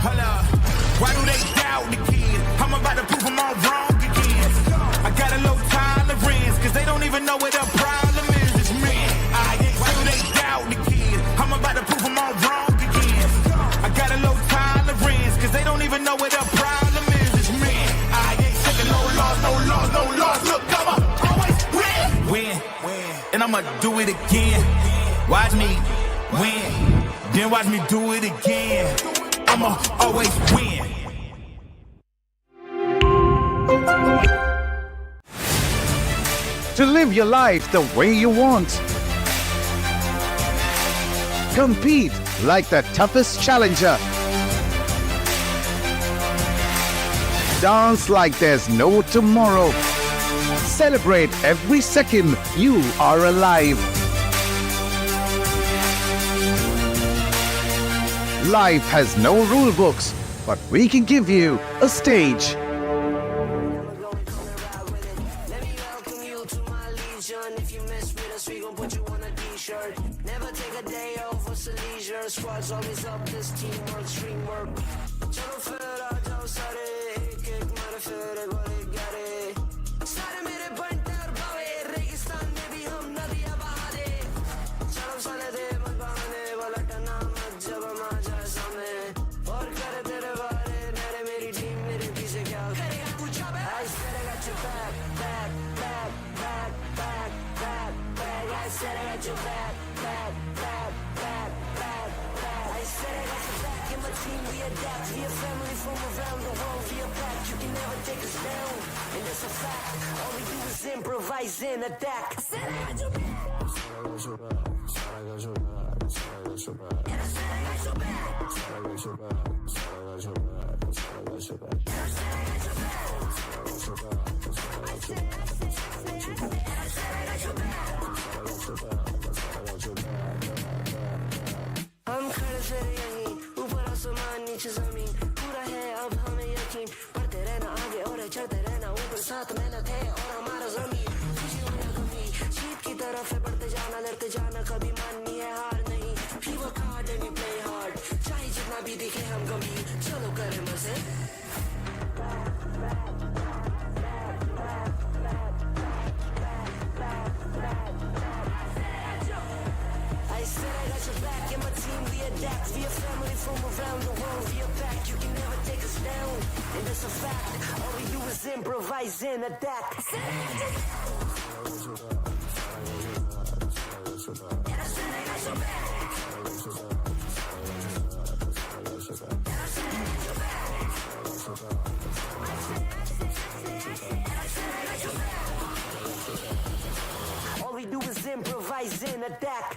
Hold up. Why do they doubt the kid? I'm about to prove them all wrong again. I got a low tolerance, cause they don't even know what the problem is. It's me. Why do they doubt the kid? I'm about to prove them all wrong again. I got a low tolerance, cause they don't even know what the problem is. It's me. I ain't taking no loss, no loss, no loss. Look, I'ma always win. And I'ma do it again. Watch me win. Then watch me do it again. I'ma always win. To live your life the way you want. Compete like the toughest challenger. Dance like there's no tomorrow. Celebrate every second you are alive. Life has no rule books, but we can give you a stage. Let me welcome you to my legion. If you mess with us, we gon' put you on a t-shirt. Never take a day off for some leisure. Squad's always up, this teamwork, stream work. Chalo fir aa jao sare, ek ek mare fir gole gare. Sare mere bantar bawe, registan mein bhi hum nadiyan baha de. Chalo sale de mat bahane, walatna mat jab hum aa jaye samne. Aur kare tere baare, mere meri team mere piche kya karega tu chabe. I said I got your back, back, back, back, back, back, back. I said I got your back, back, back, back, back, back. I said I got your back, and my team we adapt. We a family from around the world, we are back. You can never take us down, and that's a fact. All we do is improvise and adapt. I said I got your back. I said I got your back. I said I got your back. I said I got your back. And I said I got your back. I said I got your back. I said I got your back. I said I got your back. And I said I got your back. I said I got your back. I said I got your back. I said I got your back. And I said I got your back. I said I got your back. I said I got your back. हम खड़े फिर यहीं ऊपर आसमान नीचे जमीन पूरा है अब हमें यकीन बढ़ते रहना आगे और चढ़ते रहना ऊपर साथ मेहनत है और हमारा जमीन खुशी हो या गमी जीत की तरफ है बढ़ते जाना लड़ते जाना कभी माननी है हार नहीं we work hard and we play hard चाहे जितना भी दिखे हम गंभीर चलो करें मजे I said I got your back and my team we adapt. We a family from around the world. We are back. You can never take us down, and that's a fact. All we do is improvise and adapt. I said I got your back. And I said I got your back. All we do is improvise and adapt.